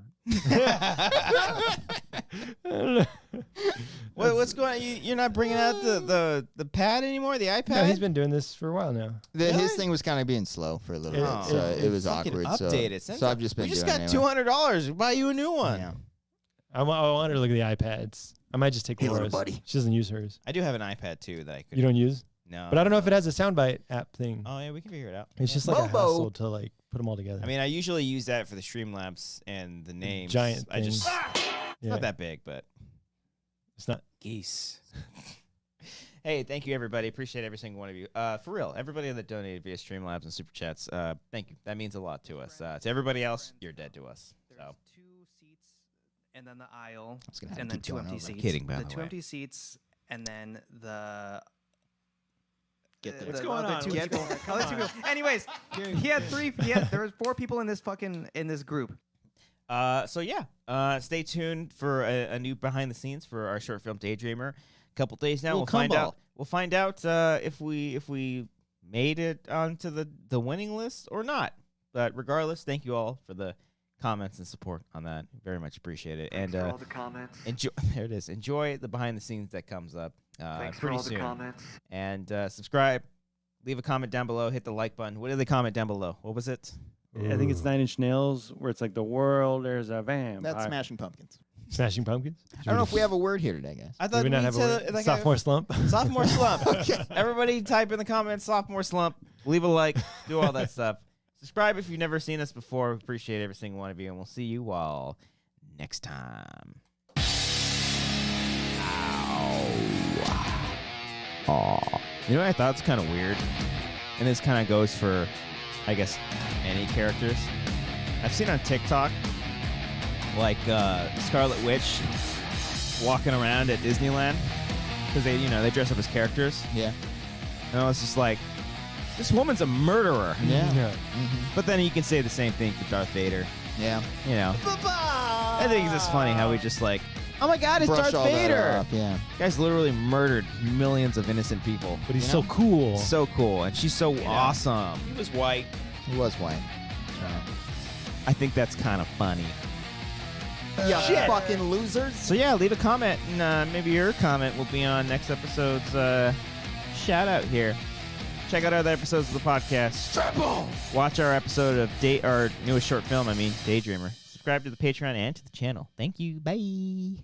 What's going on? You're not bringing out the pad anymore? The iPad?
No, he's been doing this for a while now.
His thing was kind of being slow for a little bit, so it was
Fucking
awkward.
update it.
So I've just been
We just
doing
got
it anyway.
$200. We'll buy you a new one.
Yeah.
I want her to look at the iPads. I might just take
Hey, little
Laura's.
buddy.
She doesn't use hers.
I do have an iPad too that I could.
You don't use?
No.
But I don't know if it has a Soundbite app thing.
Oh yeah, we can figure it out.
It's just like a
Bobo.
hassle to like put them all together.
I mean, I usually use that for the Streamlabs and the names.
Giant
I just
thing.
it's
Yeah.
not that big, but
It's not.
geese. Hey, thank you everybody. Appreciate every single one of you. For real, everybody that donated via Streamlabs and Super Chats. Thank you. That means a lot to us. To everybody else, you're dead to us. So.
Two seats, and then the aisle,
was gonna have
and
to
then
keep
two
going
empty
over.
seats.
Kidding, by
the
the
two
way.
empty seats, and then the.
Get
What's
the
going
other
on?
two
What's
people.
going on?
Other two people. Anyways, he had three. There was 4 people in this group.
So yeah, stay tuned for a new behind the scenes for our short film Daydreamer. A couple days now,
Little
we'll find
cumball.
out. We'll find out if we made it onto the winning list or not. But regardless, thank you all for the comments and support on that. Very much appreciate it.
Thanks
And
for all the comments.
enjoy. There it is. Enjoy the behind the scenes that comes up
Thanks for
pretty
all the
soon.
comments.
And subscribe. Leave a comment down below. Hit the like button. What did they comment down below? What was it?
I think it's 9 Inch Nails, where it's like the world, there's a vampire.
That's Smashing Pumpkins.
Smashing Pumpkins?
I don't know if we have a word here today, guys.
I
Do
thought
we not
we
have a
said
word?
like
Sophomore slump?
Sophomore slump. Everybody type in the comments sophomore slump. Leave a like. Do all that stuff. Subscribe if you've never seen us before. We appreciate every single one of you, and we'll see you all next time. Ow. You know what I thought was kind of weird? And this kind of goes for, I guess, any characters. I've seen on TikTok, like Scarlet Witch walking around at Disneyland because they dress up as characters.
Yeah.
And I was just like, this woman's a murderer.
Yeah.
But then you can say the same thing for Darth Vader.
Yeah.
You know. I think it's just funny how we just like, oh my God, it's
Brush
Darth
all that
Vader.
off, yeah.
Guy's literally murdered millions of innocent people.
But he's so cool.
So cool. And she's so awesome.
He was white.
He was white.
I think that's kind of funny.
Yeah, fucking losers.
So yeah, leave a comment, and maybe your comment will be on next episode's shout out here. Check out other episodes of the podcast.
Triple.
Watch our episode of our newest short film, Daydreamer. Subscribe to the Patreon and to the channel. Thank you. Bye.